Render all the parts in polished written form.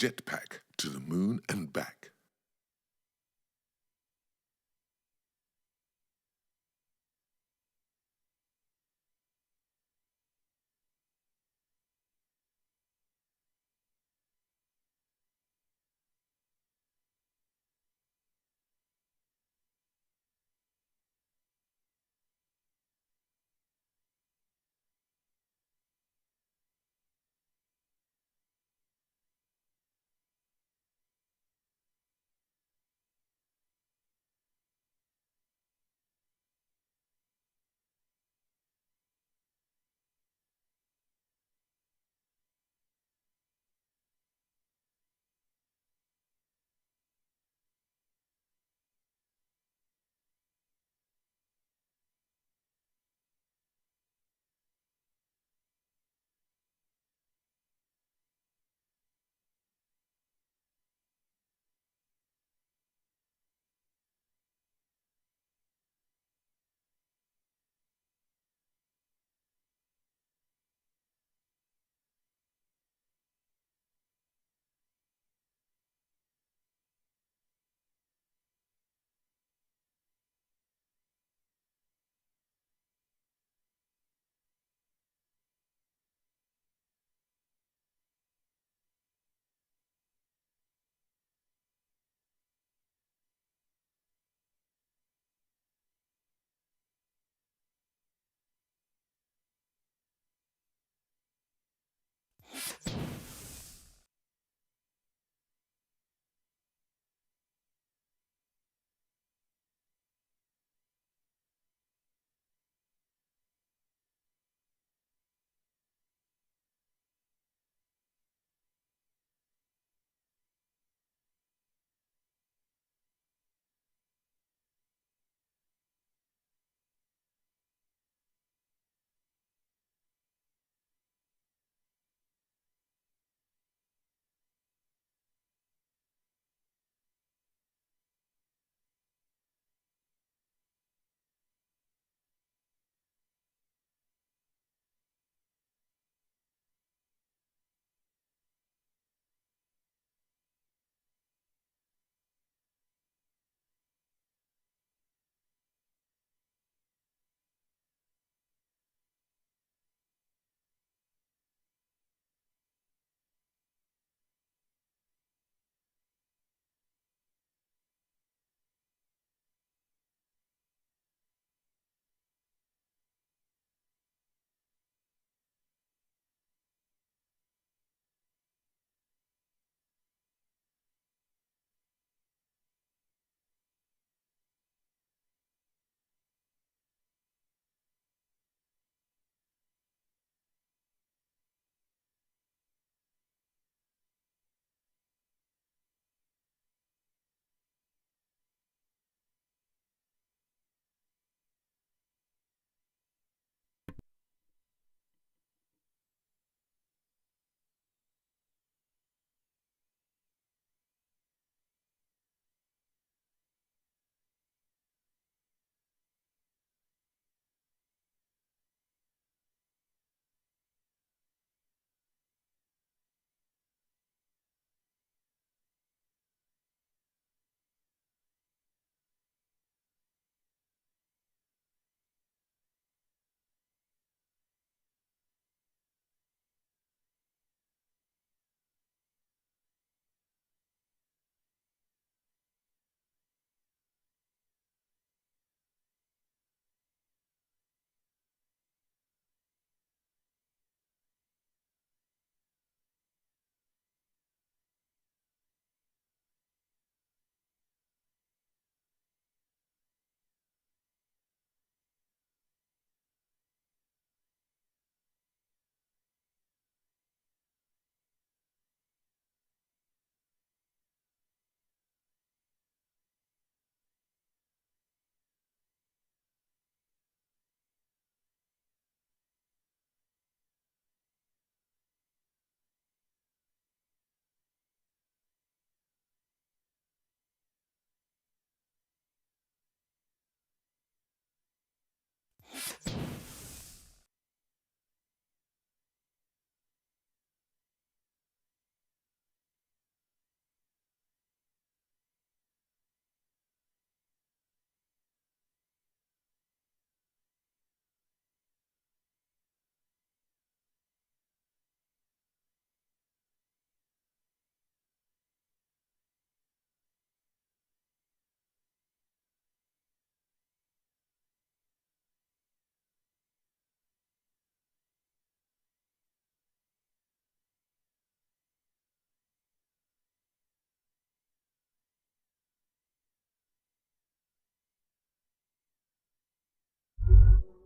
jetpack to the moon and back.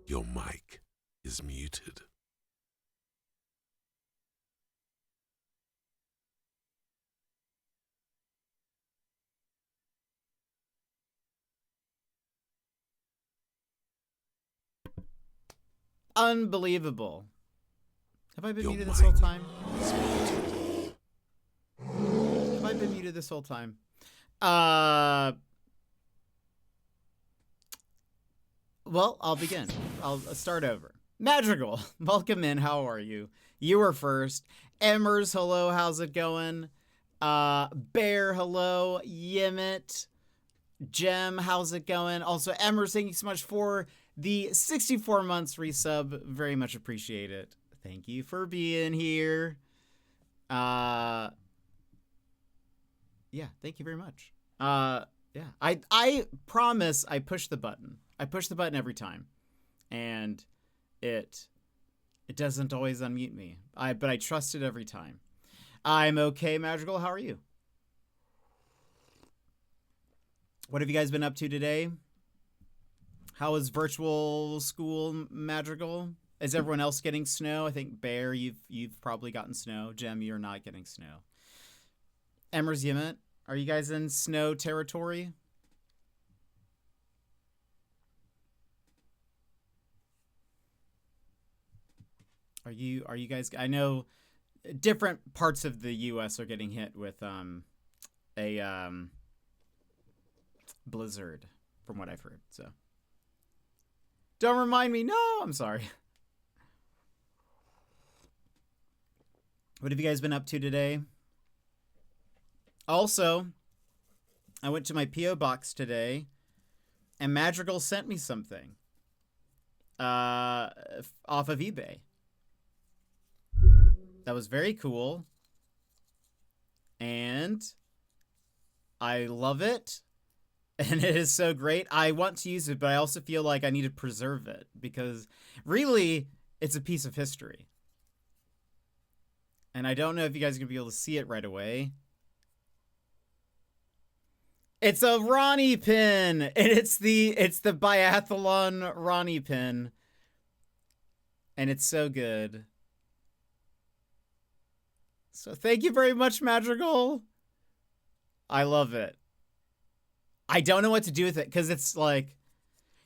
Your mic is muted. Unbelievable. Have I been muted this whole time? Have I been muted this whole time? Well, I'll begin. I'll start over. Madrigal, welcome in. How are you? You were first. Emmers, hello. How's it going? Bear, hello. Yimit. Gem, how's it going? Also, Emmers, thank you so much for the 64 months resub. Very much appreciate it. Thank you for being here. Yeah, thank you very much. Yeah, I promise I push the button. I push the button every time, and it doesn't always unmute me. But I trust it every time. I'm okay, Madrigal. How are you? What have you guys been up to today? How is virtual school, Madrigal? Is everyone else getting snow? I think Bear, you've probably gotten snow. Gem, you're not getting snow. Emmers Yimit, are you guys in snow territory? Are you guys? I know different parts of the U.S. are getting hit with a blizzard, from what I've heard. So don't remind me. No, I'm sorry. What have you guys been up to today? Also, I went to my P.O. box today, and Madrigal sent me something off of eBay. That was very cool, and I love it, and it is so great. I want to use it, but I also feel like I need to preserve it, because really, it's a piece of history. And I don't know if you guys are going to be able to see it right away. It's a Ronnie pin, and it's the biathlon Ronnie pin, and it's so good. So thank you very much, Madrigal. I love it. I don't know what to do with it, because it's like,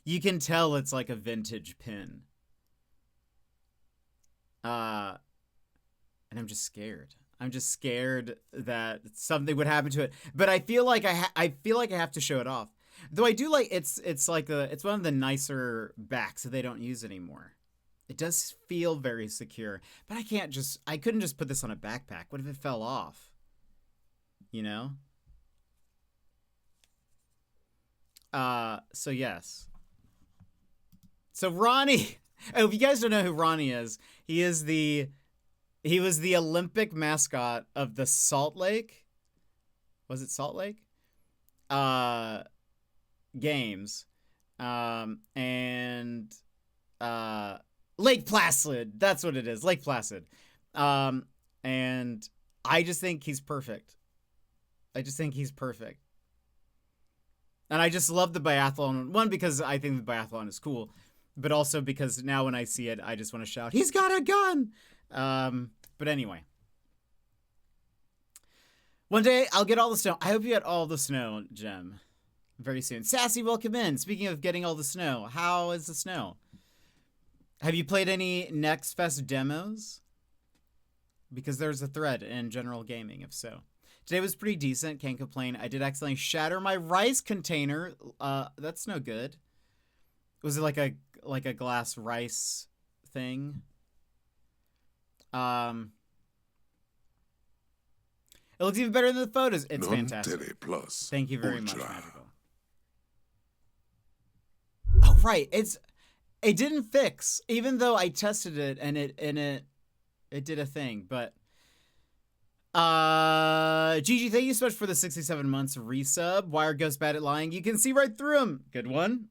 you can tell it's like a vintage pin. And I'm just scared. I'm just scared that something would happen to it. But I feel like I feel like I have to show it off. Though I do like it's one of the nicer backs that they don't use anymore. It does feel very secure, but I couldn't just put this on a backpack. What if it fell off? You know? So yes. So Ronnie, oh, if you guys don't know who Ronnie is, he was the Olympic mascot of the Salt Lake. Was it Salt Lake? Games. Lake Placid. That's what it is. Lake Placid. And I just think he's perfect. And I just love the biathlon. One, because I think the biathlon is cool. But also because now when I see it, I just want to shout, he's got a gun! But anyway. One day, I'll get all the snow. I hope you get all the snow, Gem. Very soon. Sassy, welcome in. Speaking of getting all the snow, how is the snow? Have you played any Next Fest demos? Because there's a thread in general gaming, if so. Today was pretty decent, can't complain. I did accidentally shatter my rice container. That's no good. Was it like a glass rice thing? It looks even better than the photos. It's fantastic. Plus Thank you very Ultra. much, Magical. Oh right, it didn't fix, even though I tested it and it did a thing. But Gigi, thank you so much for the 67 months resub. Wire goes bad at lying. You can see right through him. Good one.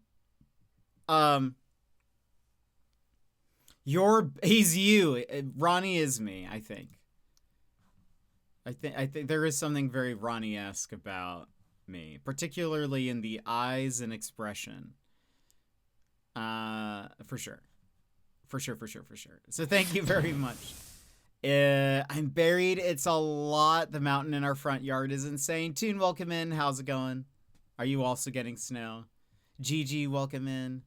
He's you. Ronnie is me, I think. I think there is something very Ronnie-esque about me, particularly in the eyes and expression. For sure. For sure. So thank you very much. I'm buried. It's a lot. The mountain in our front yard is insane. Toon, welcome in. How's it going? Are you also getting snow? GG, welcome in.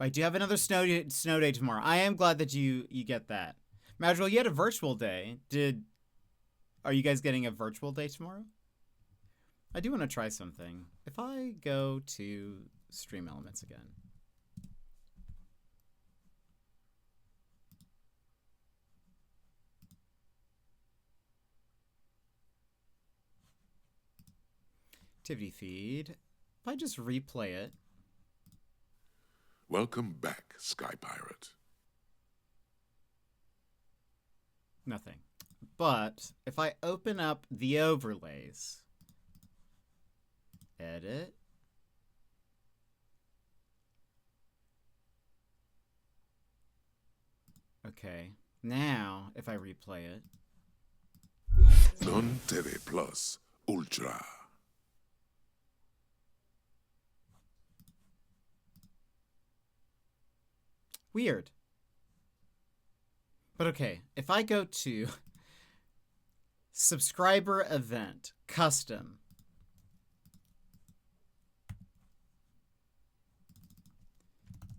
I do have another snow day tomorrow. I am glad that you get that. Madrigal, you had a virtual day. Are you guys getting a virtual day tomorrow? I do want to try something. If I go to Stream Elements again. Activity feed. If I just replay it. Welcome back, Sky Pirate. Nothing. But if I open up the overlays, edit, okay, now if I replay it, Non Tere Plus Ultra. weird. But okay, if I go to subscriber event, custom,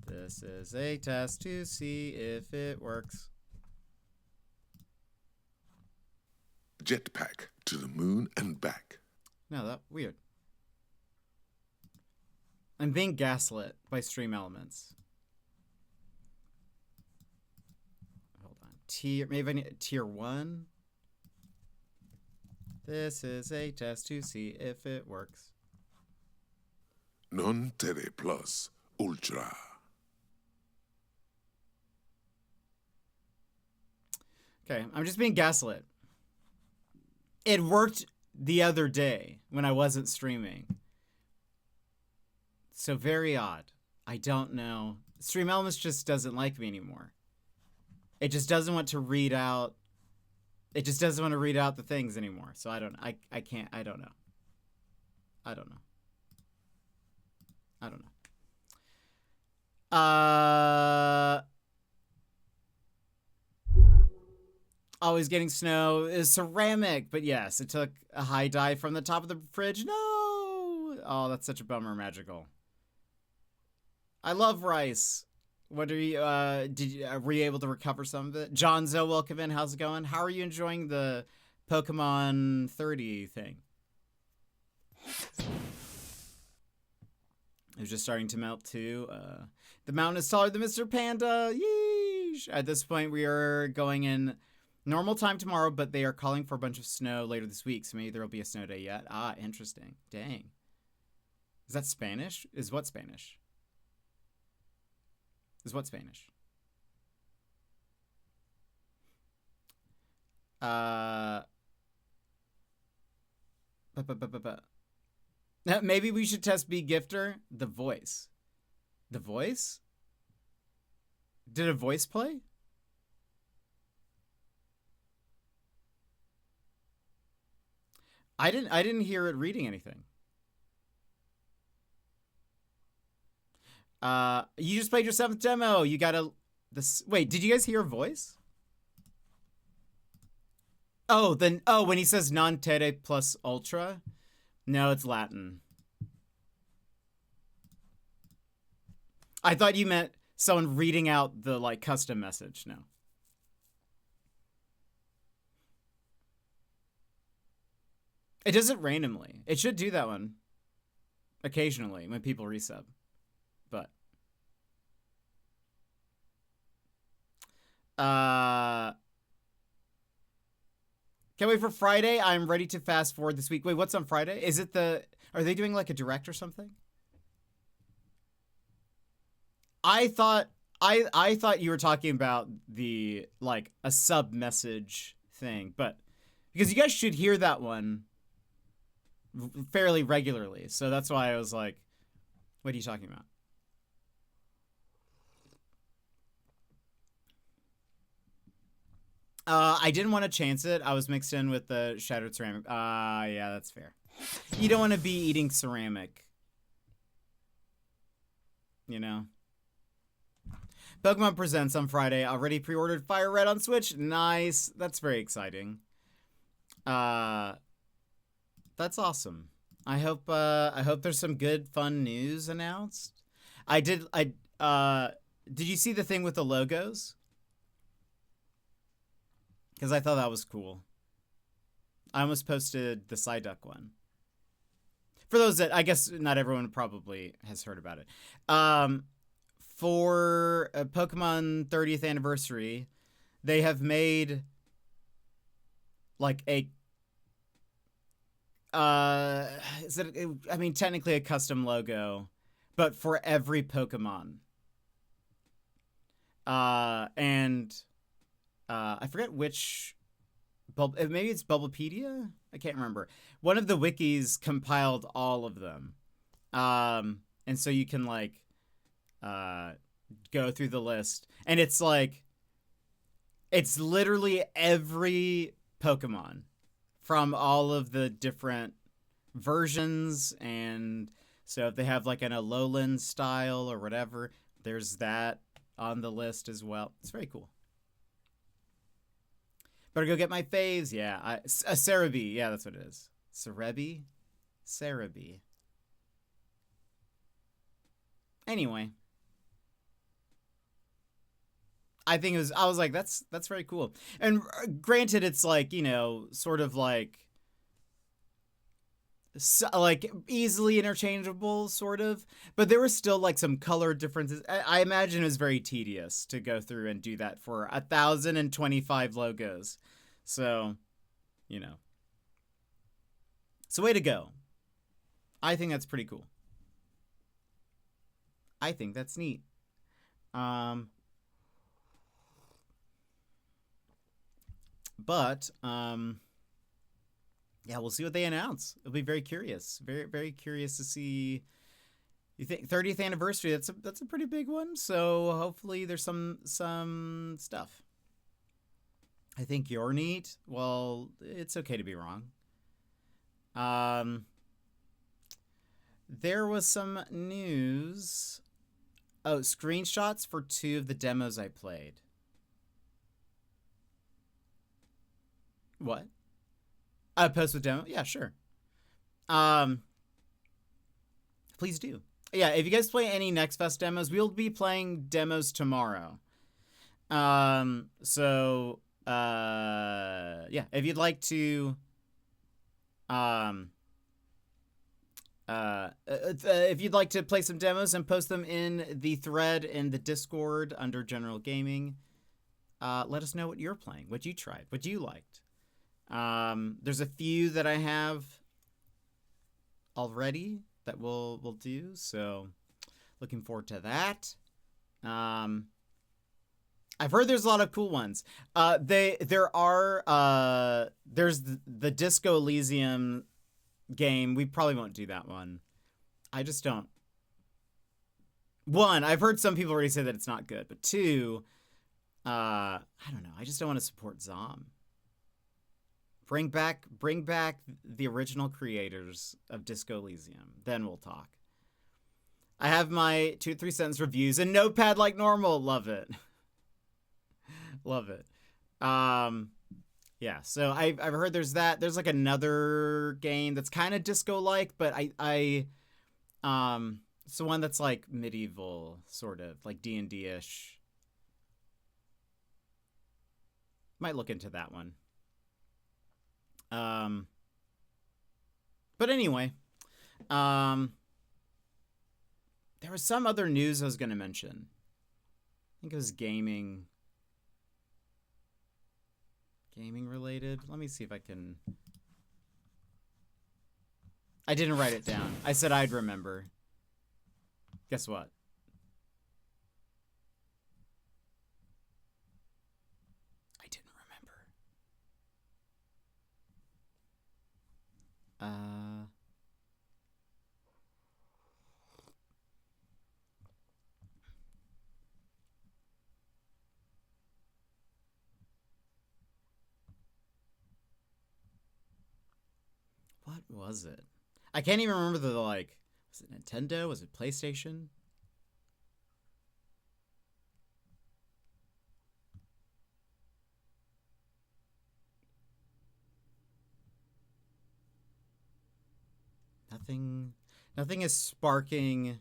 this is a test to see if it works. Jetpack to the moon and back. No, that weird. I'm being gaslit by Stream Elements. Hold on. Maybe I need tier 1. This is a test to see if it works. Non Tere Plus Ultra. Okay, I'm just being gaslit. It worked the other day when I wasn't streaming. So very odd. I don't know. Stream Elements just doesn't like me anymore. It just doesn't want to read out. It just doesn't want to read out the things anymore. So I don't know. I can't. I don't know. I don't know. Always getting snow is ceramic, but yes, it took a high dive from the top of the fridge. No! Oh, that's such a bummer, Magical. I love rice. What are you, were you able to recover some of it? John Zoe, welcome in. How's it going? How are you enjoying the Pokemon 30 thing? It was just starting to melt too. The mountain is taller than Mr. Panda. Yeesh! At this point, we are going in normal time tomorrow, but they are calling for a bunch of snow later this week, so maybe there will be a snow day yet. Ah, interesting. Dang. Is that Spanish? Is what Spanish? Is what Spanish? Maybe we should test Bee Gifter. The voice. The voice? Did a voice play? I didn't hear it reading anything. You just played your 7th demo. You gotta wait, did you guys hear a voice? Oh, when he says non tere plus ultra? No, it's Latin. I thought you meant someone reading out the like custom message. No. It does it randomly. It should do that one occasionally when people resub. But can't wait for Friday. I'm ready to fast forward this week. Wait, what's on Friday? Is it are they doing like a direct or something? I thought you were talking about the like a sub message thing, but because you guys should hear that one fairly regularly. So that's why I was like, what are you talking about? I didn't want to chance it. I was mixed in with the shattered ceramic. Yeah, that's fair. You don't want to be eating ceramic. You know? Pokemon Presents on Friday. Already pre-ordered Fire Red on Switch. Nice. That's very exciting. That's awesome. I hope there's some good, fun news announced. Did you see the thing with the logos? Because I thought that was cool. I almost posted the Psyduck one. For those that, I guess not everyone probably has heard about it. For Pokemon 30th anniversary, they have made like a technically a custom logo, but for every Pokemon. And I forget which, maybe it's Bubblepedia? I can't remember. One of the wikis compiled all of them. And so you can like go through the list, and it's like, it's literally every Pokemon from all of the different versions. And so if they have like an Alolan style or whatever, there's that on the list as well. It's very cool. Better go get my faves. Yeah, a Cerebi. Yeah, that's what it is. Cerebi? Cerebi. Anyway. I was like, that's very cool. And granted, it's like, you know, sort of like easily interchangeable, sort of. But there were still like some color differences. I imagine it was very tedious to go through and do that for 1,025 logos. So, you know. So way to go. I think that's pretty cool. I think that's neat. But yeah, we'll see what they announce. It'll be very curious. Very, very curious to see. You think 30th anniversary, that's a pretty big one. So hopefully there's some stuff. I think you're neat. Well, it's okay to be wrong. There was some news. Oh, screenshots for 2 of the demos I played. What? A post with demo? Yeah, sure. Please do. Yeah, if you guys play any Next Fest demos, we'll be playing demos tomorrow. So yeah, if you'd like to if you'd like to play some demos and post them in the thread in the Discord under General Gaming, let us know what you're playing, what you tried, what you liked. There's a few that I have already that we'll do, so looking forward to that. I've heard there's a lot of cool ones. There's the Disco Elysium game. We probably won't do that one. I just don't. 1, I've heard some people already say that it's not good, but 2, I don't know. I just don't want to support Zom. Bring back the original creators of Disco Elysium. Then we'll talk. I have my 2 or 3 sentence reviews and Notepad like normal. Love it. Love it. Yeah, so I've heard there's that. There's like another game that's kind of disco-like, but it's the one that's like medieval, sort of like D&D-ish. Might look into that one. But anyway, there was some other news I was going to mention. I think it was gaming related. Let me see if I can. I didn't write it down. I said I'd remember. Guess what? I didn't remember. What was it? I can't even remember the, like, was it Nintendo? Was it PlayStation? nothing is sparking.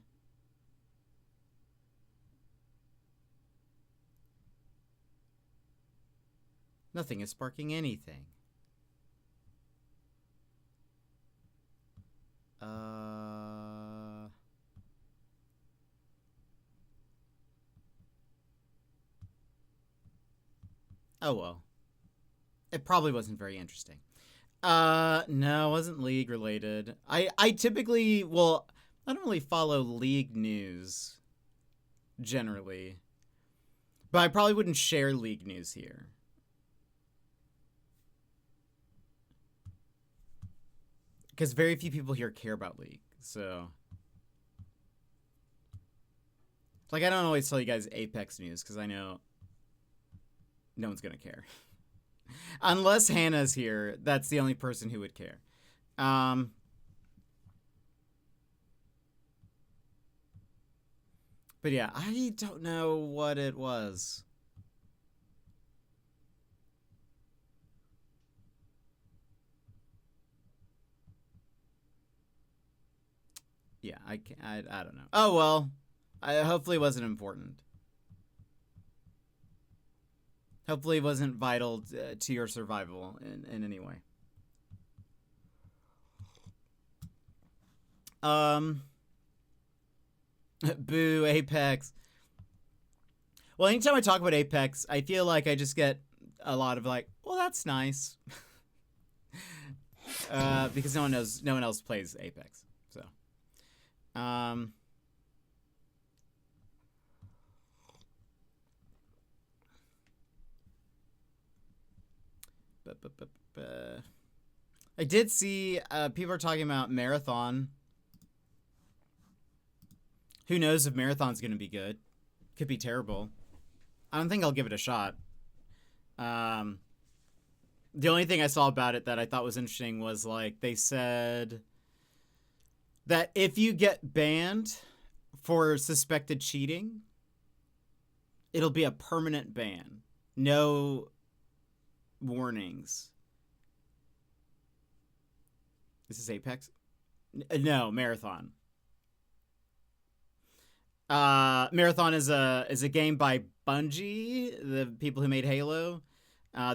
Nothing is sparking anything. Oh well. It probably wasn't very interesting. No, it wasn't League related. I typically, well, I don't really follow League news generally. But I probably wouldn't share League news here. Because very few people here care about League, so. Like, I don't always tell you guys Apex news, because I know no one's going to care. Unless Hannah's here, that's the only person who would care. But yeah, I don't know what it was. Yeah, I don't know. Oh, well. Hopefully it wasn't important. Hopefully it wasn't vital to your survival in any way. Boo, Apex. Well, anytime I talk about Apex, I feel like I just get a lot of like, well, that's nice. Because no one else plays Apex. So. I did see people are talking about Marathon. Who knows if Marathon's going to be good? Could be terrible. I don't think I'll give it a shot. The only thing I saw about it that I thought was interesting was like they said that if you get banned for suspected cheating, it'll be a permanent ban. No warnings. This is Apex? No, Marathon. Marathon is a game by Bungie, the people who made Halo.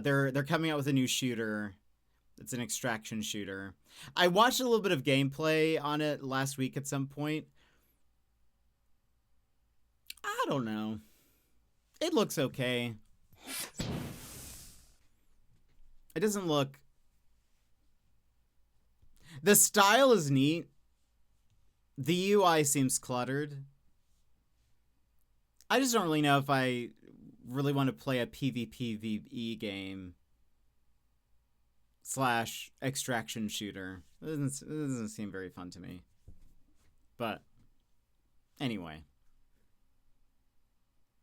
They're coming out with a new shooter. It's an extraction shooter. I watched a little bit of gameplay on it last week at some point. I don't know. It looks okay. It doesn't look... The style is neat. The UI seems cluttered. I just don't really know if I really want to play a PvPvE game / extraction shooter. It doesn't seem very fun to me. But anyway.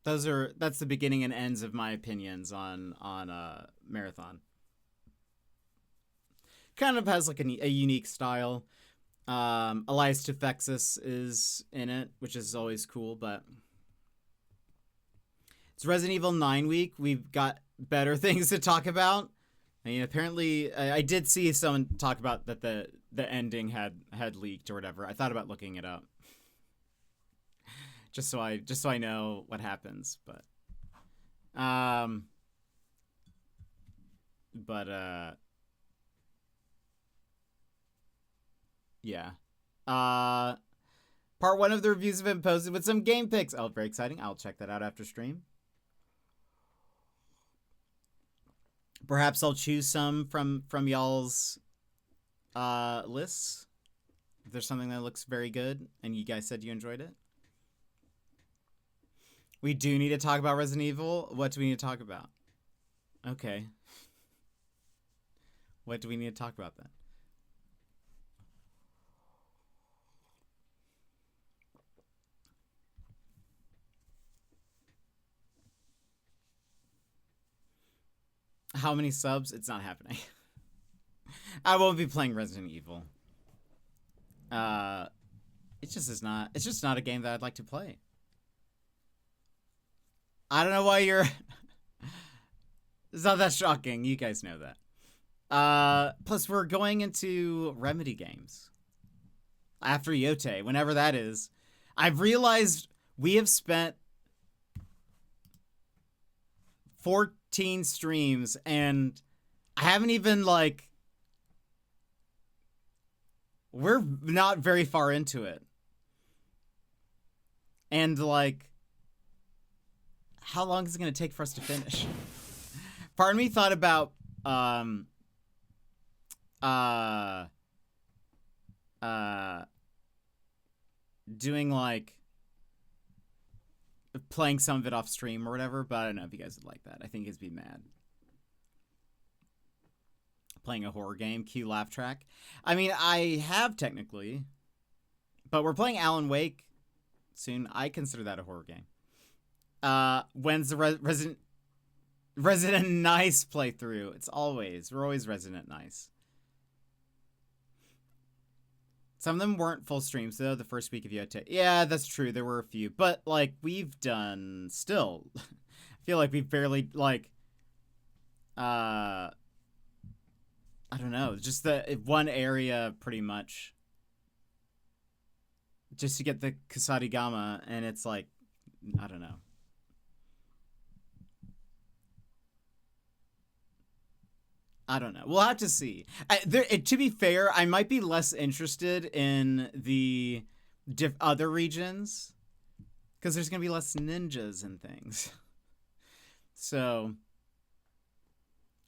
That's the beginning and ends of my opinions on Marathon. Kind of has like a unique style. Elias Tufexis is in it, which is always cool, but it's Resident Evil 9 week. We've got better things to talk about. I mean, apparently, I did see someone talk about that the ending had leaked or whatever. I thought about looking it up, just so I know what happens. But yeah. Part 1 of the reviews have been posted with some game picks. Oh, very exciting. I'll check that out after stream. Perhaps I'll choose some from y'all's lists. If there's something that looks very good and you guys said you enjoyed it. We do need to talk about Resident Evil. What do we need to talk about? Okay. What do we need to talk about then? How many subs? It's not happening. I won't be playing Resident Evil. It's just not a game that I'd like to play. I don't know why you're... It's not that shocking. You guys know that. Plus, we're going into Remedy games. after Yotei, whenever that is. I've realized we have spent 14 streams and I haven't even, like, we're not very far into it. And, like, how long is it going to take for us to finish? Part of me thought about, doing, like, playing some of it off stream or whatever, but I don't know if you guys would like that. I think you'd be mad. Playing a horror game, cue laugh track. I mean, I have technically, but we're playing Alan Wake soon. I consider that a horror game. When's the Resident Nice playthrough? We're always Resident Nice. Some of them weren't full streams though, the first week of Yotei. Yeah, that's true. There were a few, but like we've done still. I feel like we've barely like, I don't know, just the one area pretty much just to get the Kusarigama, and it's like, I don't know. I don't know. We'll have to see. To be fair, I might be less interested in the other regions because there's going to be less ninjas and things. So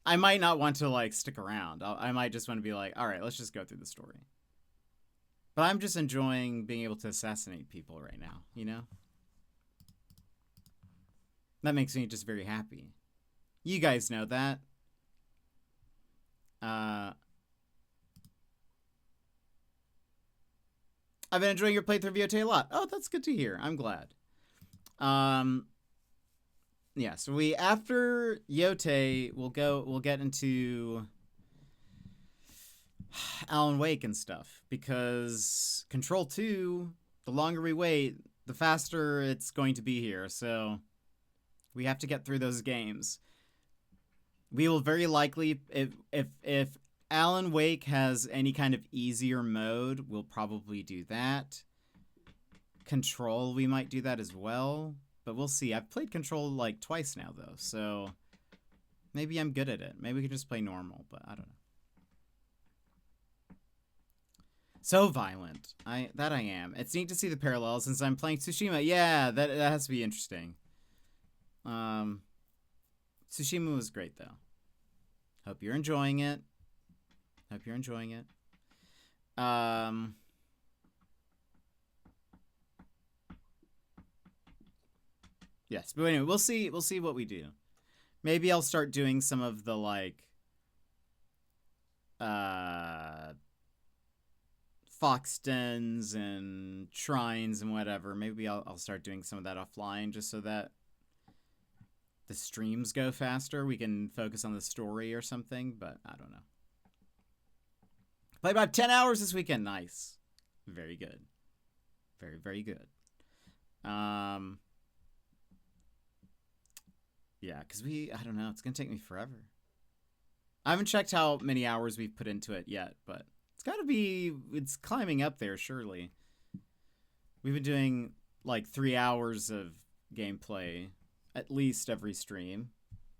I might not want to like stick around. I might just want to be like, all right, let's just go through the story. But I'm just enjoying being able to assassinate people right now, you know? That makes me just very happy. You guys know that. I've been enjoying your playthrough of Yotei a lot. Oh, that's good to hear. I'm glad. Yeah, so after Yotei, we'll get into Alan Wake and stuff, because Control 2, the longer we wait, the faster it's going to be here, so we have to get through those games. We will very likely, if Alan Wake has any kind of easier mode, we'll probably do that. Control, we might do that as well, but we'll see. I've played Control like twice now though, so maybe I'm good at it. Maybe we can just play normal, but I don't know. So violent. I am. It's neat to see the parallels since I'm playing Tsushima. Yeah, that has to be interesting. Tsushima was great though. Hope you're enjoying it. Yes, but anyway, we'll see what we do. Maybe I'll start doing some of the like fox dens and shrines and whatever. Maybe I'll start doing some of that offline just so that the streams go faster. We can focus on the story or something, but I don't know. Played about 10 hours this weekend. Nice. Very good. Very, very good. Yeah, because I don't know, it's going to take me forever. I haven't checked how many hours we've put into it yet, but it's climbing up there, surely. We've been doing like 3 hours of gameplay at least every stream.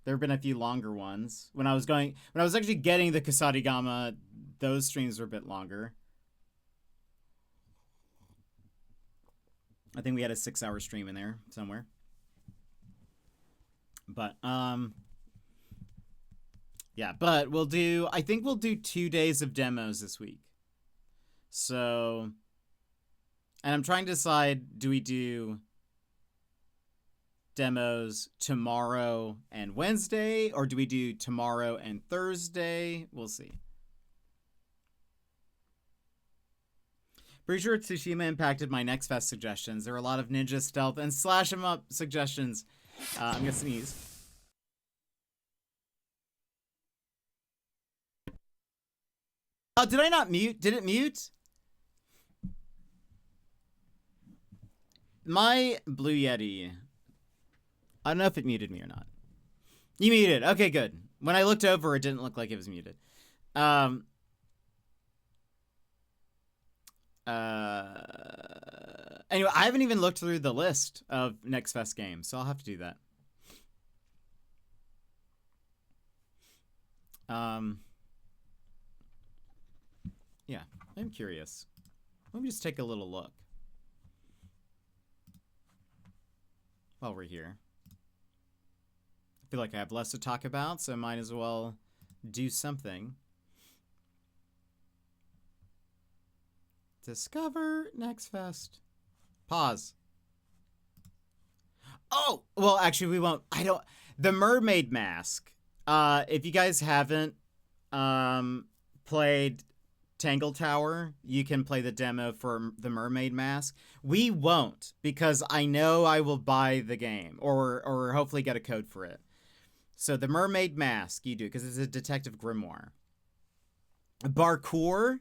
There have been a few longer ones. When I was actually getting the Kusarigama, those streams were a bit longer. I think we had a 6-hour stream in there somewhere. But, yeah, but I think we'll do 2 days of demos this week. So, and I'm trying to decide, do we do demos tomorrow and Wednesday, or do we do tomorrow and Thursday? We'll see. Pretty sure Tsushima impacted my next fest suggestions. There were a lot of ninja stealth and slash 'em up suggestions. I'm gonna sneeze. Oh, did I not mute? Did it mute? My Blue Yeti. I don't know if it muted me or not. You muted. Okay, good. When I looked over, it didn't look like it was muted. Anyway, I haven't even looked through the list of Next Fest games, so I'll have to do that. Yeah, I'm curious. Let me just take a little look while we're here. I feel like I have less to talk about, so I might as well do something. Discover Next Fest. Pause. Oh, well, actually, we won't. The Mermaid Mask. If you guys haven't played Tangle Tower, you can play the demo for the Mermaid Mask. We won't, because I know I will buy the game or hopefully get a code for it. So the Mermaid Mask, you do, because it's a detective grimoire. Parkour.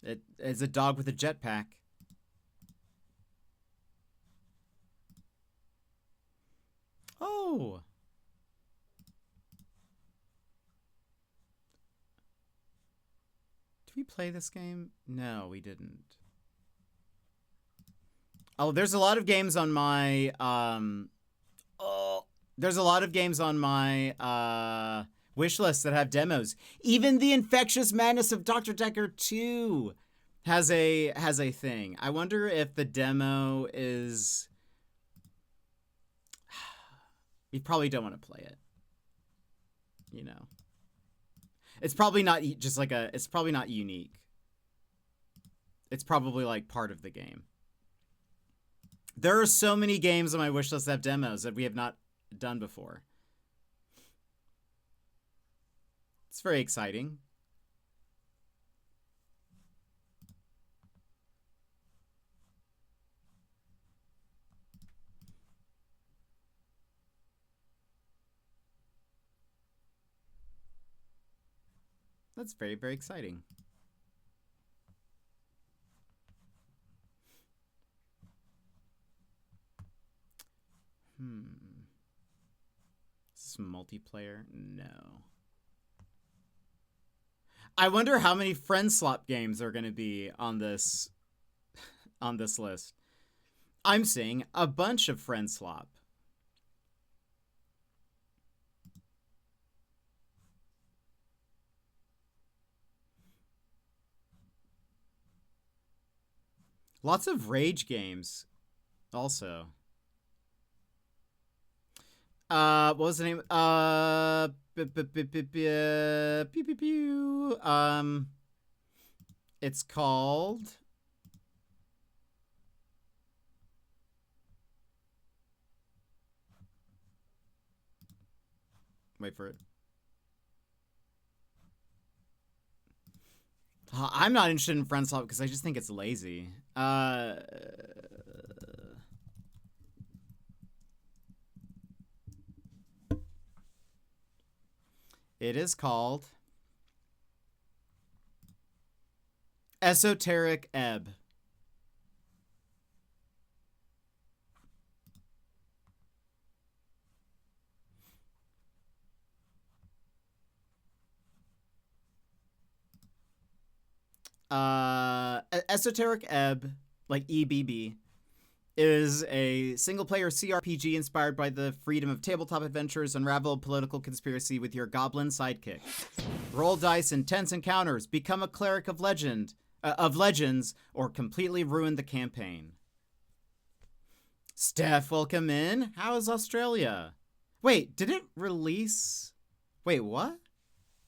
It is a dog with a jetpack. Oh. Did we play this game? No, we didn't. Oh, there's a lot of games on my there's a lot of games on my wish list that have demos. Even the Infectious Madness of Dr. Decker 2 has a thing. I wonder if the demo is... You probably don't want to play it. You know. It's probably not just like it's probably not unique. It's probably like part of the game. There are so many games on my wish list that have demos that we have not done before. It's very exciting. That's very, very exciting. Is this multiplayer? No. I wonder how many friend swap games are going to be on this list. I'm seeing a bunch of friend swap. Lots of rage games also. What was the name? It's called... Wait for it. I'm not interested in friend swap because I just think it's lazy. It is called Esoteric Ebb. Esoteric Ebb, like EBB, is a single-player CRPG inspired by the freedom of tabletop adventures. Unravel a political conspiracy with your goblin sidekick. Roll dice in tense encounters. Become a cleric of legends, or completely ruin the campaign. Steph, welcome in. How is Australia? Wait, did it release? Wait, what?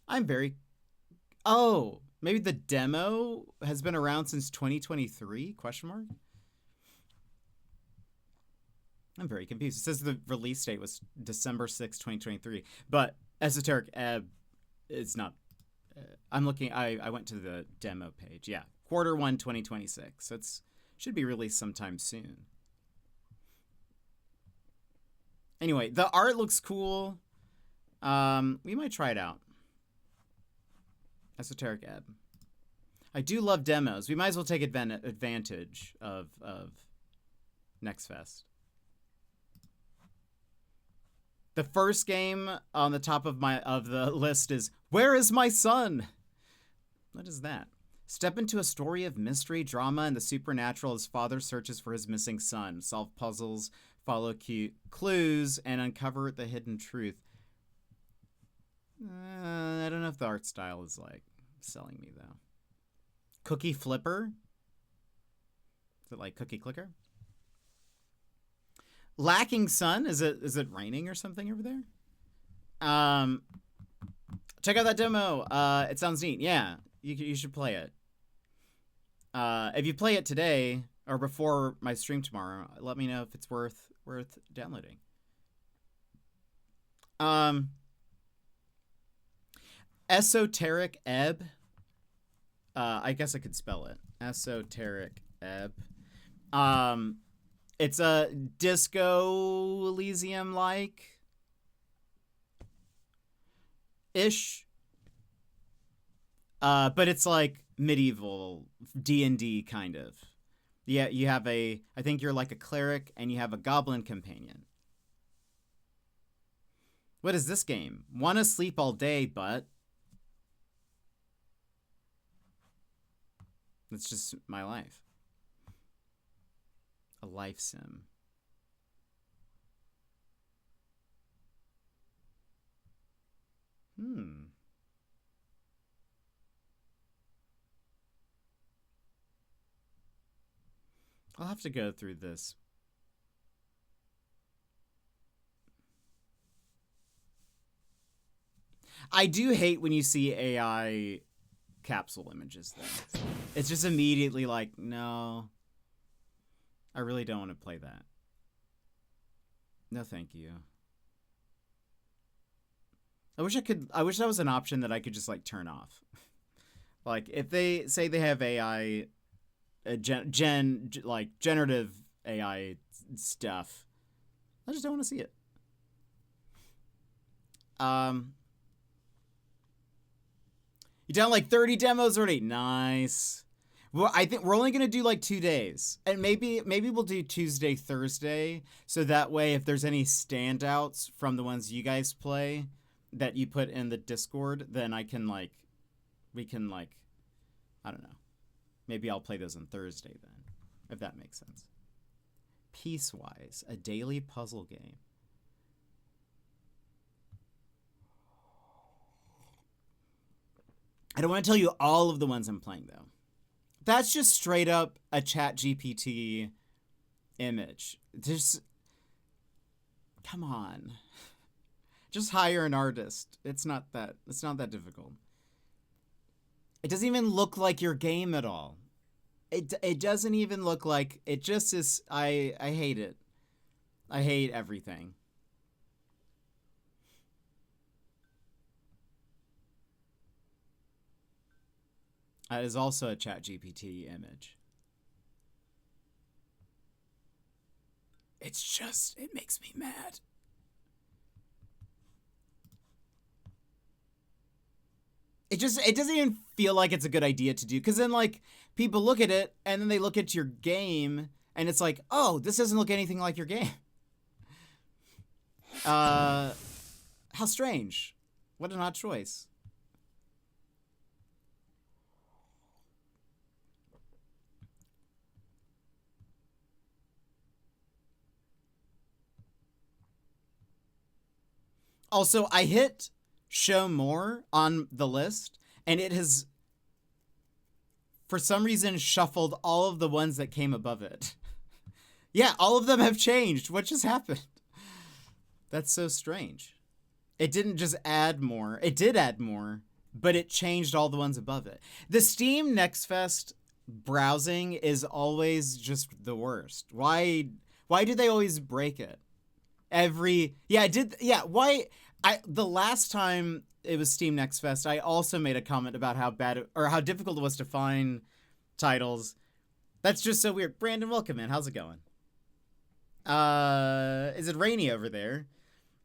I'm very... Oh, maybe the demo has been around since 2023? Question mark? I'm very confused. It says the release date was December 6, 2023. But Esoteric Ebb is not... I'm looking... I went to the demo page. Yeah. Q1 2026. So it's should be released sometime soon. Anyway, the art looks cool. We might try it out. Esoteric Ebb. I do love demos. We might as well take advantage of Next Fest. The first game on the top of the list is Where is My Son? What is that? Step into a story of mystery, drama, and the supernatural as father searches for his missing son. Solve puzzles, follow clues, and uncover the hidden truth. I don't know if the art style is, like, selling me, though. Cookie Flipper? Is it like Cookie Clicker? Lacking Sun? Is it raining or something over there? Check out that demo. It sounds neat. Yeah, you should play it. If you play it today or before my stream tomorrow, let me know if it's worth downloading. Esoteric Ebb. I guess I could spell it. Esoteric Ebb. It's a Disco Elysium like ish. But it's like medieval D&D kind of. Yeah, you have I think you're like a cleric and you have a goblin companion. What is this game? Wanna sleep all day, but it's just my life. A life sim. I'll have to go through this. I do hate when you see AI capsule images, though. It's just immediately like, no. I really don't want to play that. No, thank you. I wish that was an option that I could just, like, turn off. Like, if they say they have AI, generative AI stuff, I just don't want to see it. You done like 30 demos already? Nice. Well, I think we're only going to do like 2 days. And maybe we'll do Tuesday, Thursday. So that way, if there's any standouts from the ones you guys play that you put in the Discord, then we can I don't know. Maybe I'll play those on Thursday then, if that makes sense. Piecewise, a daily puzzle game. I don't want to tell you all of the ones I'm playing, though. That's just straight up a ChatGPT image. Just, come on. Just hire an artist. It's not that difficult. It doesn't even look like your game at all. It doesn't even look like, it just is, I hate it. I hate everything. That is also a ChatGPT image. It's just, it makes me mad. It doesn't even feel like it's a good idea to do, because then, like, people look at it and then they look at your game and it's like, oh, this doesn't look anything like your game. How strange. What an odd choice. Also, I hit show more on the list, and it has, for some reason, shuffled all of the ones that came above it. Yeah, all of them have changed. What just happened? That's so strange. It didn't just add more. It did add more, but it changed all the ones above it. The Steam Next Fest browsing is always just the worst. Why do they always break it? The last time it was Steam Next Fest, I also made a comment about how bad or how difficult it was to find titles. That's just so weird. Brandon, welcome in. How's it going? Is it rainy over there?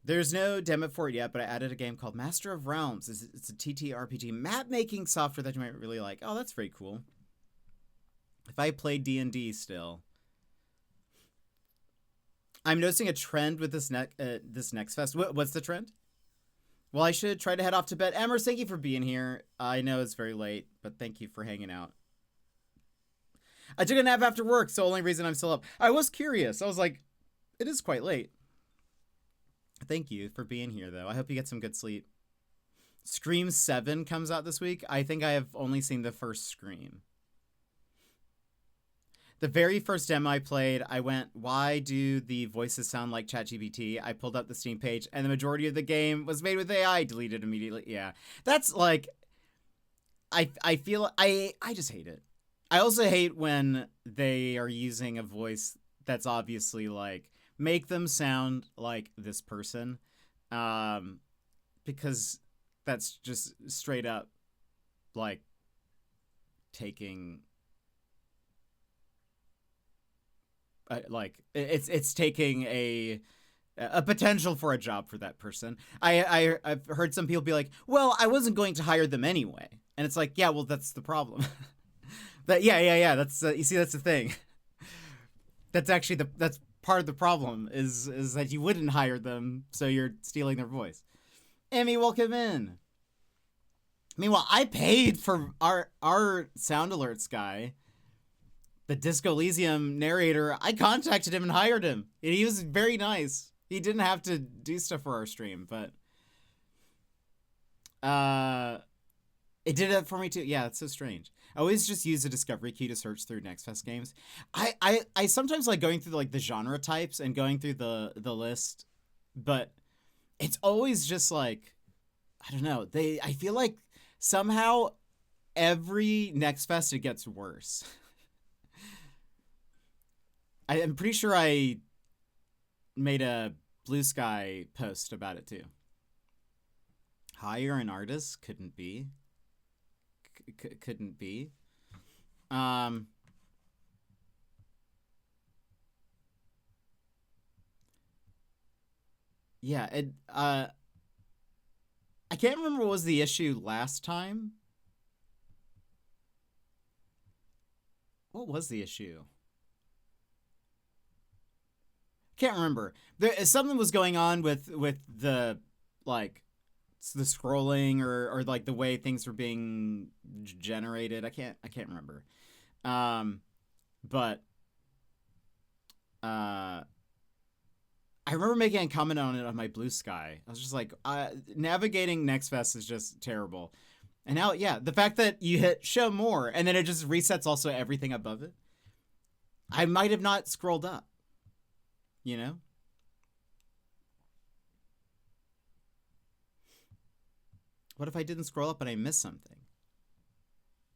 There's no demo for it yet, but I added a game called Master of Realms. It's a TTRPG map making software that you might really like. Oh, that's very cool. If I played D&D still. I'm noticing a trend with this Next Fest. What's the trend? Well, I should try to head off to bed. Emers, thank you for being here. I know it's very late, but thank you for hanging out. I took a nap after work, so the only reason I'm still up. I was curious. I was like, it is quite late. Thank you for being here, though. I hope you get some good sleep. Scream 7 comes out this week. I think I have only seen the first Scream. The very first demo I played, I went, why do the voices sound like ChatGPT? I pulled up the Steam page, and the majority of the game was made with AI, deleted immediately. Yeah. That's like, I feel, I just hate it. I also hate when they are using a voice that's obviously like, make them sound like this person. Because that's just straight up like taking it's taking a potential for a job for that person. I've heard some people be like, well, I wasn't going to hire them anyway. And it's like, yeah, well, that's the problem. Yeah. That's you see, that's the thing. That's actually that's part of the problem is that you wouldn't hire them, so you're stealing their voice. Emmy, welcome in. Meanwhile, I paid for our sound alerts guy, the Disco Elysium narrator. I contacted him and hired him. And he was very nice. He didn't have to do stuff for our stream, but it did it for me too. Yeah, it's so strange. I always just use the discovery key to search through Next Fest games. I sometimes like going through like the genre types and going through the list, but it's always just like, I don't know. I feel like somehow every Next Fest it gets worse. I'm pretty sure I made a Blue Sky post about it too. Hire an artist? Couldn't be. Couldn't be. Yeah, I can't remember what was the issue last time. What was the issue? Can't remember. Something was going on with the like the scrolling or like the way things were being generated. I can't remember. But I remember making a comment on it on my Blue Sky. I was just like, navigating Next Fest is just terrible. And now, yeah, the fact that you hit show more and then it just resets also everything above it. I might have not scrolled up, you know? What if I didn't scroll up and I missed something?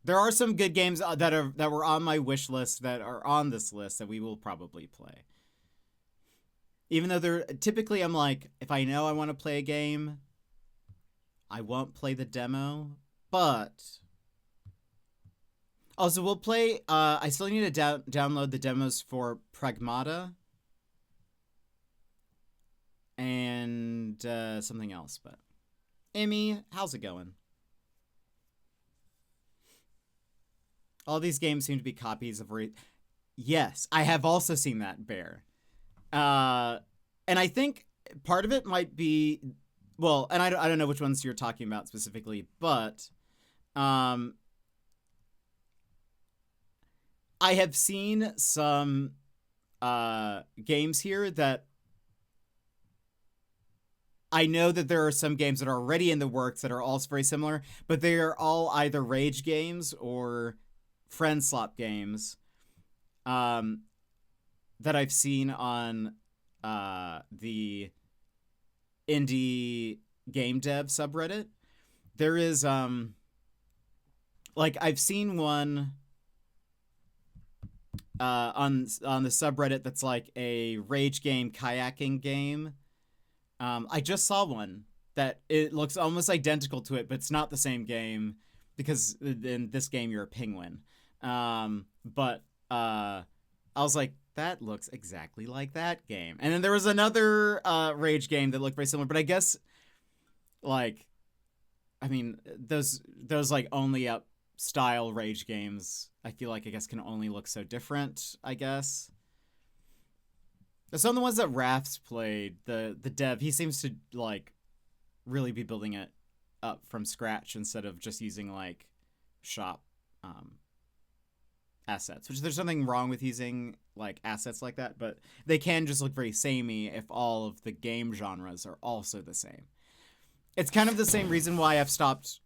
There are some good games that were on my wish list that are on this list that we will probably play. Even though they're typically, I'm like, if I know I want to play a game, I won't play the demo. But also, we'll play. I still need to download the demos for Pragmata and something else. But Emmy, how's it going? All these games seem to be copies of. Yes, I have also seen that, Bear. And I think part of it might be, well, and I don't know which ones you're talking about specifically, but I have seen some games here that I know that there are some games that are already in the works that are all very similar, but they are all either rage games or friend slop games that I've seen on the indie game dev subreddit. There is like I've seen one on the subreddit that's like a rage game kayaking game. I just saw one that it looks almost identical to it, but it's not the same game because in this game you're a penguin. But I was like, that looks exactly like that game. And then there was another rage game that looked very similar, but I guess like, I mean, those like only up style rage games, I feel like I guess can only look so different, I guess. Some of the ones that Rafts played, the dev, he seems to like really be building it up from scratch instead of just using like shop assets, which there's nothing wrong with using like assets like that, but they can just look very samey if all of the game genres are also the same. It's kind of the same reason why I've stopped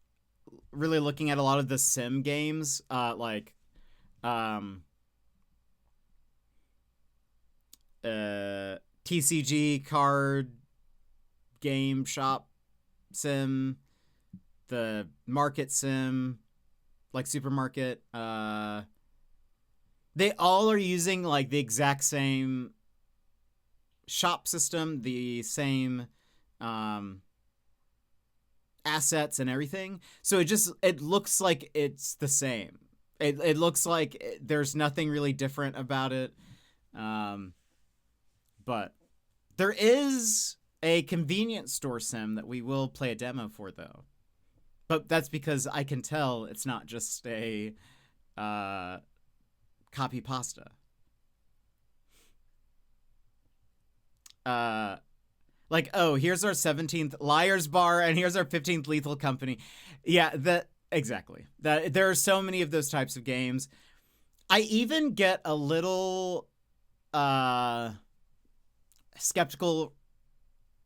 really looking at a lot of the sim games, TCG card game shop sim, the market sim, like supermarket. They all are using like the exact same shop system, the same assets and everything. So it looks like it's the same. It looks like there's nothing really different about it. But there is a convenience store sim that we will play a demo for, though. But that's because I can tell it's not just a copy pasta. Like, oh, here's our 17th Liar's Bar, and here's our 15th Lethal Company. Yeah, exactly. There are so many of those types of games. I even get a little skeptical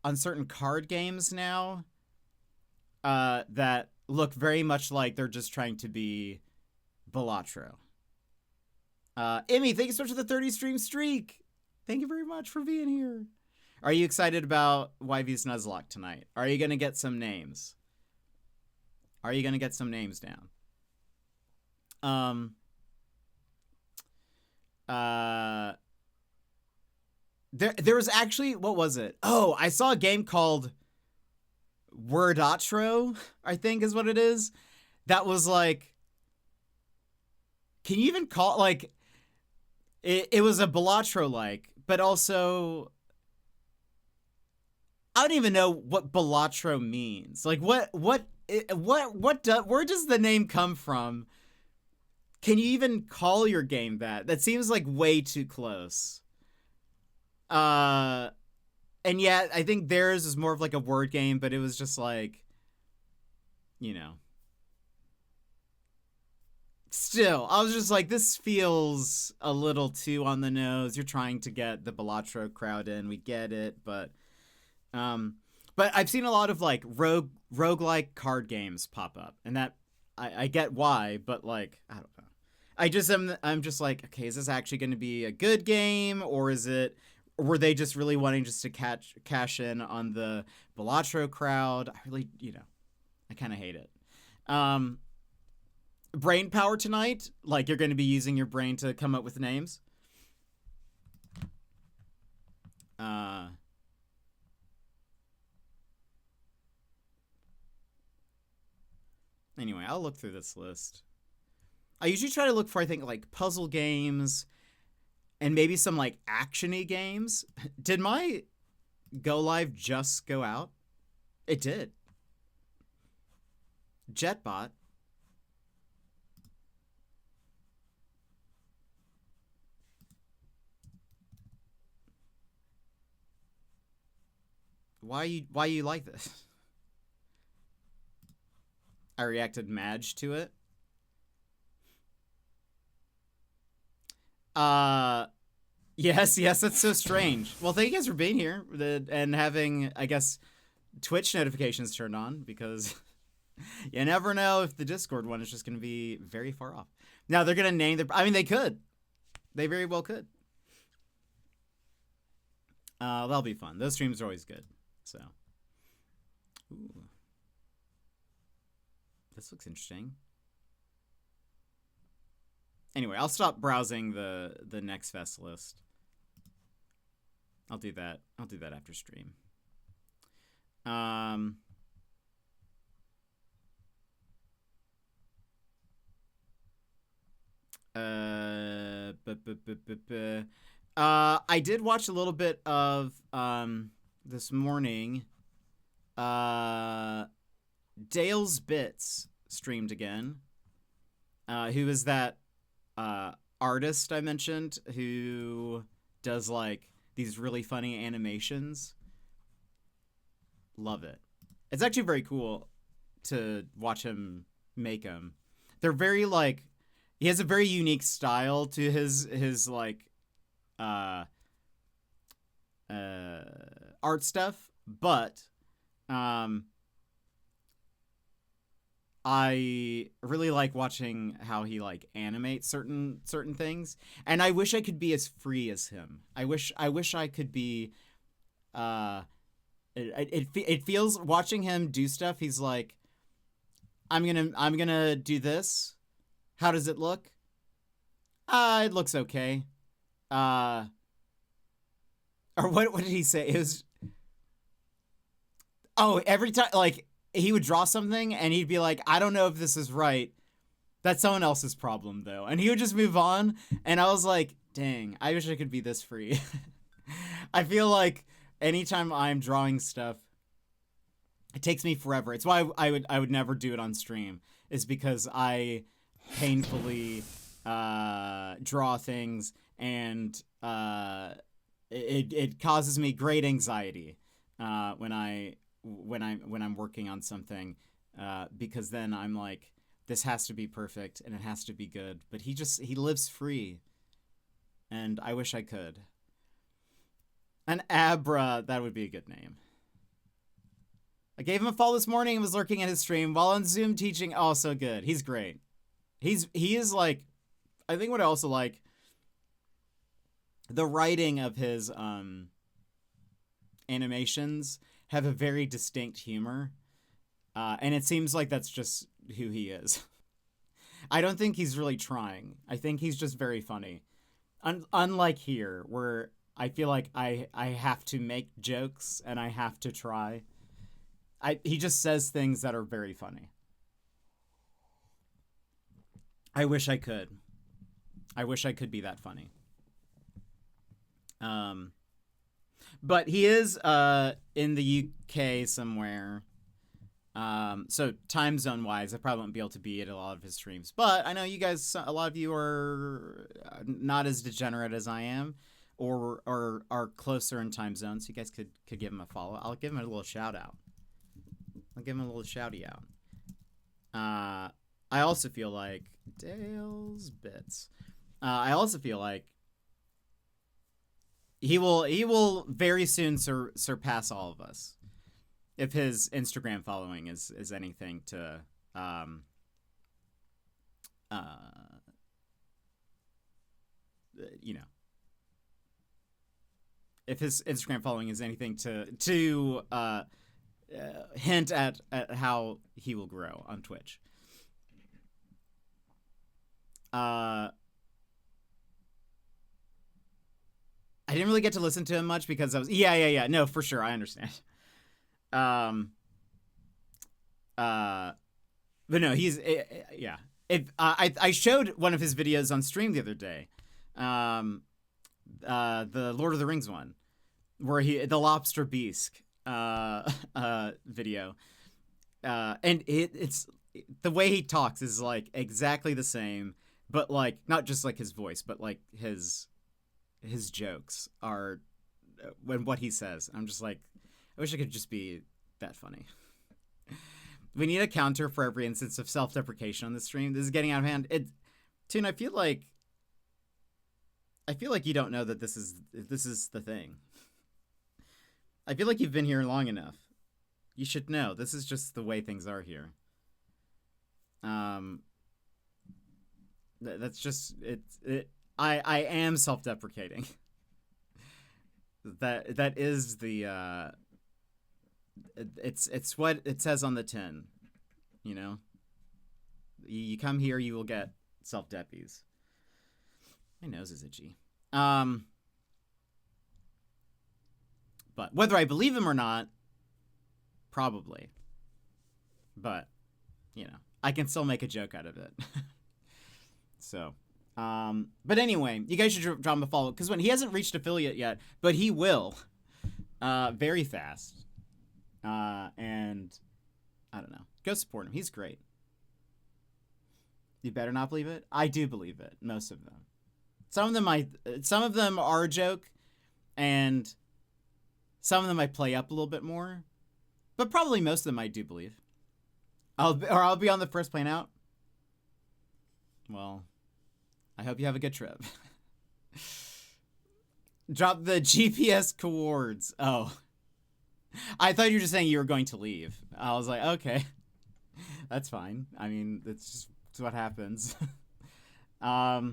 on certain card games now that look very much like they're just trying to be Balatro. Emmy, thank you so much for the 30 stream streak. Thank you very much for being here. Are you excited about YV's Nuzlocke tonight? Are you going to get some names? Are you going to get some names down? There was actually, what was it? Oh, I saw a game called Wordatro, I think is what it is. That was like, can you even call, like, it was a Balatro-like, but also, I don't even know what Balatro means. Like, where does the name come from? Can you even call your game that? That seems like way too close. And yet, I think theirs is more of like a word game, but it was just like, you know. Still, I was just like, this feels a little too on the nose. You're trying to get the Balatro crowd in. We get it, but I've seen a lot of like roguelike card games pop up, and that I get why, but like, I don't know. I'm just like, okay, is this actually going to be a good game, or were they just really wanting just to cash in on the Balatro crowd? I really, I kind of hate it. Brain power tonight, like you're going to be using your brain to come up with names. Anyway, I'll look through this list. I usually try to look for, I think, like puzzle games and maybe some like action-y games. Did my go live just go out? It did. Jetbot. Why you like this? I reacted Madge to it. Yes, that's so strange. Well, thank you guys for being here and having, I guess, Twitch notifications turned on, because you never know if the Discord one is just going to be very far off. Now, they're going to name I mean, they could. They very well could. That'll be fun. Those streams are always good. So, ooh. This looks interesting. Anyway, I'll stop browsing the Next Fest list. I'll do that after stream. I did watch a little bit of this morning. Dale's Bits streamed again. Who is that artist I mentioned who does like these really funny animations? Love it. It's actually very cool to watch him make them. They're very like, he has a very unique style to his like art stuff, but I really like watching how he like animates certain things, and I wish I could be as free as him. I wish I could be. It feels, watching him do stuff, he's like, I'm gonna do this. How does it look? It looks okay. Or what did he say? It was, oh, every time, like, he would draw something and he'd be like, I don't know if this is right. That's someone else's problem, though. And he would just move on. And I was like, dang, I wish I could be this free. I feel like anytime I'm drawing stuff, it takes me forever. It's why I would never do it on stream, is because I painfully draw things, and it causes me great anxiety when I'm working on something, because then I'm like, this has to be perfect and it has to be good. But he lives free, and I wish I could. An Abra, that would be a good name. I gave him a follow this morning and was lurking at his stream while on Zoom teaching. Oh, so good. He's great. He is like, I think what I also like, the writing of his animations have a very distinct humor. And it seems like that's just who he is. I don't think he's really trying. I think he's just very funny. Unlike here, where I feel like I have to make jokes and I have to try. He just says things that are very funny. I wish I could. I wish I could be that funny. But he is in the UK somewhere. So time zone wise, I probably won't be able to be at a lot of his streams. But I know you guys, a lot of you are not as degenerate as I am, or are closer in time zones. So you guys could give him a follow. I'll give him a little shout out. I'll give him a little shouty out. I also feel like Dale's Bits. I also feel like he will very soon surpass all of us, if his Instagram following is anything to you know, if his Instagram following is anything to hint at how he will grow on Twitch. I didn't really get to listen to him much because I was no, for sure, I understand. But no, he's yeah. I showed one of his videos on stream the other day, the Lord of the Rings one, where the Lobster Beast video, and it's the way he talks is like exactly the same, but like not just like his voice, but like his jokes are when what he says. I'm just like, I wish I could just be that funny. We need a counter for every instance of self-deprecation on the stream. This is getting out of hand. Toon, I feel like you don't know that this is the thing. I feel like you've been here long enough. You should know. This is just the way things are here. That's just it. I am self-deprecating. That is the it's what it says on the tin, you know. You come here, you will get self-deppies. My nose is itchy. But whether I believe him or not, probably. But you know, I can still make a joke out of it. So, but anyway, you guys should drop him a follow, because when he hasn't reached affiliate yet, but he will, very fast. And I don't know. Go support him. He's great. You better not believe it. I do believe it. Most of them. Some of them are a joke, and some of them I play up a little bit more, but probably most of them I do believe. I'll be on the first plane out. Well, I hope you have a good trip. Drop the GPS coords. Oh. I thought you were just saying you were going to leave. I was like, okay. That's fine. I mean, it's just it's what happens. But,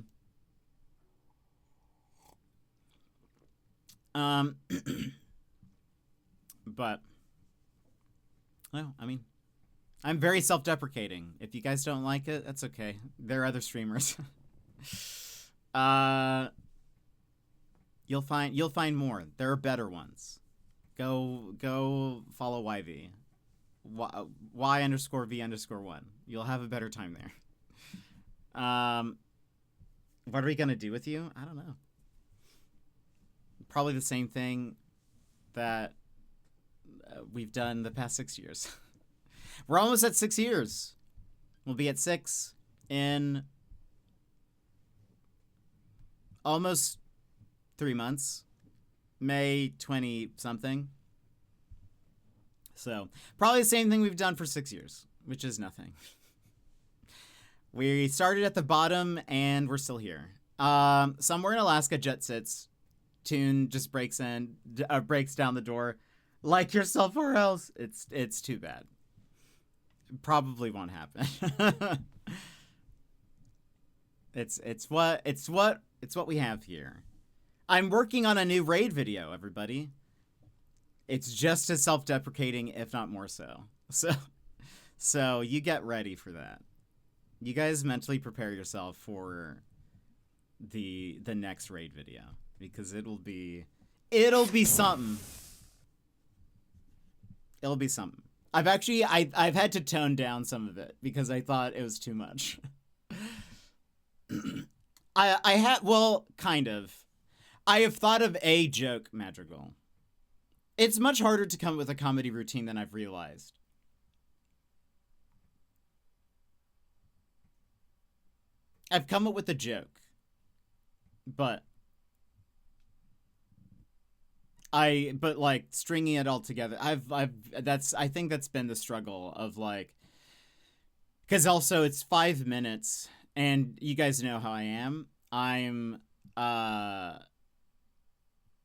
well, I mean, I'm very self-deprecating. If you guys don't like it, that's okay. There are other streamers. You'll find more. There are better ones. Go follow YV. Y_V_1. You'll have a better time there. What are we gonna do with you? I don't know. Probably the same thing that we've done the past 6 years. We're almost at 6 years. We'll be at 6 in almost 3 months. May 20 something. So probably the same thing we've done for 6 years, which is nothing. We started at the bottom and we're still here. Somewhere in Alaska, jet sits. Tune just breaks down the door. Like yourself or else. It's too bad. Probably won't happen. It's what we have here. I'm working on a new raid video, everybody. It's just as self-deprecating, if not more so. So you get ready for that. You guys mentally prepare yourself for the next raid video because it'll be something. It'll be something. I've had to tone down some of it because I thought it was too much. Kind of. I have thought of a joke madrigal. It's much harder to come up with a comedy routine than I've realized. I've come up with a joke, but like stringing it all together. I think that's been the struggle of like, because also it's 5 minutes and you guys know how I am. I'm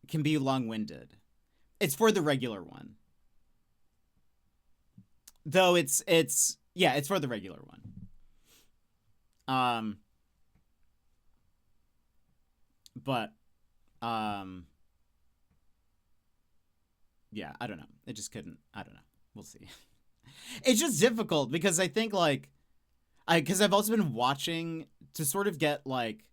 can be long-winded. It's for the regular one. Though it's for the regular one. Yeah, I don't know. It just couldn't. I don't know. We'll see. It's just difficult because I think because I've also been watching to sort of get like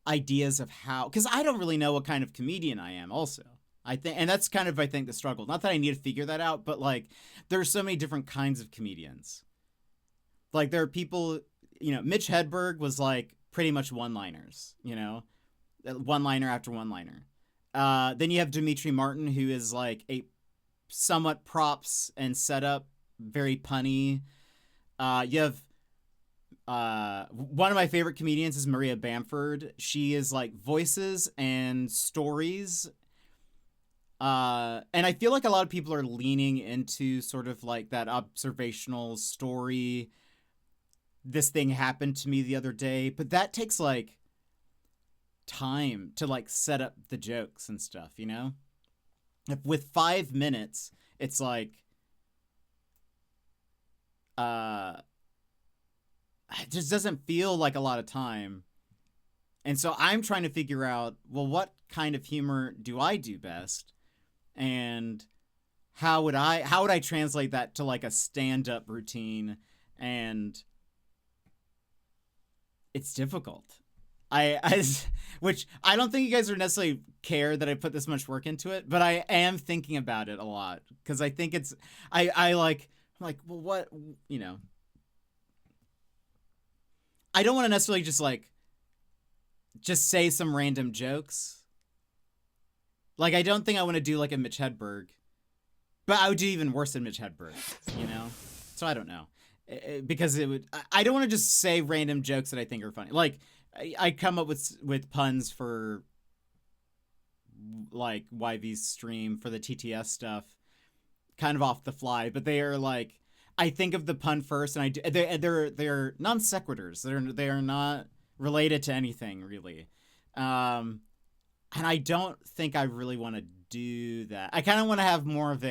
ideas of how, because I don't really know what kind of comedian I am also. I think, and that's kind of, I think, the struggle. Not that I need to figure that out, but like there's so many different kinds of comedians. Like there are people, Mitch Hedberg was like pretty much one-liners, one-liner after one-liner. Then you have Dimitri Martin, who is like a somewhat props and setup, very punny. You have one of my favorite comedians is Maria Bamford. She is like voices and stories. And I feel like a lot of people are leaning into sort of like that observational story. This thing happened to me the other day, but that takes like time to like set up the jokes and stuff, With 5 minutes, it's like it just doesn't feel like a lot of time. And so I'm trying to figure out, well, what kind of humor do I do best? And how would I translate that to like a stand-up routine? And it's difficult. Which I don't think you guys would necessarily care that I put this much work into it, but I am thinking about it a lot because I think it's, I'm like, well, what, I don't want to necessarily just say some random jokes. Like, I don't think I want to do like a Mitch Hedberg, but I would do even worse than Mitch Hedberg, So I don't know. Because I don't want to just say random jokes that I think are funny. Like, I come up with puns for like YV's stream for the TTS stuff, kind of off the fly, but they are like, I think of the pun first, and they're non sequiturs. They are not related to anything really. And I don't think I really want to do that. I kind of want to have more of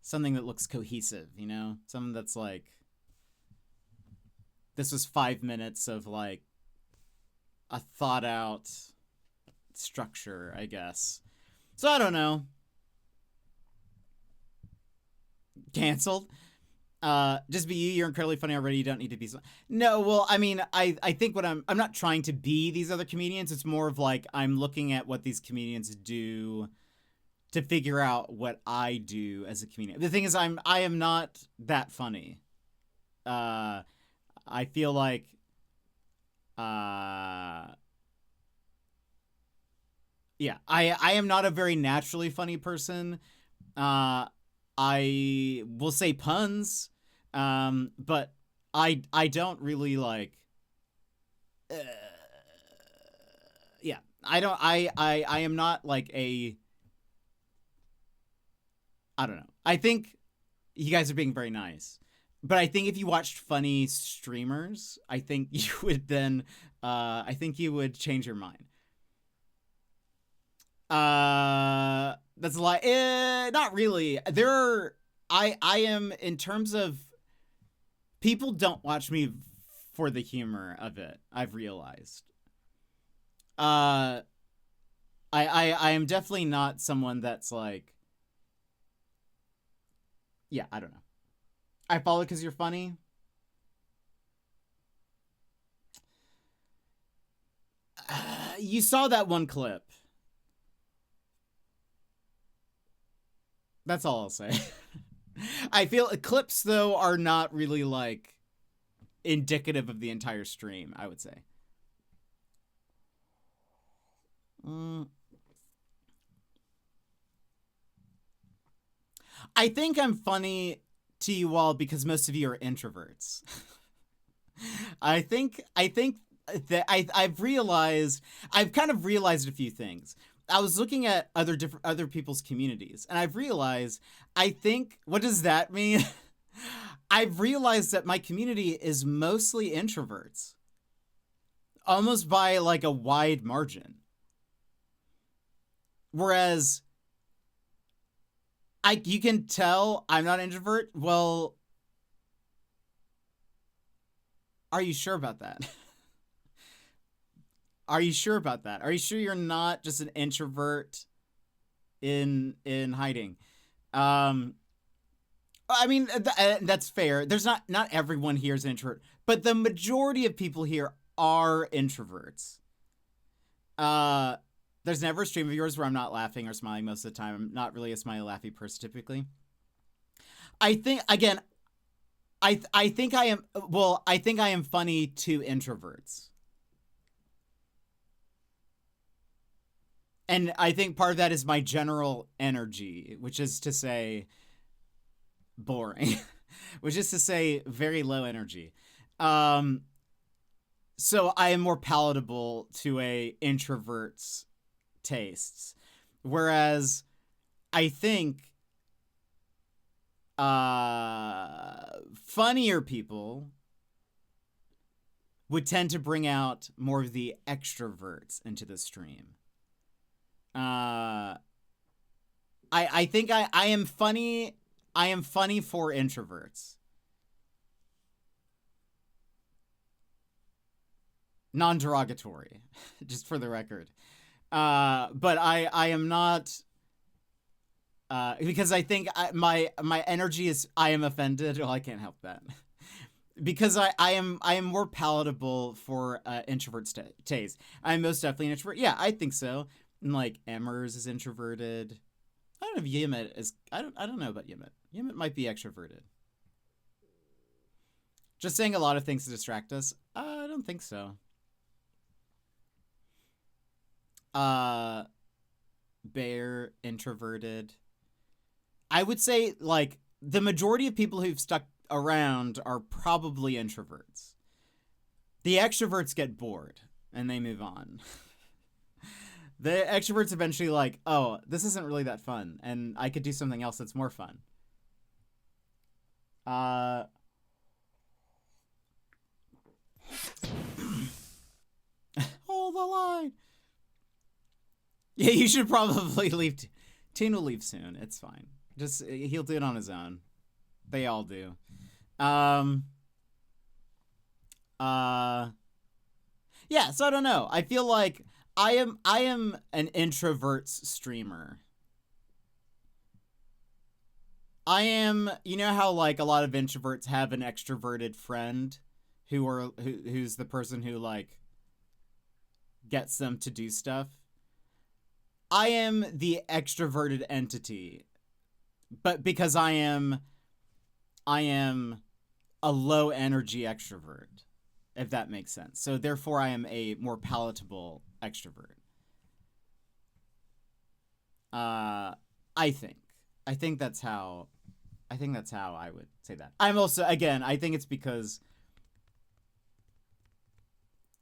something that looks cohesive, you know? Something that's like, this was 5 minutes of like a thought out structure, I guess. So I don't know. Canceled. Just be you. You're incredibly funny already. You don't need to be. No, well, I mean, I think what I'm not trying to be these other comedians. It's more of like I'm looking at what these comedians do to figure out what I do as a comedian. The thing is, I am not that funny. I feel like, yeah, I am not a very naturally funny person. I will say puns, but I don't really like. Yeah, I don't. I am not like a. I don't know. I think you guys are being very nice, but I think if you watched funny streamers, I think you would then. I think you would change your mind. That's a lie. Not really. I am, in terms of, people don't watch me for the humor of it, I've realized. I am definitely not someone that's like, yeah, I don't know. I follow because you're funny. You saw that one clip. That's all I'll say. I feel clips, though, are not really, like, indicative of the entire stream, I would say. I think I'm funny to you all because most of you are introverts. I think that I've kind of realized a few things. I was looking at other people's communities, and I've realized, I think, what does that mean? I've realized that my community is mostly introverts, almost by like a wide margin. Whereas you can tell I'm not an introvert. Well, are you sure about that? Are you sure about that? Are you sure you're not just an introvert in hiding? I mean, that's fair. There's not everyone here is an introvert, but the majority of people here are introverts. There's never a stream of yours where I'm not laughing or smiling most of the time. I'm not really a smiley, laughy person typically. I think, again, I think I am, well, I think I am funny to introverts. And I think part of that is my general energy, which is to say boring, which is to say very low energy. So I am more palatable to a introvert's tastes. Whereas I think funnier people would tend to bring out more of the extroverts into the stream. I think I am funny. I am funny for introverts. Non-derogatory, just for the record. But I am not, because I think my energy is, I am offended. Well, I can't help that. Because I am more palatable for introverts' taste. I'm most definitely an introvert. Yeah, I think so. And like Emmers is introverted. I don't know if Yimit is. I don't know about Yimit. Yimit might be extroverted. Just saying a lot of things to distract us. I don't think so. Bear introverted. I would say like the majority of people who've stuck around are probably introverts. The extroverts get bored and they move on. The extroverts eventually like, oh, this isn't really that fun, and I could do something else that's more fun. Yeah, you should probably leave. Teen will leave soon. It's fine. Just he'll do it on his own. They all do. Yeah, so I don't know. I feel like I am an introvert's streamer. I am, you know how like a lot of introverts have an extroverted friend who's the person who like gets them to do stuff. I am the extroverted entity, but because I am a low energy extrovert, if that makes sense. So therefore I am a more palatable extrovert. I think that's how I would say that. I'm also, again, I think it's because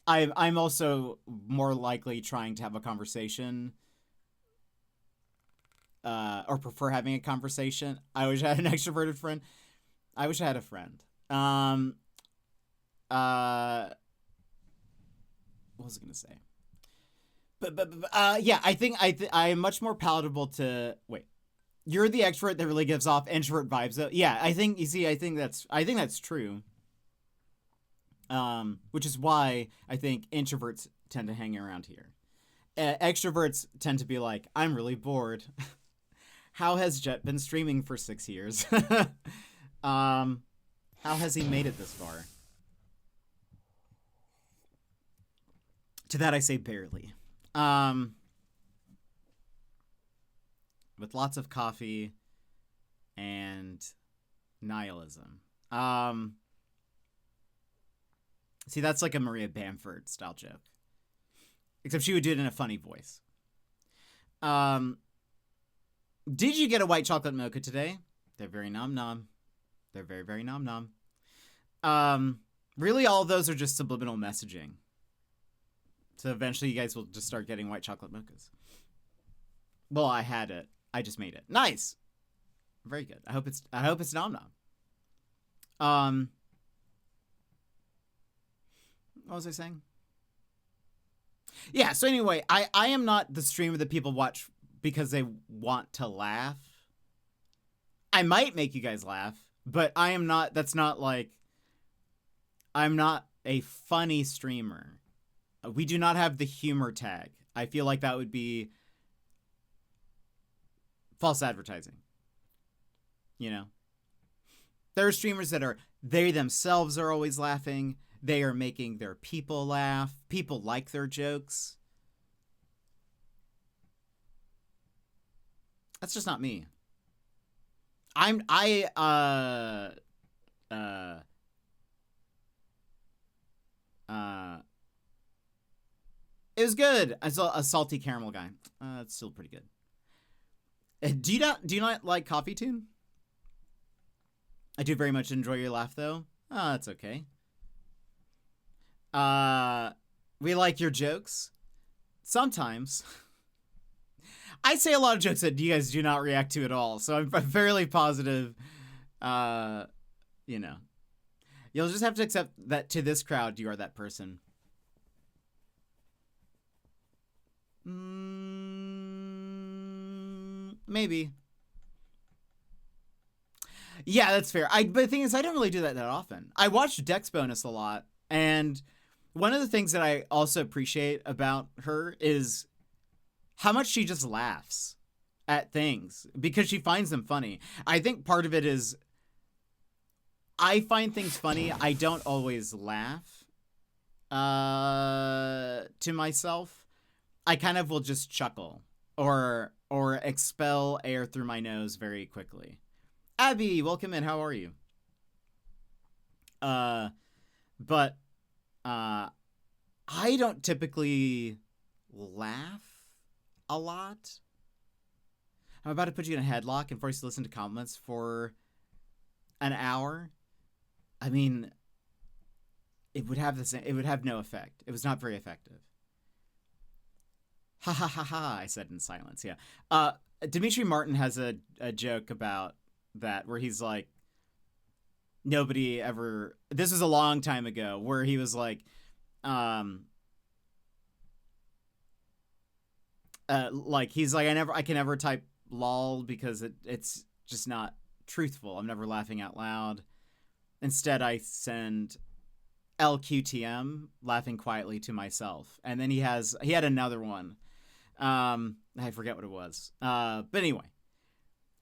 I'm also more likely trying to have a conversation, or prefer having a conversation. I wish I had an extroverted friend. I wish I had a friend. What was I gonna say? Yeah, I think I'm much more palatable to wait. You're the extrovert that really gives off introvert vibes, though. Yeah, I think that's true. Which is why I think introverts tend to hang around here. Extroverts tend to be like, I'm really bored. How has Jet been streaming for 6 years? How has he made it this far? To that I say barely. With lots of coffee and nihilism. See, that's like a Maria Bamford style joke. Except she would do it in a funny voice. Did you get a white chocolate mocha today? They're very nom nom. They're very, very nom nom. Really, all of those are just subliminal messaging. So eventually you guys will just start getting white chocolate mochas. Well, I had it. I just made it. Nice. Very good. I hope it's nom nom. What was I saying? Yeah, so anyway, I am not the streamer that people watch because they want to laugh. I might make you guys laugh, but I am not, that's not like, I'm not a funny streamer. We do not have the humor tag. I feel like that would be false advertising. You know? There are streamers that are, they themselves are always laughing. They are making their people laugh. People like their jokes. That's just not me. It was good. I saw a salty caramel guy. It's still pretty good. Do you not like Coffee Tune? I do very much enjoy your laugh, though. Oh, that's okay. We like your jokes. Sometimes. I say a lot of jokes that you guys do not react to at all, so I'm fairly positive, you know. You'll just have to accept that to this crowd, you are that person. Maybe. Yeah, that's fair. But the thing is, I don't really do that often. I watch Dex Bonus a lot, and one of the things that I also appreciate about her is how much she just laughs at things because she finds them funny. I think part of it is I find things funny. I don't always laugh to myself. I kind of will just chuckle or expel air through my nose very quickly. Abby, welcome in. How are you? But I don't typically laugh a lot. I'm about to put you in a headlock and force you to listen to comments for an hour. I mean, it would have the same. It would have no effect. It was not very effective. Ha ha ha ha! I said in silence. Yeah. Dimitri Martin has a joke about that where he's like, nobody ever. This was a long time ago where he was like, like he's like I can never type lol because it's just not truthful. I'm never laughing out loud. Instead, I send LQTM, laughing quietly to myself. And then he had another one. I forget what it was. But anyway.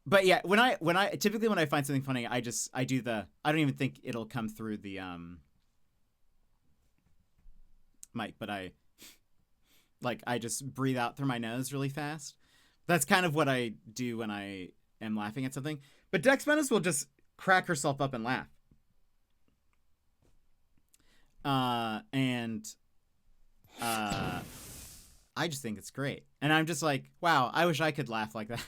But yeah, when I typically when I find something funny, I don't even think it'll come through the mic, but I just breathe out through my nose really fast. That's kind of what I do when I am laughing at something. But Dex Menace will just crack herself up and laugh. I just think it's great. And I'm just like, wow, I wish I could laugh like that.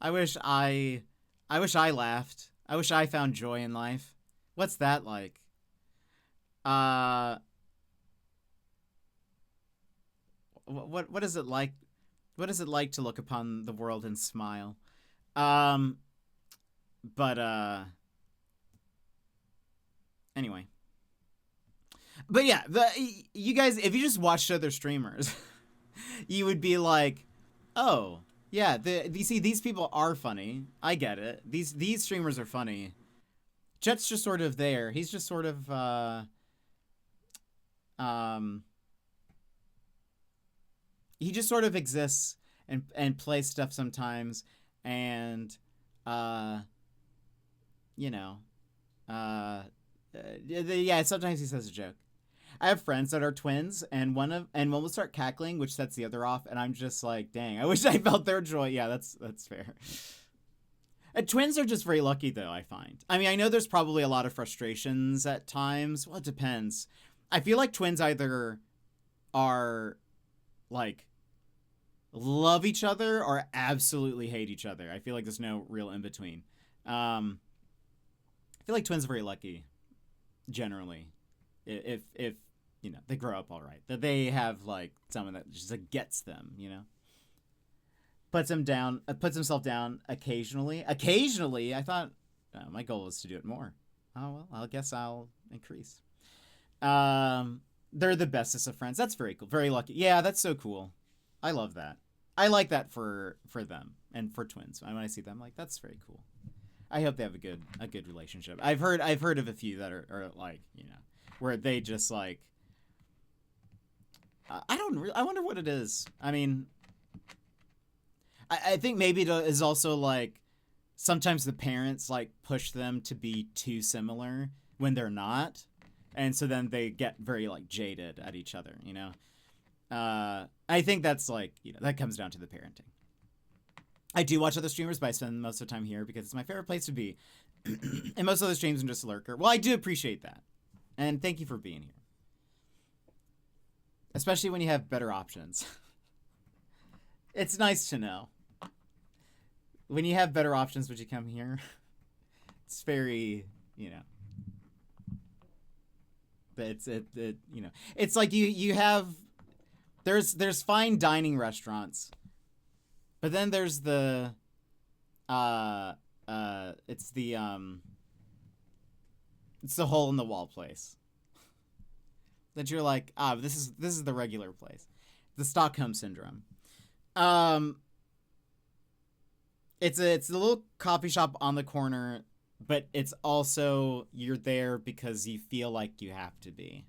I wish I laughed. I wish I found joy in life. What's that like? What is it like? What is it like to look upon the world and smile? Anyway. But yeah, you guys, if you just watched other streamers, you would be like, oh, yeah, you see, these people are funny. I get it. These streamers are funny. Jet's just sort of there. He's just sort of, he just sort of exists and plays stuff sometimes. And, you know, yeah, sometimes he says a joke. I have friends that are twins, and one will start cackling, which sets the other off, and I'm just like, dang, I wish I felt their joy. Yeah, that's fair. Twins are just very lucky, though, I find. I mean, I know there's probably a lot of frustrations at times. Well, it depends. I feel like twins either are, like, love each other or absolutely hate each other. I feel like there's no real in-between. I feel like twins are very lucky, generally. If you know, they grow up all right. That they have, like, someone that just like, gets them, you know? Puts himself down occasionally. Occasionally, I thought, my goal was to do it more. Oh, well, I guess I'll increase. They're the bestest of friends. That's very cool. Very lucky. Yeah, that's so cool. I love that. I like that for them and for twins. When I see them, like, that's very cool. I hope they have a good relationship. I've heard of a few that are like, you know, where they just like, I wonder what it is. I mean, I think maybe it is also like sometimes the parents like push them to be too similar when they're not. And so then they get very like jaded at each other, you know? I think that's like, you know, that comes down to the parenting. I do watch other streamers, but I spend most of the time here because it's my favorite place to be. And most of the streams I'm just a lurker. Well, I do appreciate that. And thank you for being here. Especially when you have better options. It's nice to know. When you have better options, would you come here? It's very, you know. But it's you know. It's like you have there's fine dining restaurants. But then there's the it's the hole in the wall place. That you're like, this is the regular place. The Stockholm syndrome. It's a little coffee shop on the corner, but it's also you're there because you feel like you have to be.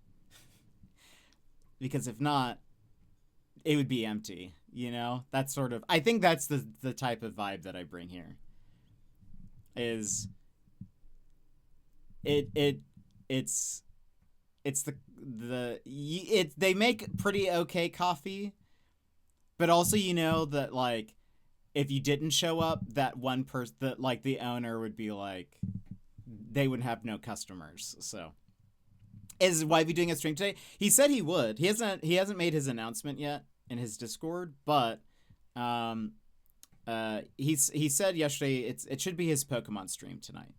Because if not, it would be empty, you know? That's sort of I think that's the type of vibe that I bring here. Is it's they make pretty okay coffee, but also you know that like if you didn't show up, that one person that like the owner would be like they would have no customers. So is Wivey doing a stream today? He said he would. He hasn't made his announcement yet in his Discord, but he said yesterday it should be his Pokemon stream tonight.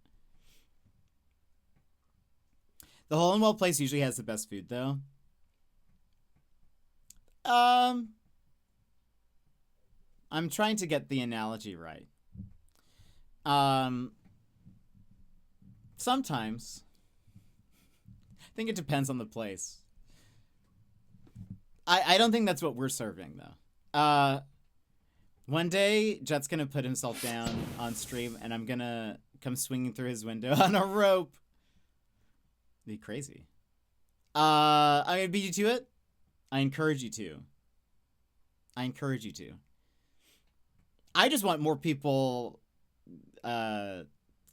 The Hole in Wall place usually has the best food, though. I'm trying to get the analogy right. Sometimes. I think it depends on the place. I don't think that's what we're serving, though. One day, Jet's gonna put himself down on stream, and I'm gonna come swinging through his window on a rope. Be crazy. I'm gonna beat you to it. I encourage you to. I encourage you to. I just want more people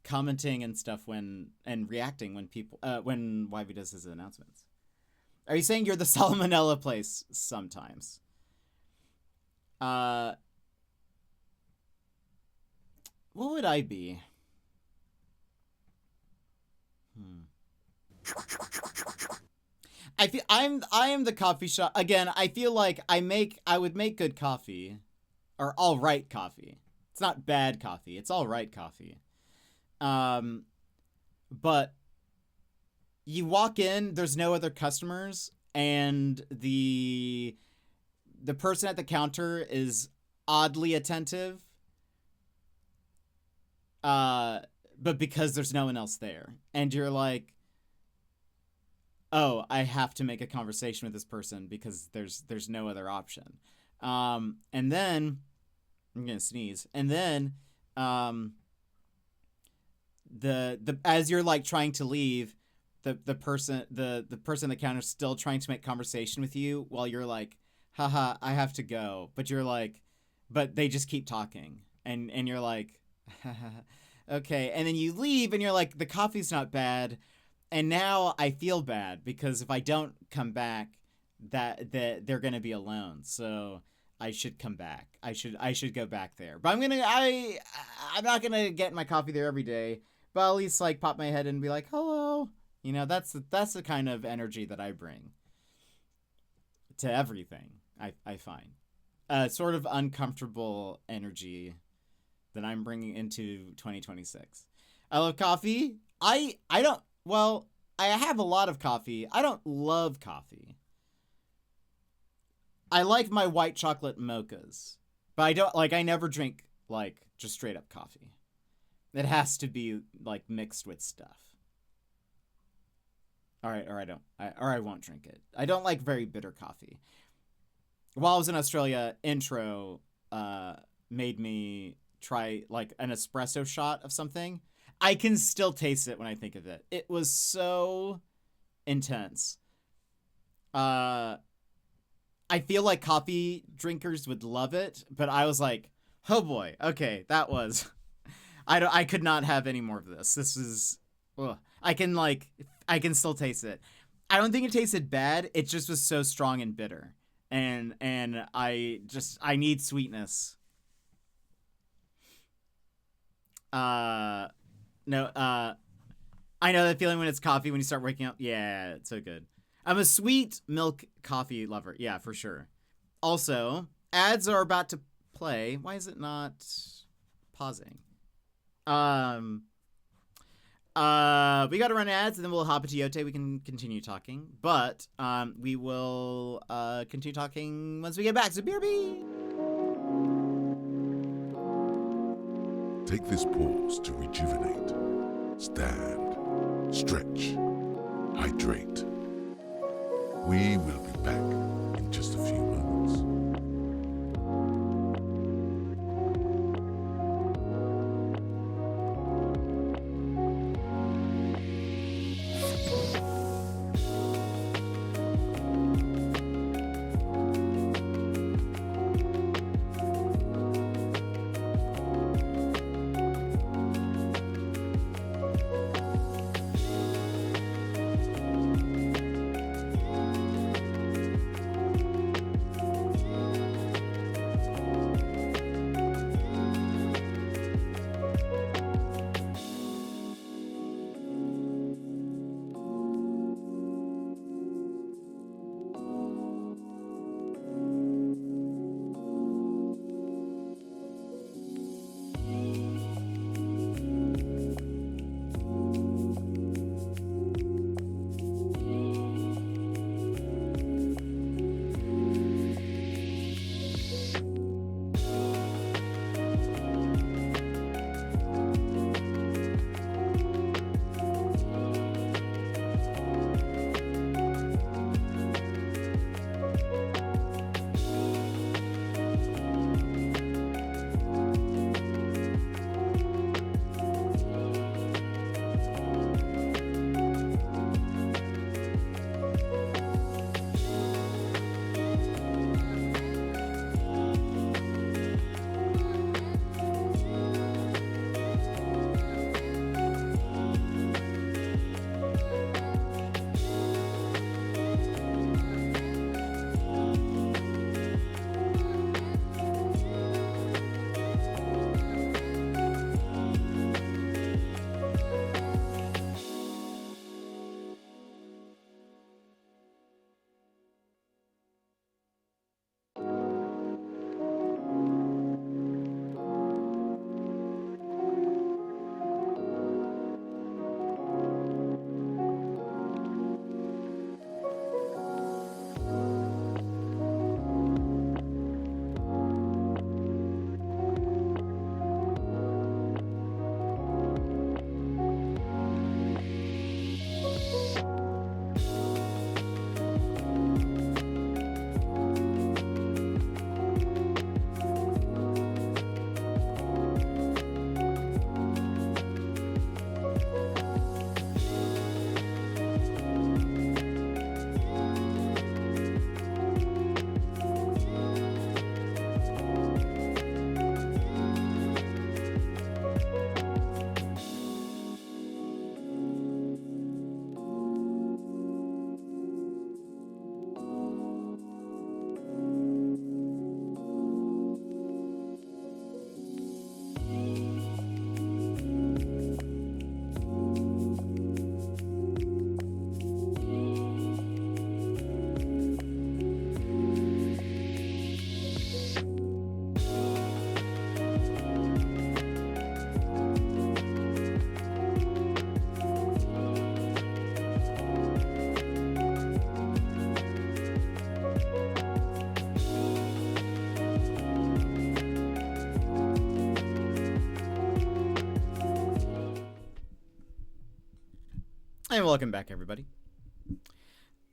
commenting and stuff and reacting when people when YV does his announcements. Are you saying you're the salmonella place sometimes? What would I be? I am the coffee shop again. I feel like I would make good coffee, or all right coffee. It's not bad coffee. It's all right coffee. But you walk in, there's no other customers, and the person at the counter is oddly attentive. But because there's no one else there, and you're like, oh, I have to make a conversation with this person because there's no other option. And then I'm gonna sneeze. And then the as you're like trying to leave, the person at the counter is still trying to make conversation with you while you're like, haha, I have to go. But you're like, but they just keep talking, and you're like, okay. And then you leave, and you're like, the coffee's not bad. And now I feel bad because if I don't come back, that they're gonna be alone. So I should come back. I should go back there. But I'm not gonna get my coffee there every day. But I'll at least like pop my head in and be like, hello. You know, that's the kind of energy that I bring to everything. I find sort of uncomfortable energy that I'm bringing into 2026. I love coffee. I don't. Well, I have a lot of coffee. I don't love coffee. I like my white chocolate mochas, but I never drink like just straight up coffee. It has to be like mixed with stuff. Or I won't drink it. I don't like very bitter coffee. While I was in Australia, Intro made me try like an espresso shot of something. I can still taste it when I think of it. It was so intense. I feel like coffee drinkers would love it, but I was like, oh boy, okay, that was... I could not have any more of this. This is... Ugh. I can still taste it. I don't think it tasted bad. It just was so strong and bitter. And I need sweetness. No, I know that feeling when it's coffee when you start waking up. Yeah, it's so good. I'm a sweet milk coffee lover. Yeah, for sure. Also, ads are about to play. Why is it not pausing? We got to run ads and then we'll hop into Yotei. We can continue talking, but we will continue talking once we get back. So BRB. Take this pause to rejuvenate, stand, stretch, hydrate. We will be back in just a few moments. And welcome back, everybody.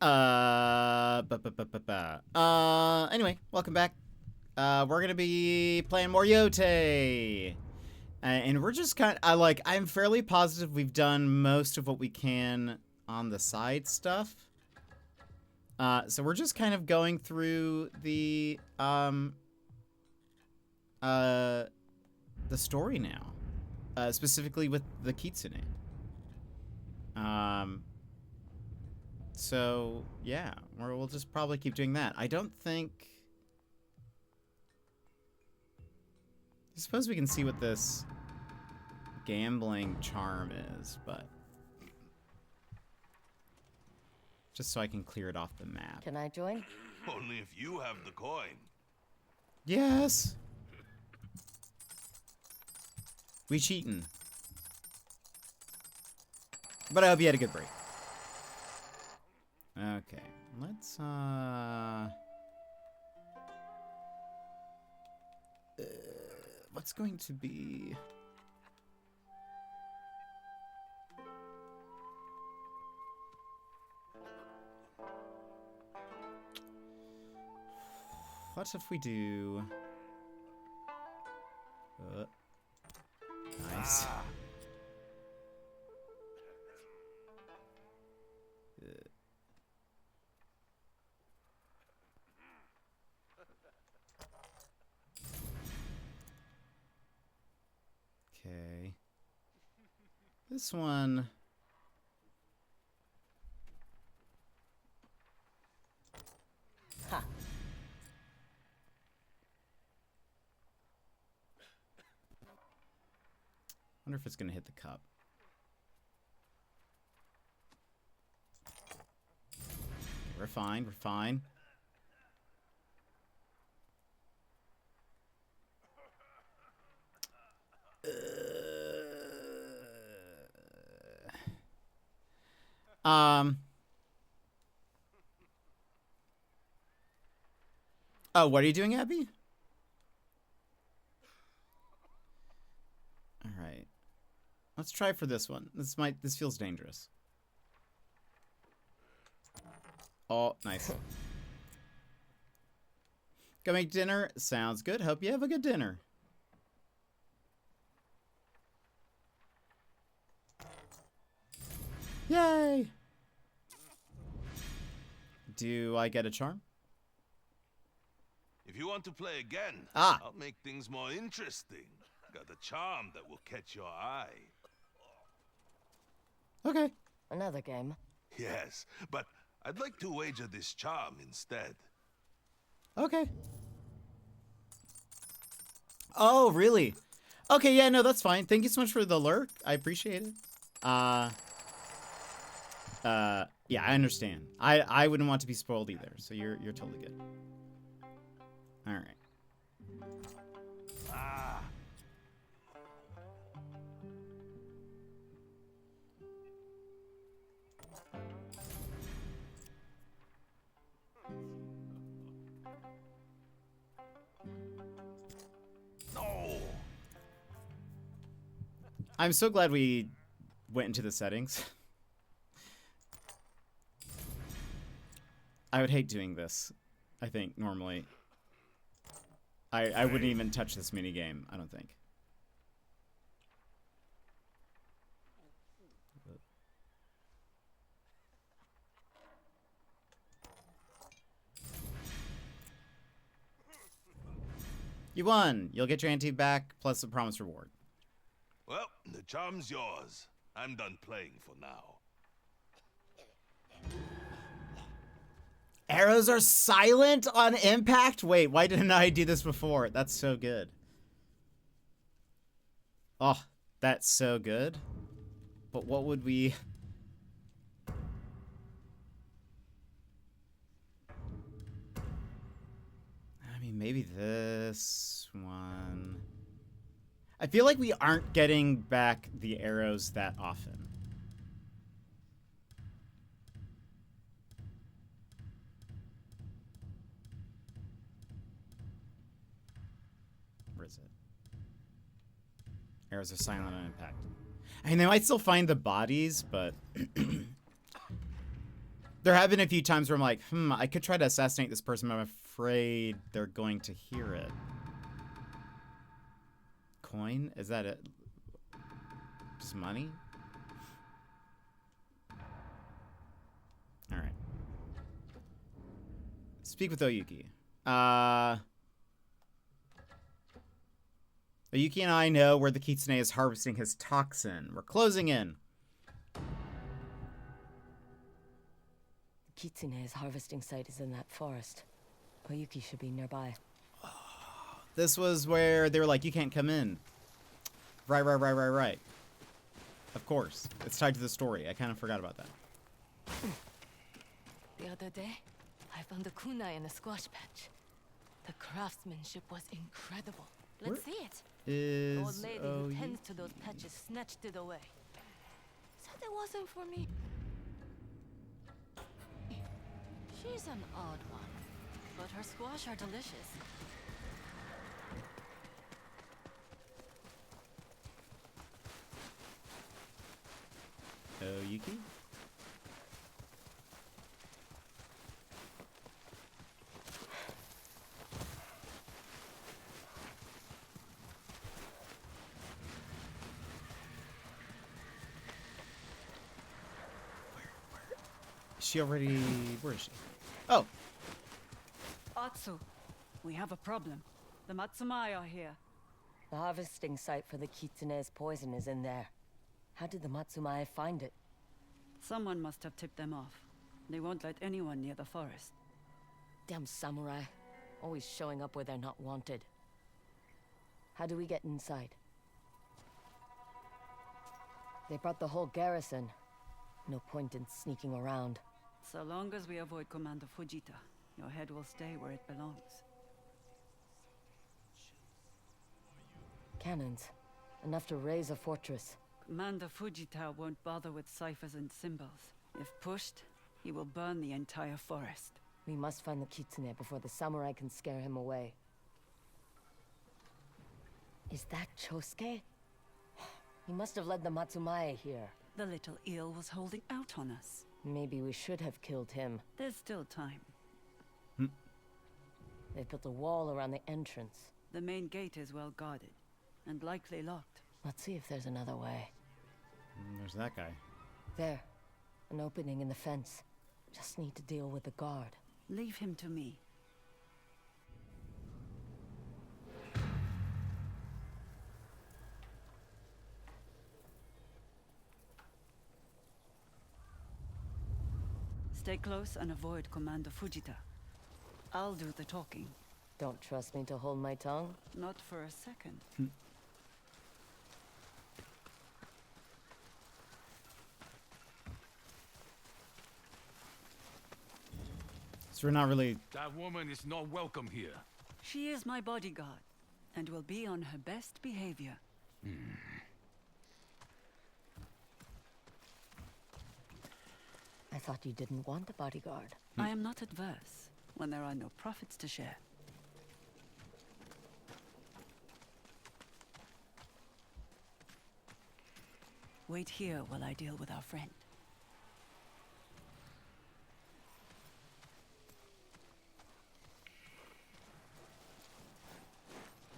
Anyway, welcome back. We're gonna be playing more Yotei. And we're just I'm fairly positive we've done most of what we can on the side stuff. So we're just kind of going through the story now. Specifically with the Kitsune. So, yeah, we'll just probably keep doing that. I don't think... I suppose we can see what this gambling charm is, but... Just so I can clear it off the map. Can I join? Only if you have the coin. Yes! We cheatin'. But I hope you had a good break. Okay, let's, what's going to be... What if we do... nice. Okay. This one... Ha. Wonder if it's gonna hit the cup. We're fine, we're fine. Oh, what are you doing, Abby? All right. Let's try for this one. This feels dangerous. Oh, nice. Go make dinner. Sounds good. Hope you have a good dinner. Yay! Do I get a charm? If you want to play again, Ah. I'll make things more interesting. Got a charm that will catch your eye. Okay. Another game. Yes, but I'd like to wager this charm instead. Okay. Oh, really? Okay, yeah, no, that's fine. Thank you so much for the lurk. I appreciate it. Yeah, I understand. I wouldn't want to be spoiled either, so you're totally good. All right. Ah. No. I'm so glad we went into the settings. I would hate doing this, I think, normally. I wouldn't even touch this minigame, I don't think. You won! You'll get your ante back, plus a promised reward. Well, the charm's yours. I'm done playing for now. Arrows are silent on impact? Wait, why didn't I do this before? That's so good. Oh, that's so good. But what would we... I mean, maybe this one... I feel like we aren't getting back the arrows that often. Where is it? Arrows are silent on impact. I mean, they might still find the bodies, but There have been a few times where I'm like, I could try to assassinate this person, but I'm afraid they're going to hear it. Coin? Is that it? Just money? Alright. Speak with Oyuki. Oyuki and I know where the kitsune is harvesting his toxin. We're closing in. The kitsune's harvesting site is in that forest. Oyuki should be nearby. This was where they were like, you can't come in. Right. Of course. It's tied to the story. I kind of forgot about that. The other day, I found a kunai in a squash patch. The craftsmanship was incredible. Let's see it. The old Is lady who tends to those patches snatched it away. Said it wasn't for me. She's an odd one, but her squash are delicious. Oyuki? She already... Where is she? Oh! Atsu, we have a problem. The Matsumai are here. The harvesting site for the kitsune's poison is in there. How did the Matsumai find it? Someone must have tipped them off. They won't let anyone near the forest. Damn samurai. Always showing up where they're not wanted. How do we get inside? They brought the whole garrison. No point in sneaking around. So long as we avoid Commander Fujita, your head will stay where it belongs. Cannons. Enough to raise a fortress. Commander Fujita won't bother with ciphers and symbols. If pushed, he will burn the entire forest. We must find the kitsune before the samurai can scare him away. Is that Chosuke? He must have led the Matsumai here. The little eel was holding out on us. Maybe we should have killed him. There's still time. They built a wall around the entrance. The main gate is well guarded, and likely locked. Let's see if there's another way. There's that guy. There. An opening in the fence. Just need to deal with the guard. Leave him to me. Stay close and avoid Commander Fujita. I'll do the talking. Don't trust me to hold my tongue? Not for a second. So we're not really... That woman is not welcome here. She is my bodyguard, and will be on her best behavior. I thought you didn't want a bodyguard. I am not adverse when there are no profits to share. Wait here while I deal with our friend.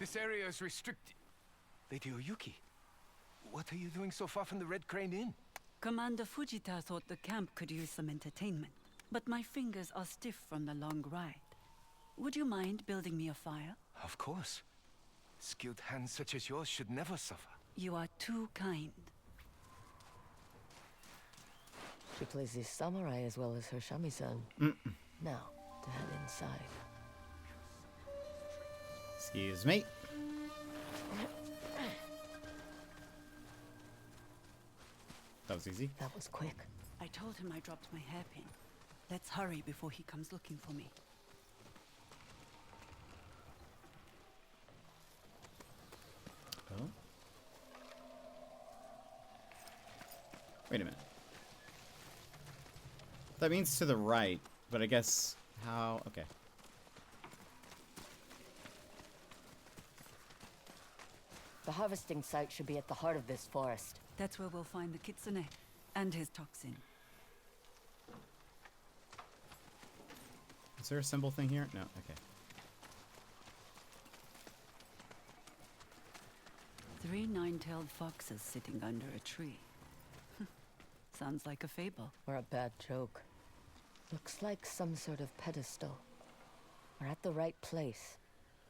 This area is restricted. Lady Oyuki, what are you doing so far from the Red Crane Inn? Commander Fujita thought the camp could use some entertainment, but my fingers are stiff from the long ride. Would you mind building me a fire? Of course. Skilled hands such as yours should never suffer. You are too kind. She plays the samurai as well as her shamisen. Now, to head inside. Excuse me. That was easy. That was quick. I told him I dropped my hairpin. Let's hurry before he comes looking for me. Oh. Wait a minute. That means to the right, but I guess how... Okay. The harvesting site should be at the heart of this forest. That's where we'll find the kitsune and his toxin. Is there a symbol thing here? No, okay. 3 nine-tailed foxes sitting under a tree. Sounds like a fable. Or a bad joke. Looks like some sort of pedestal. We're at the right place.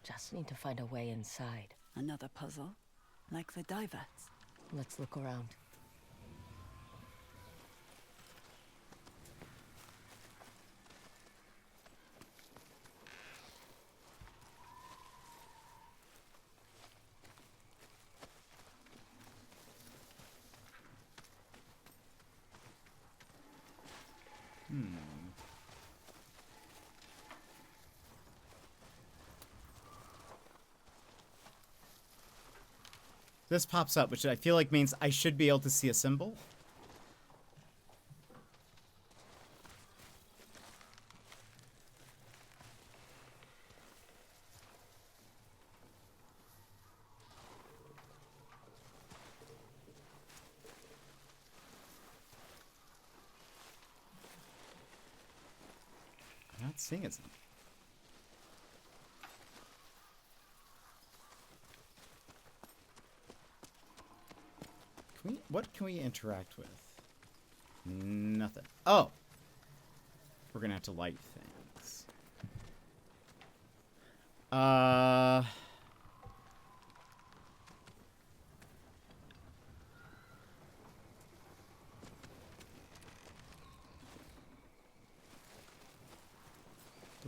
Just need to find a way inside. Another puzzle, like the divats. Let's look around. This pops up, which I feel like means I should be able to see a symbol. I'm not seeing it. What can we interact with? Nothing. Oh! We're gonna have to light things. The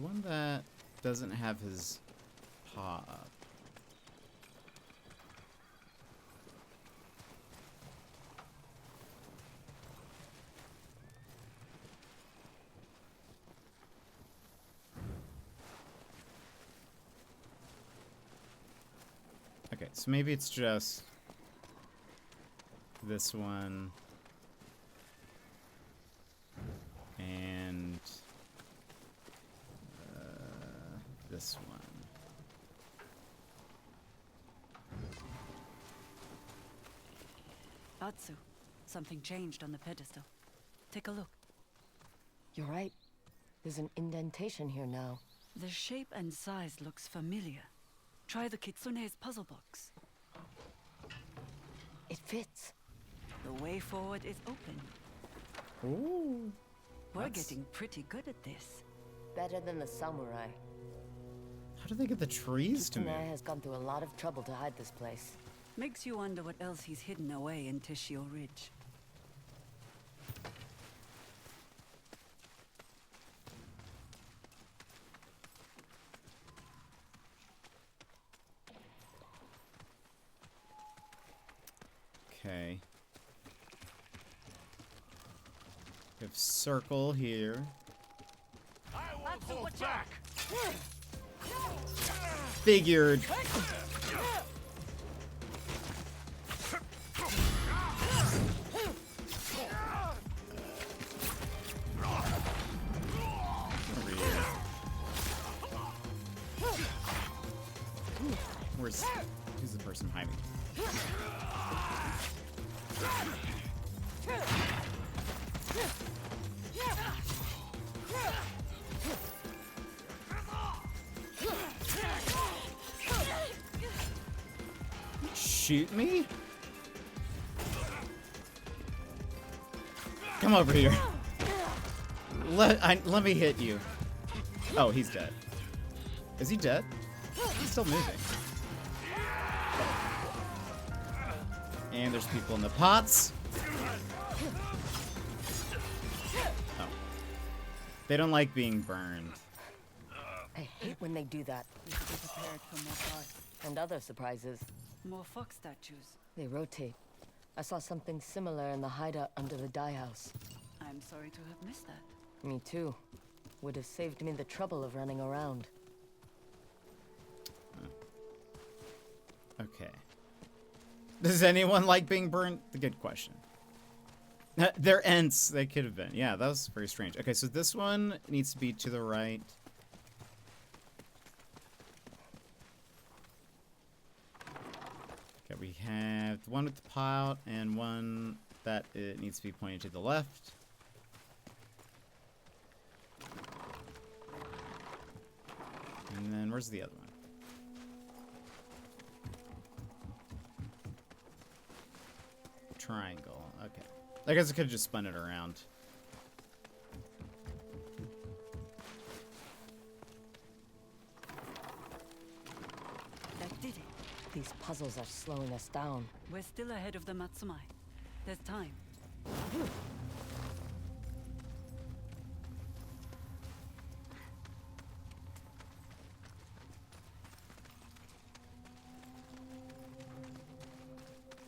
one that doesn't have his paw up. Okay, so maybe it's just this one and this one. Atsu, something changed on the pedestal. Take a look. You're right. There's an indentation here now. The shape and size looks familiar. Try the Kitsune's puzzle box. It fits. The way forward is open. Ooh. We're getting pretty good at this. Better than the samurai. How do they get the trees to Kitsune move? has gone through a lot of trouble to hide this place. Makes you wonder what else he's hidden away in Tishio Ridge. Okay. We have circle here. I won't hold back. Figured. Over here. Who's the person hiding? Shoot me? Come over here. Let me hit you. Oh, he's dead. Is he dead? He's still moving. And there's people in the pots. Oh. They don't like being burned. I hate when they do that. We should be prepared for more parts. And other surprises. More fox statues. They rotate. I saw something similar in the hideout under the dye house. I'm sorry to have missed that. Me too. Would have saved me the trouble of running around. Okay. Does anyone like being burned? A good question. They're Ents. They could have been. Yeah, that was very strange. Okay, so this one needs to be to the right. Okay, we have the one with the pot and one that it needs to be pointed to the left. Where's the other one? Triangle. Okay. I guess I could have just spun it around. That did it. These puzzles are slowing us down. We're still ahead of the Matsumai. There's time.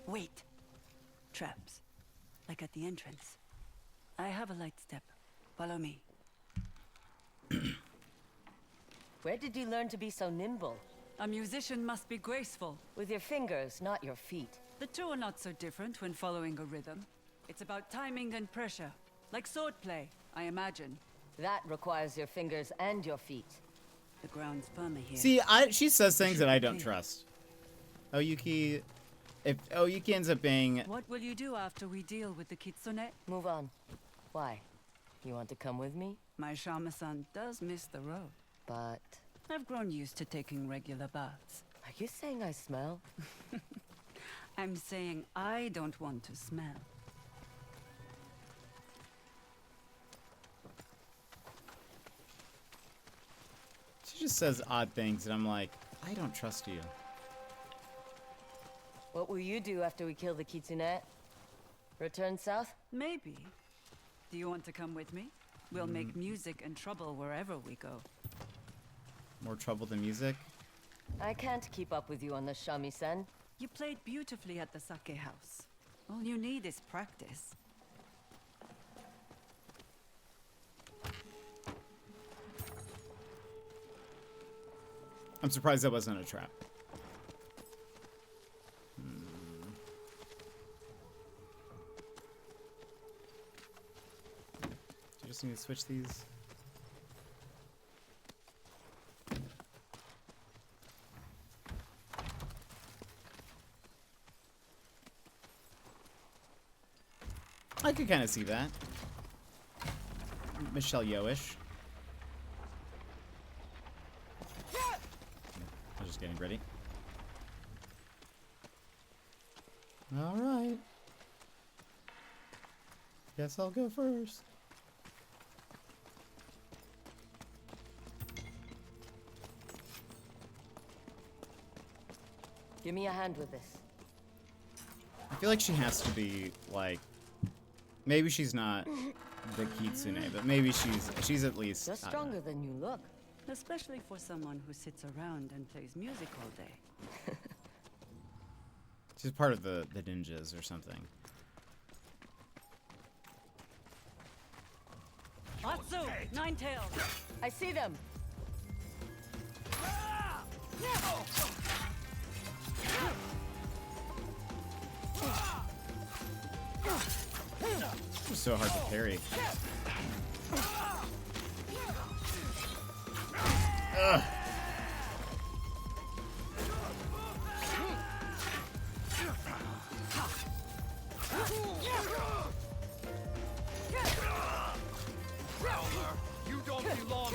Wait. Traps. Like at the entrance. I have a light step. Follow me. Where did you learn to be so nimble? A musician must be graceful. With your fingers, not your feet. The two are not so different when following a rhythm. It's about timing and pressure. Like swordplay, I imagine. That requires your fingers and your feet. The ground's firmer here. See, she says things that I don't trust. Oyuki, if Oyuki ends up being... What will you do after we deal with the kitsune? Move on. Why? You want to come with me? My Shama-san does miss the road. But... I've grown used to taking regular baths. Are you saying I smell? I'm saying I don't want to smell. She just says odd things, and I'm like, I don't trust you. What will you do after we kill the kitsune? Return south? Maybe. Do you want to come with me? We'll make music and trouble wherever we go. More trouble than music? I can't keep up with you on the shamisen. You played beautifully at the sake house. All you need is practice. I'm surprised that wasn't a trap. Do you just need to switch these? I could kind of see that. Michelle Yeoh-ish. I was just getting ready. All right. Guess I'll go first. Give me a hand with this. I feel like she has to be like, maybe she's not the kitsune, but maybe she's at least. You're stronger than you look. Especially for someone who sits around and plays music all day. She's part of the ninjas or something. Atsu! Nine-tails! I see them. It's so hard to parry. Ugh. You don't belong.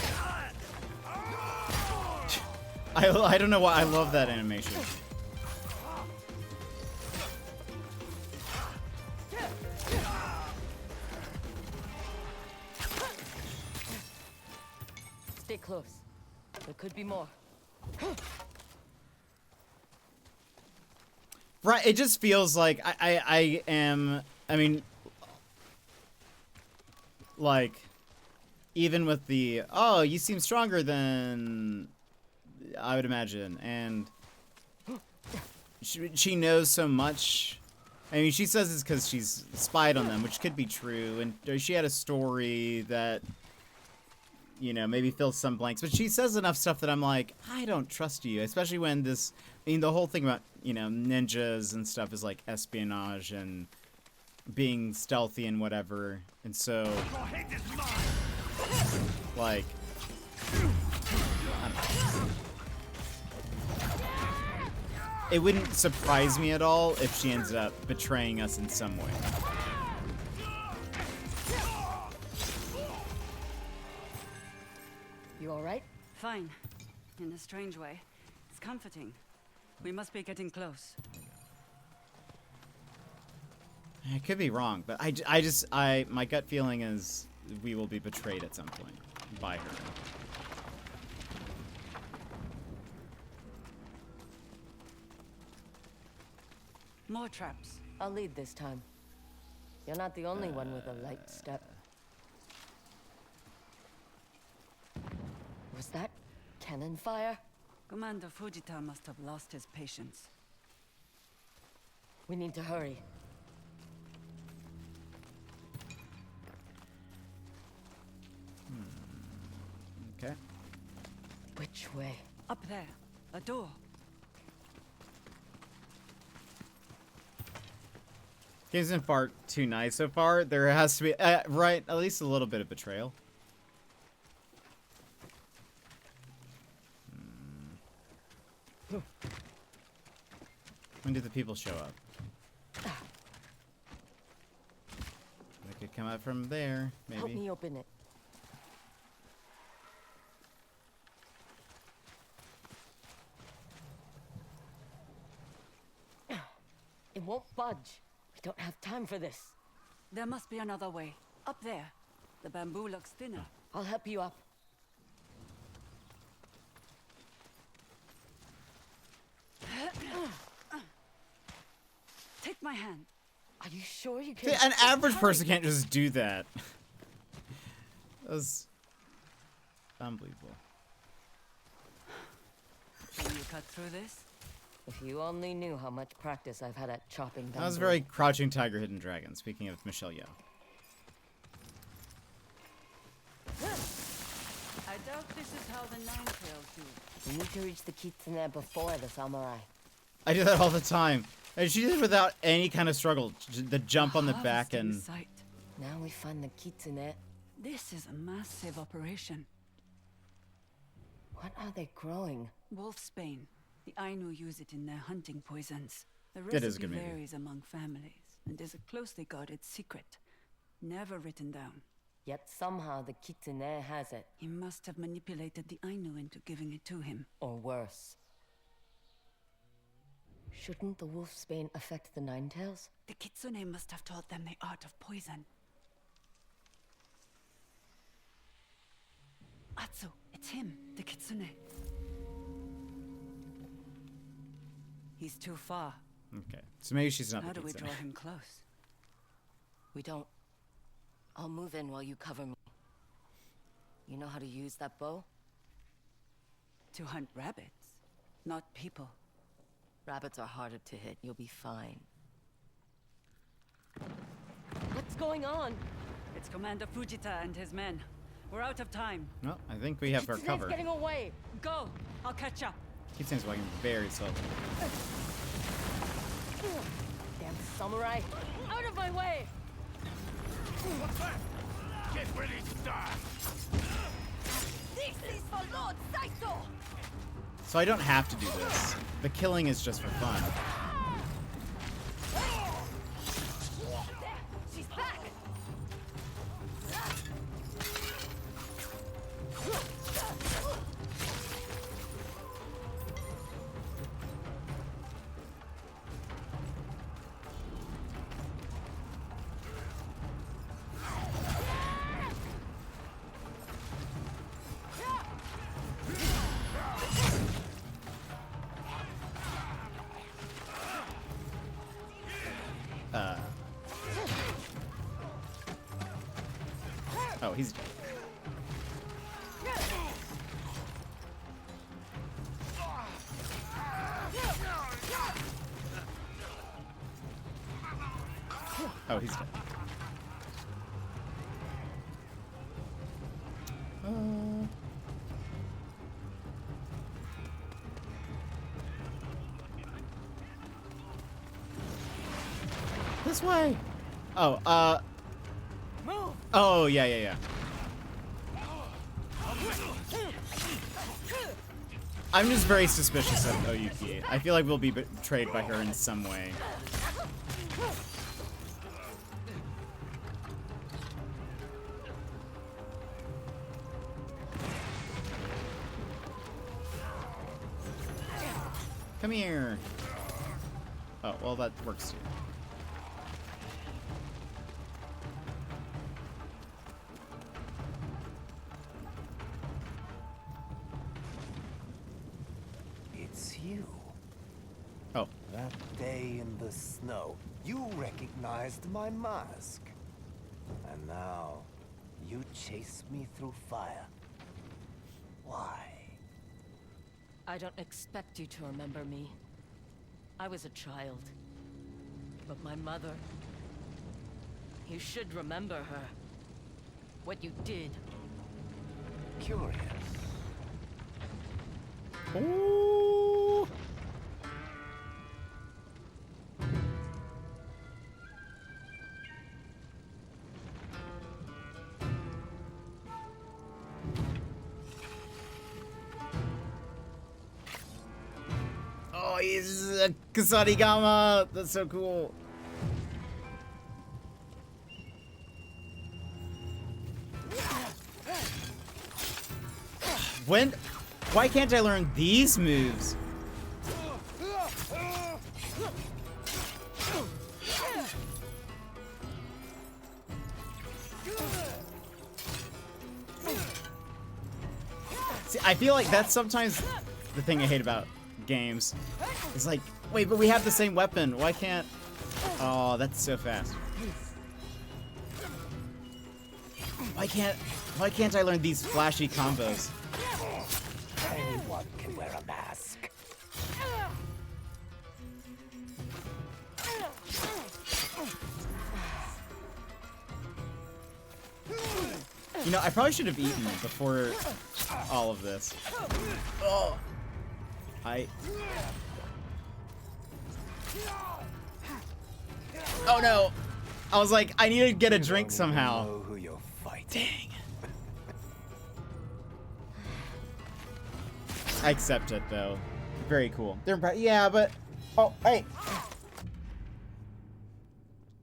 I don't know why I love that animation. Stay close. There could be more. Right, it just feels like I mean, like, even with the, oh, you seem stronger than I would imagine, and she knows so much. I mean, she says it's because she's spied on them, which could be true, and she had a story that, you know, maybe fills some blanks, but she says enough stuff that I'm like, I don't trust you, especially when this, I mean, the whole thing about, you know, ninjas and stuff is like espionage and being stealthy and whatever, and so, like, I don't know. It wouldn't surprise me at all if she ends up betraying us in some way. You all right? Fine. in a strange way. It's comforting. We must be getting close. I could be wrong, but my gut feeling is we will be betrayed at some point by her. More traps. I'll lead this time. You're not the only one with a light step. Was that cannon fire? Commander Fujita must have lost his patience. We need to hurry. Okay. Which way? Up there. A door. Game's been far too nice so far. There has to be, right, at least a little bit of betrayal. When did the people show up? They could come out from there, maybe. Help me open it. It won't budge. We don't have time for this. There must be another way. Up there. The bamboo looks thinner. I'll help you up. Take my hand. Are you sure you See, can? an average person can't just do that. That was unbelievable. Can you cut through this? If you only knew how much practice I've had at chopping down. That was very Crouching Tiger, Hidden Dragon, speaking of Michelle Yeoh. I doubt this is how the Ninetales do. You need to reach the kitsune before the samurai. I do that all the time. And she did it without any kind of struggle. The jump on the back and... Sight. Now we find the kitsune. This is a massive operation. What are they growing? Wolfsbane. The Ainu use it in their hunting poisons. The It is a recipe good movie. varies among families and is a closely guarded secret. Never written down. Yet somehow the kitsune has it. He must have manipulated the Ainu into giving it to him. Or worse. Shouldn't the wolfsbane affect the Ninetales? The Kitsune must have taught them the art of poison. Atsu, it's him, the Kitsune. He's too far. Okay, so maybe she's not How the do we kitsune. draw him close? We don't. I'll move in while you cover me. You know how to use that bow? To hunt rabbits, not people. Rabbits are harder to hit. You'll be fine. What's going on? It's Commander Fujita and his men. We're out of time. No, I think we have our Kitsune's cover. getting away. Go! I'll catch up. Kitsune's walking very slowly. Damn samurai! Out of my way! What's that? Get ready to die! This is for Lord Saito! So I don't have to do this. The killing is just for fun. She's back! Oh, he's dead. Oh, he's dead. This way. Oh, Move! oh, yeah. I'm just very suspicious of Oyuki. I feel like we'll be betrayed by her in some way. Come here. Oh, well, that works too. It's you. Oh. That day in the snow, you recognized my mask. And now, you chase me through fire. Why? I don't expect you to remember me. I was a child. But my mother... You should remember her. What you did. Curious. Ooh. Oh, he's a Kusarigama. That's so cool. Why can't I learn these moves? See, I feel like that's sometimes the thing I hate about games. It's like, wait, but we have the same weapon. Why can't... Oh, that's so fast. Why can't I learn these flashy combos? Anyone can wear a mask. You know, I probably should have eaten before all of this. Oh, oh no! I was like, I need to get a drink somehow. Know who you're fighting. Dang. I accept it though. Very cool. Yeah, but oh, hey!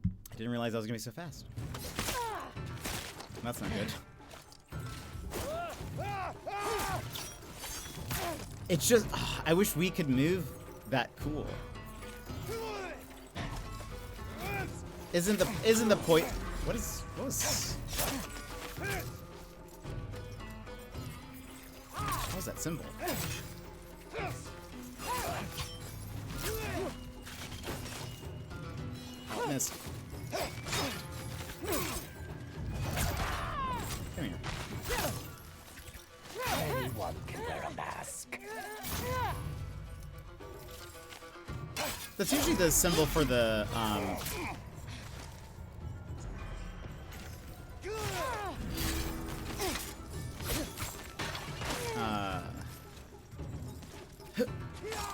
I didn't realize I was gonna be so fast. That's not good. It's just, I wish we could move that cool. Isn't the point? What was? What was that symbol? Oh, I missed. Come here. Anyone can wear a mask. That's usually the symbol for the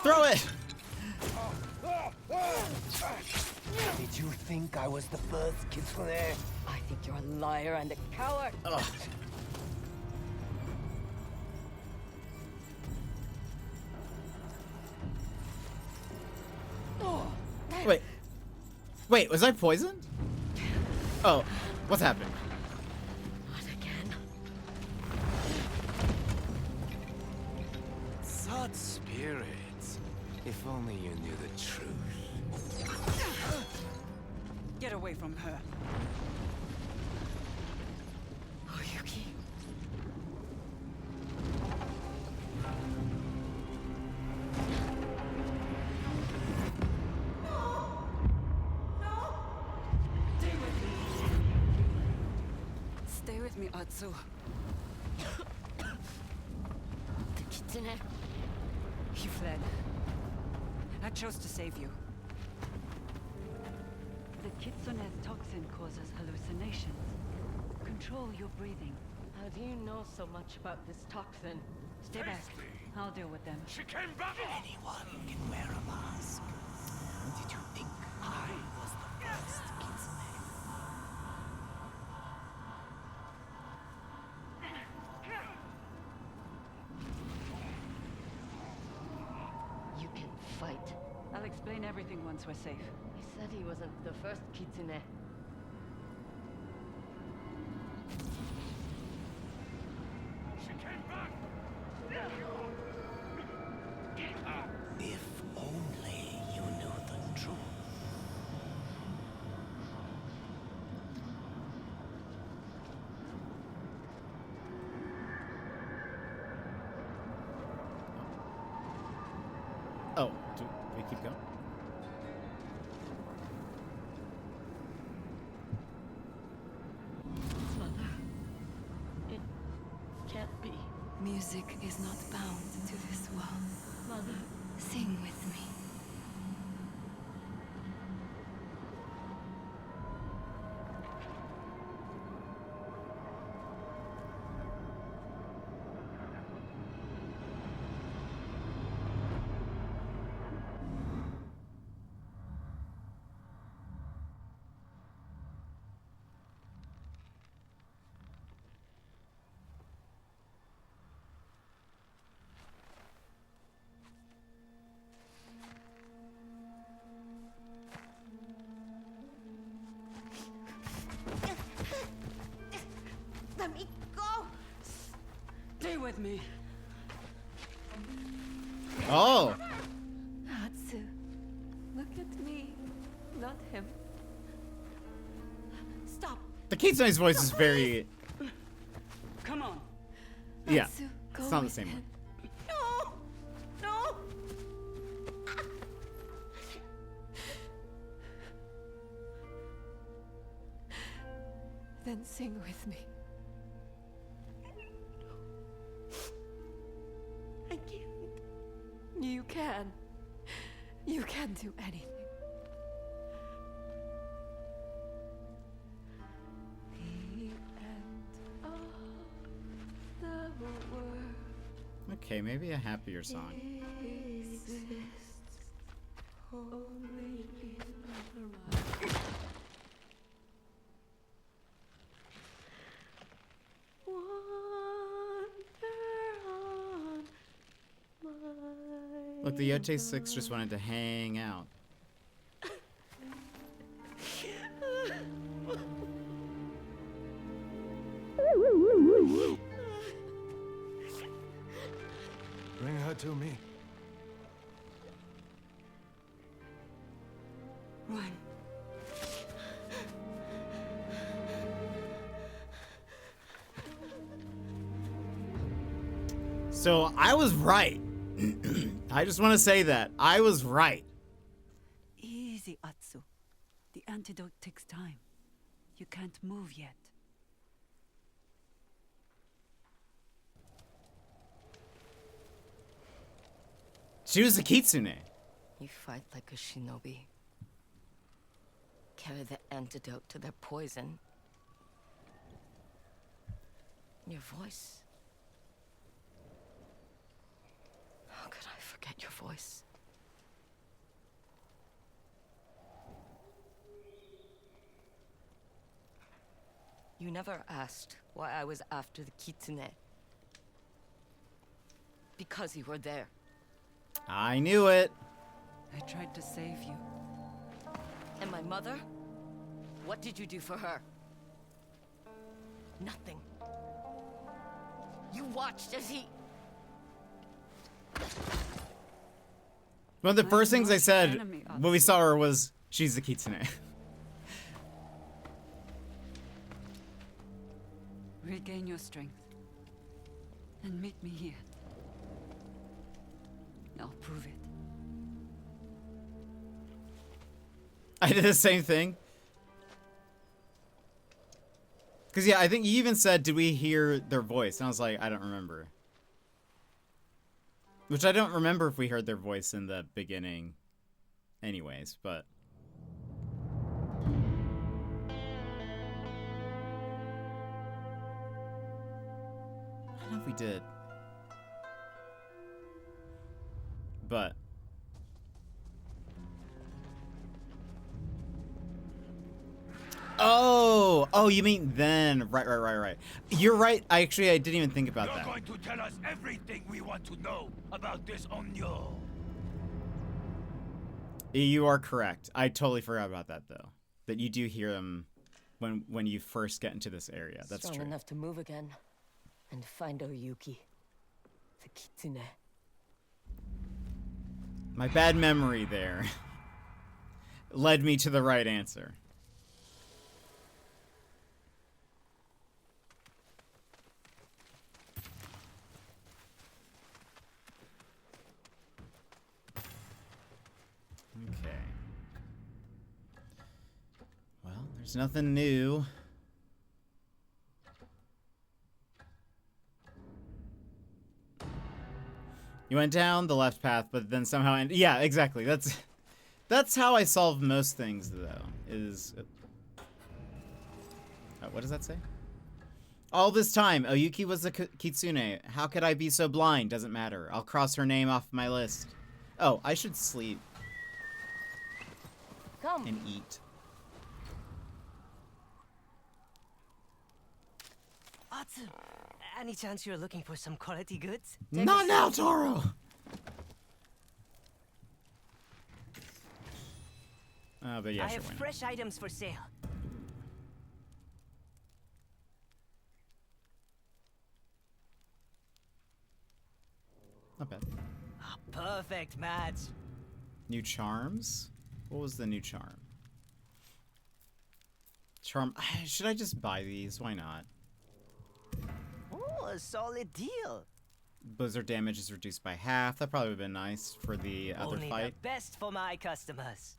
throw it. Did you think I was the first kitsune? I think you're a liar and a coward. Ugh. Wait, was I poisoned? Oh, what's happening? Not again. Such spirits. If only you knew the truth. Get away from her. Oyuki. Stay with me, Atsu. The kitsune. He fled. I chose to save you. The kitsune's toxin causes hallucinations. Control your breathing. How do you know so much about this toxin? Stay back. I'll deal with them. She came back! Anyone can wear a mask. Did you think I was the first kitsune? You can fight. I'll explain everything once we're safe. He said he wasn't the first kitsune. She came back! If We keep going. Mother, it can't be. Music is not bound to this world. Mother, Sing with me. let me go. Stay with me. Oh! Hatsu, look at me, not him. Stop. The Kitsune's voice is very... Come on. Yeah. Hatsu, go It's not the with same him. No. No. Then sing with me. I can't. You can. You can do anything. The end of the world Okay, maybe a happier song. exists only in the mind. Look, the Yotei 6 just wanted to hang out. Bring her to me. Run. So, I was right. I just want to say that. I was right. Easy, Atsu. The antidote takes time. You can't move yet. She was a Kitsune. You fight like a shinobi. Carry the antidote to their poison. Your voice. How could I forget your voice? You never asked why I was after the kitsune. Because you were there. I knew it. I tried to save you. And my mother? What did you do for her? Nothing. You watched as he... One of the first things I not said your enemy, when we saw her was, she's the Kitsune. Regain your strength. And meet me here. I'll prove it. I did the same thing. Because, yeah, I think you even said, did we hear their voice? And I was like, I don't remember. Which I don't remember if we heard their voice in the beginning anyways, but... I don't know if we did. But... Oh, you mean then. Right. You're right. I didn't even think about You're that. going to tell us everything we want to know about this Onyo. You are correct. I totally forgot about that, though. That you do hear them when you first get into this area. That's Strong true. enough to move again. And find Oyuki. The kitsune. My bad memory there led me to the right answer. There's nothing new. You went down the left path, but then somehow yeah, exactly. That's how I solve most things, though. Is what does that say? All this time, Oyuki was a kitsune. How could I be so blind? Doesn't matter. I'll cross her name off my list. Oh, I should sleep. Come. And eat. Atsu, any chance you're looking for some quality goods? Not now, Taro! But yeah, I sure, have why not? fresh items for sale. Not bad. Ah, perfect match. New charms? What was the new charm? Charm. Should I just buy these? Why not? Oh, a solid deal. Blizzard damage is reduced by half. That probably would have been nice for the other Only fight. the best for my customers.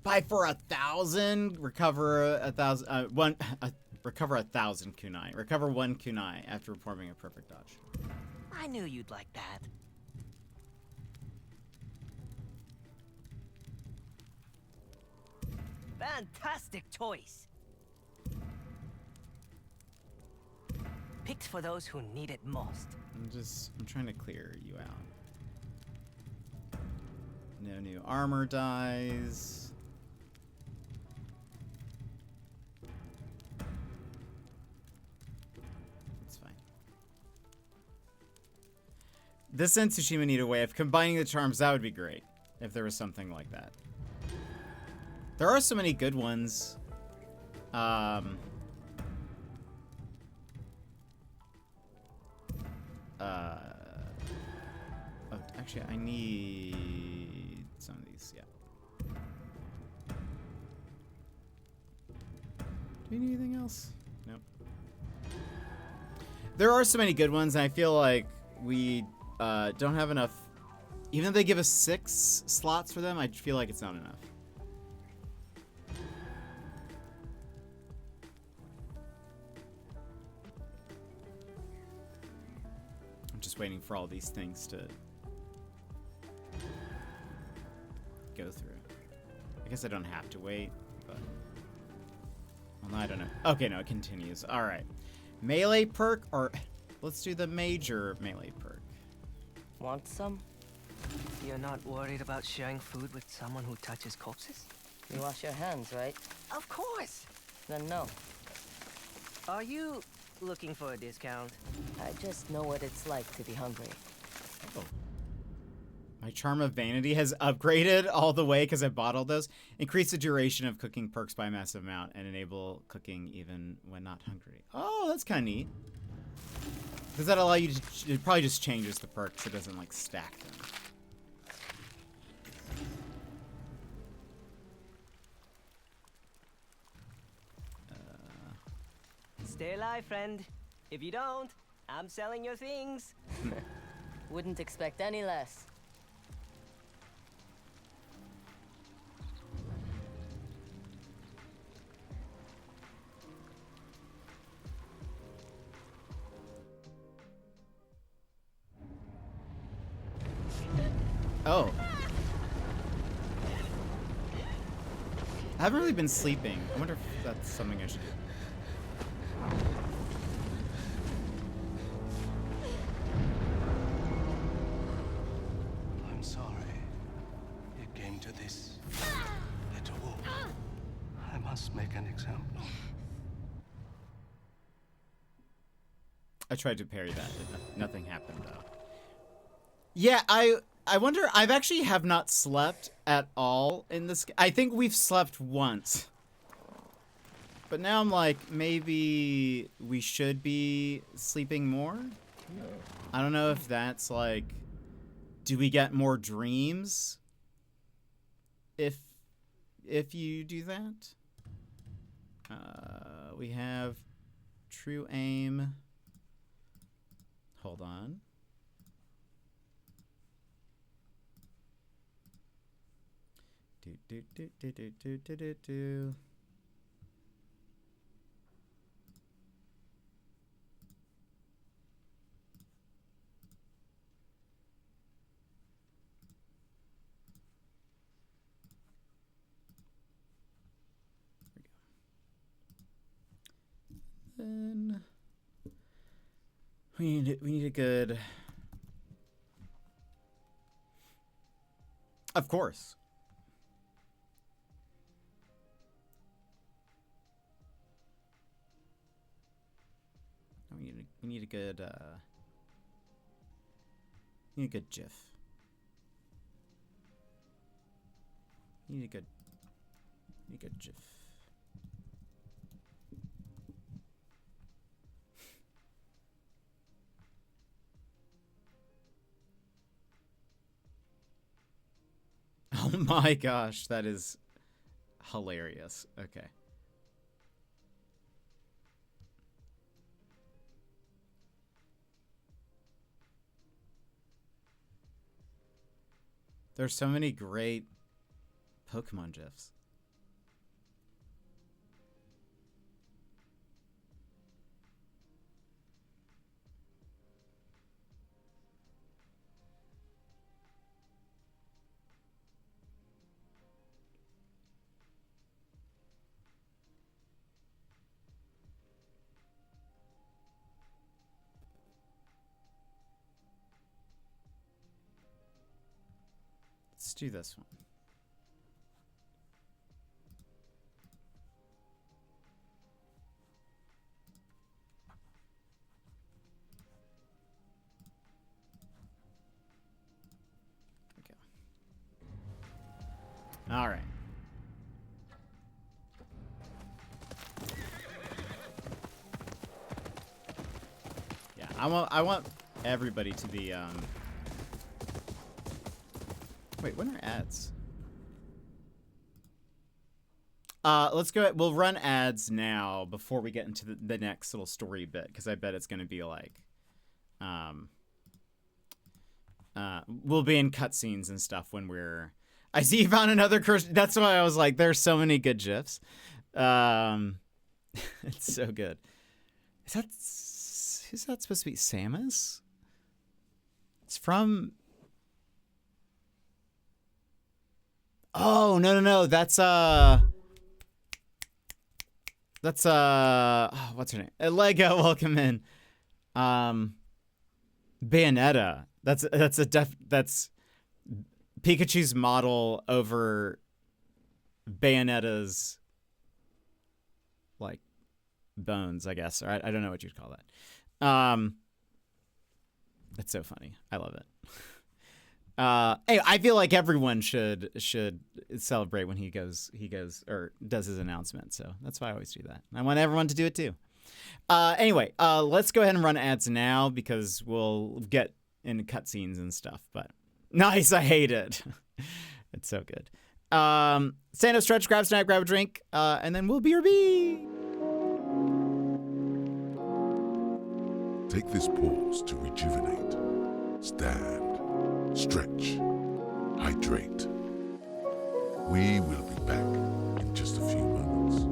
Buy for 1,000. Recover 1,000. Recover 1,000 kunai. Recover 1 kunai after performing a perfect dodge. I knew you'd like that. Fantastic choice. Picked for those who need it most. I'm trying to clear you out. No new armor dies. It's fine. This and Tsushima need a way of combining the charms. That would be great if there was something like that. There are so many good ones. Oh, actually, I need some of these. Yeah. Do you need anything else? Nope. There are so many good ones, and I feel like we don't have enough. Even though they give us 6 slots for them, I feel like it's not enough. I'm just waiting for all these things to go through. I guess I don't have to wait, but... Well, no, I don't know. Okay, no, it continues. Alright. Melee perk, or... Let's do the major melee perk. Want some? You're not worried about sharing food with someone who touches corpses? You wash your hands, right? Of course! Then no. Are you looking for a discount? I just know what it's like to be hungry. Oh. My Charm of Vanity has upgraded all the way because I bought all those. Increase the duration of cooking perks by a massive amount and enable cooking even when not hungry. Oh, that's kind of neat. Does that allow you to... It probably just changes the perks. It doesn't, like, stack them. Stay alive, friend. If you don't, I'm selling your things. Wouldn't expect any less. Oh. I haven't really been sleeping. I wonder if that's something I should do. I'm sorry. It came to this. Little wolf. I must make an example. I tried to parry that. Nothing happened, though. Yeah, I wonder, I've actually have not slept at all in this. I think we've slept once. But now I'm like, maybe we should be sleeping more? I don't know if that's like, do we get more dreams if you do that? We have True aim. Hold on. Do. Then we need a good. Of course. We need a good GIF. Need a good GIF. Oh my gosh, that is hilarious. Okay. There's so many great Pokemon GIFs. Let's do this one. Okay. All right. Yeah, I want everybody to be Wait, when are ads? Let's go ahead. We'll run ads now before we get into the next little story bit, because I bet it's going to be like, we'll be in cutscenes and stuff when we're. I see you found another curse. That's why I was like, there's so many good GIFs. It's so good. Is that supposed to be Samus? It's from. Oh, no. That's oh, what's her name? Lego, welcome in. Bayonetta. That's Pikachu's model over Bayonetta's like bones, I guess. Or I don't know what you'd call that. That's so funny. I love it. Hey, I feel like everyone should celebrate when he goes or does his announcement. So that's why I always do that. I want everyone to do it too. Anyway, let's go ahead and run ads now because we'll get into cutscenes and stuff. But nice, I hate it. It's so good. Stand up, stretch, grab a snack, grab a drink, and then we'll BRB. Take this pause to rejuvenate. Stand. Stretch. Hydrate. We will be back in just a few moments.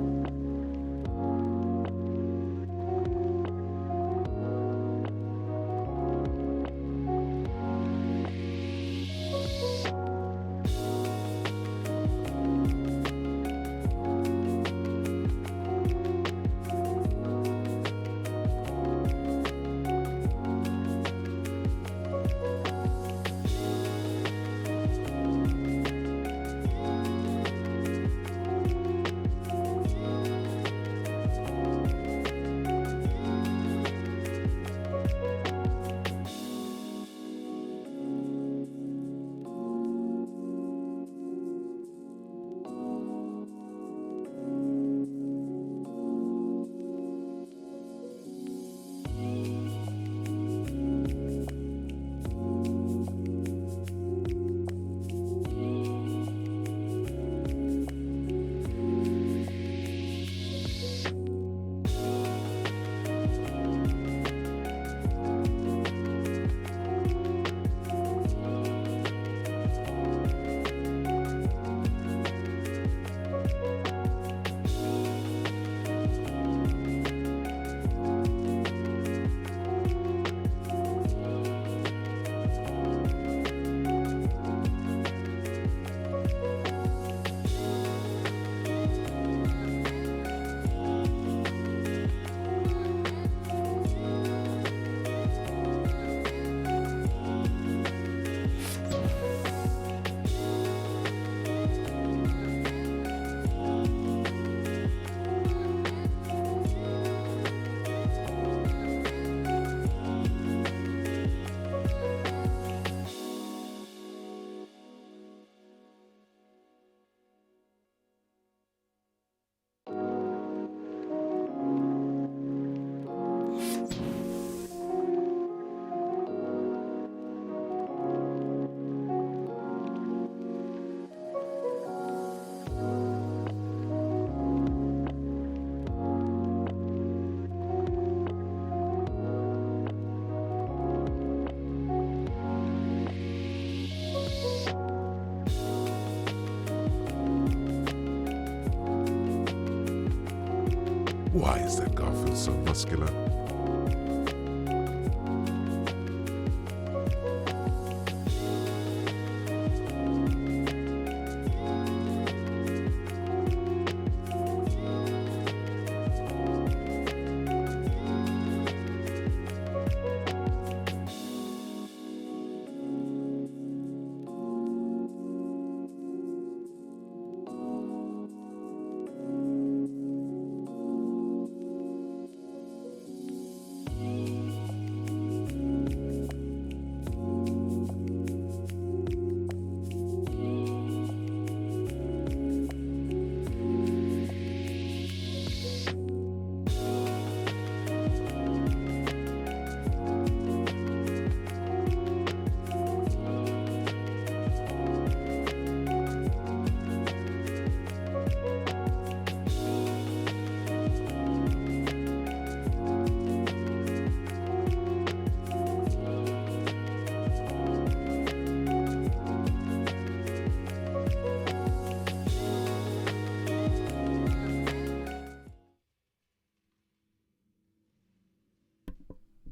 Why is that Garfield so muscular?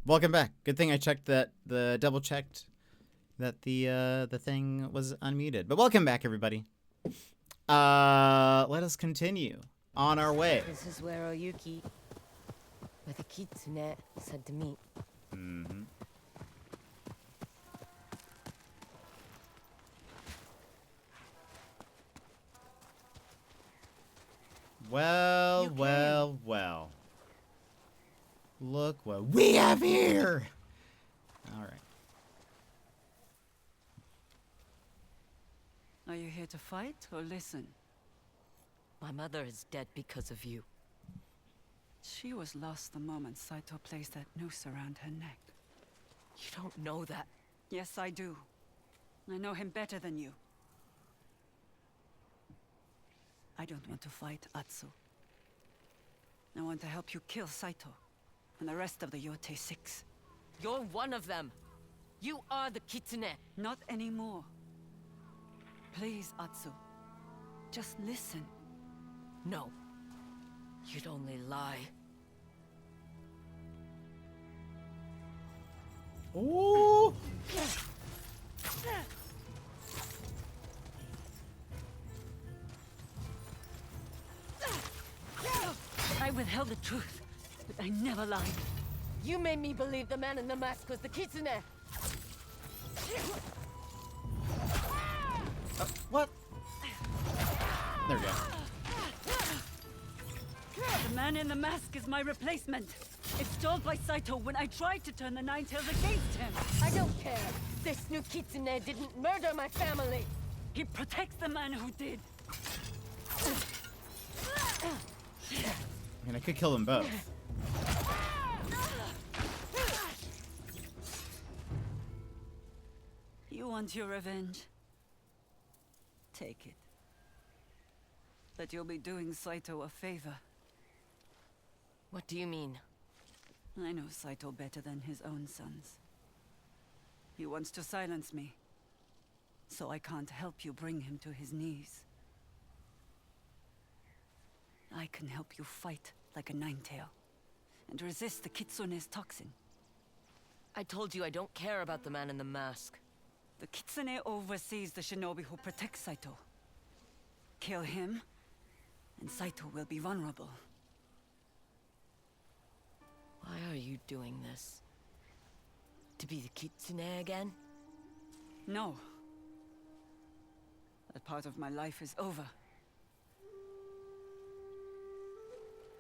Welcome back. Good thing I checked that double checked that the thing was unmuted. But welcome back, everybody. Let us continue on our way. This is where Oyuki, where the kitsune, said to meet. Mm-hmm. Well, well, well. Look what we have here! Alright. Are you here to fight or listen? My mother is dead because of you. She was lost the moment Saito placed that noose around her neck. You don't know that. Yes, I do. I know him better than you. I don't want to fight Atsu. I want to help you kill Saito and the rest of the Yotei 6. You're one of them. You are the kitsune. Not anymore. Please, Atsu. Just listen. No. You'd only lie. Ooh! I withheld the truth, but I never lied. You made me believe the man in the mask was the kitsune. What? There we go. The man in the mask is my replacement. Installed by Saito when I tried to turn the Nine Tails against him. I don't care. This new kitsune didn't murder my family. He protects the man who did. I mean, I could kill them both. You want your revenge? Take it. But you'll be doing Saito a favor. What do you mean? I know Saito better than his own sons. He wants to silence me, so I can't help you bring him to his knees. I can help you fight like a nine-tail, and resist the kitsune's toxin. I told you I don't care about the man in the mask. The kitsune oversees the shinobi who protects Saito. Kill him, and Saito will be vulnerable. Why are you doing this? To be the kitsune again? No. That part of my life is over.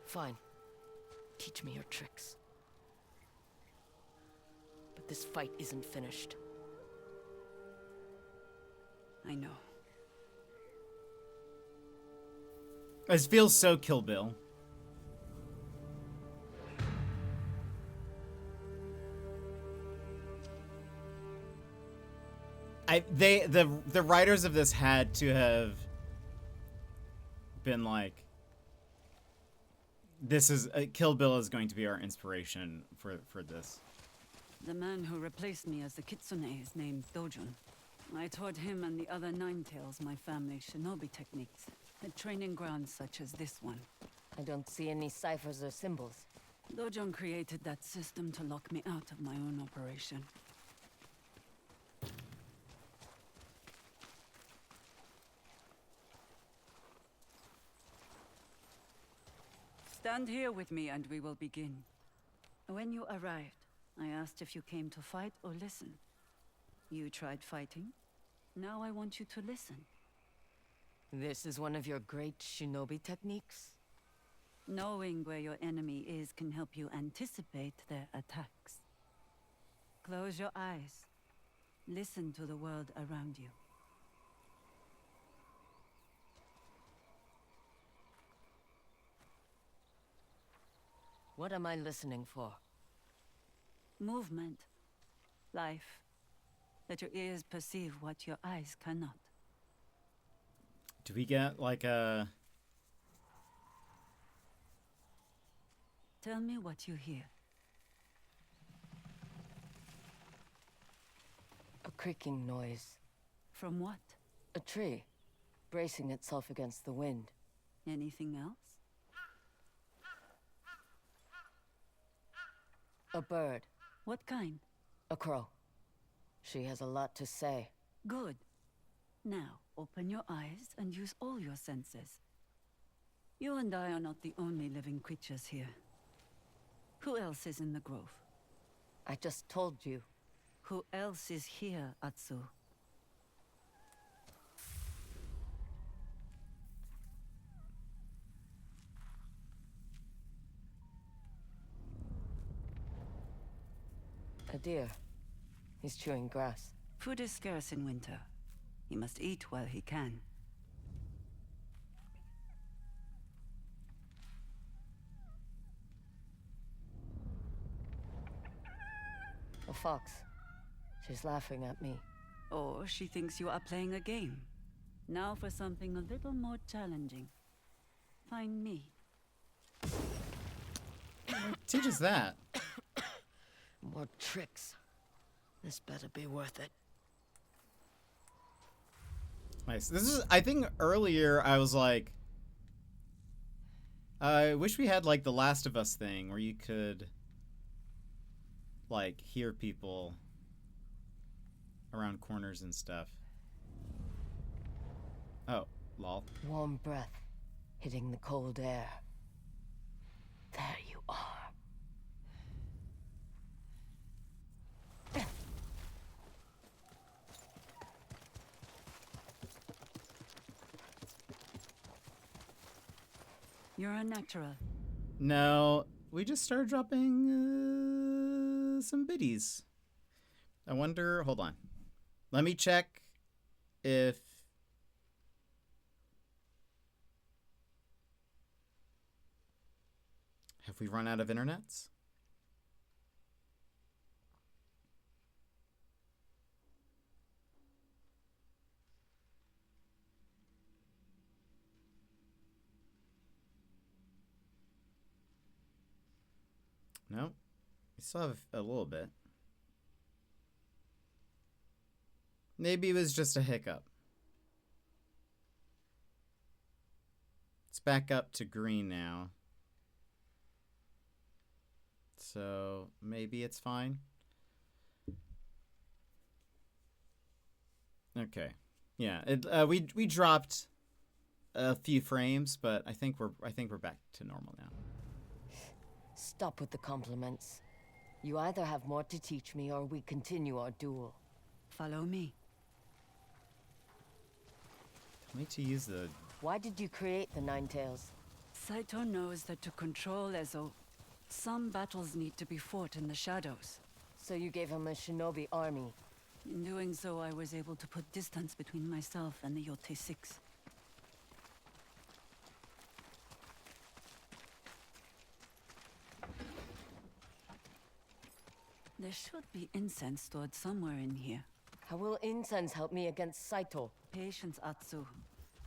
Fine. Teach me your tricks. But this fight isn't finished. I know. This feels so Kill Bill. The writers of this had to have been like, this is Kill Bill is going to be our inspiration for this. The man who replaced me as the kitsune is named Dojun. I taught him and the other Nine Tails my family's shinobi techniques at training grounds such as this one. I don't see any ciphers or symbols. Dojong created that system to lock me out of my own operation. Stand here with me and we will begin. When you arrived, I asked if you came to fight or listen. You tried fighting. Now I want you to listen. This is one of your great shinobi techniques? Knowing where your enemy is can help you anticipate their attacks. Close your eyes. Listen to the world around you. What am I listening for? Movement. Life. Let your ears perceive what your eyes cannot. Do we get like a... Tell me what you hear. A creaking noise. From what? A tree, bracing itself against the wind. Anything else? A bird. What kind? A crow. She has a lot to say. Good. Now, open your eyes and use all your senses. You and I are not the only living creatures here. Who else is in the grove? I just told you. Who else is here, Atsu? A deer. He's chewing grass. Food is scarce in winter. He must eat while he can. A fox. She's laughing at me. Or she thinks you are playing a game. Now for something a little more challenging. Find me. Teach us that. More tricks. This better be worth it. Nice. This is, I think earlier I was like, I wish we had like the Last of Us thing where you could like hear people around corners and stuff. Oh, lol. Warm breath hitting the cold air. There you are. You're a natural. No, we just started dropping some biddies. I wonder, hold on. Let me check if... Have we run out of internets? No, we still have a little bit. Maybe it was just a hiccup. It's back up to green now. So maybe it's fine. Okay. Yeah, we dropped a few frames, but I think we're back to normal now. Stop with the compliments. You either have more to teach me or we continue our duel. Follow me. I need to use the... Why did you create the Nine Tails? Saito knows that to control Ezo, some battles need to be fought in the shadows. So you gave him a shinobi army. In doing so, I was able to put distance between myself and the Yotei 6. There should be incense stored somewhere in here. How will incense help me against Saito? Patience, Atsu.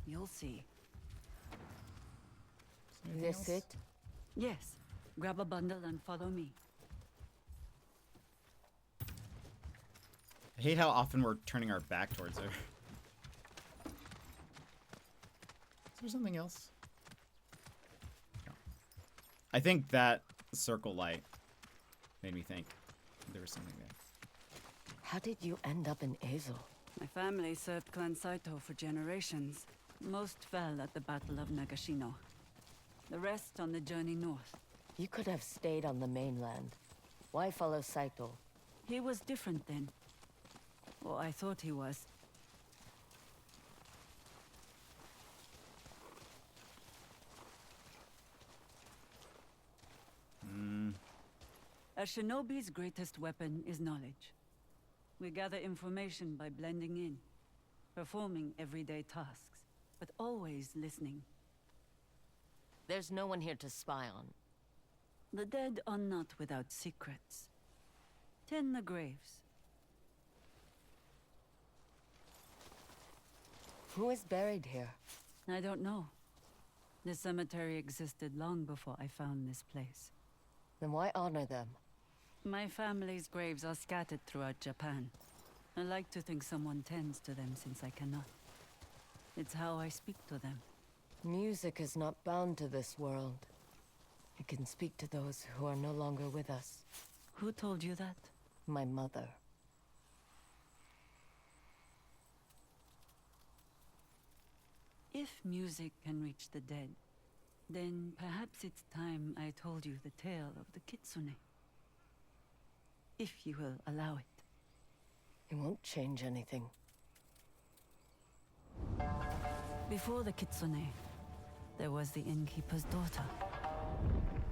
You'll see. This it? Yes. Grab a bundle and follow me. I hate how often we're turning our back towards her. Is there something else? No. I think that circle light made me think there was something there. How did you end up in Azel? My family served Clan Saito for generations. Most fell at the Battle of Nagashino. The rest on the journey north. You could have stayed on the mainland. Why follow Saito? He was different then. Or I thought he was. A shinobi's greatest weapon is knowledge. We gather information by blending in, performing everyday tasks, but always listening. There's no one here to spy on. The dead are not without secrets. Tend the graves. Who is buried here? I don't know. The cemetery existed long before I found this place. Then why honor them? My family's graves are scattered throughout Japan. I like to think someone tends to them since I cannot. It's how I speak to them. Music is not bound to this world. It can speak to those who are no longer with us. Who told you that? My mother. If music can reach the dead, then perhaps it's time I told you the tale of the Kitsune. If you will allow it. It won't change anything. Before the Kitsune, there was the innkeeper's daughter.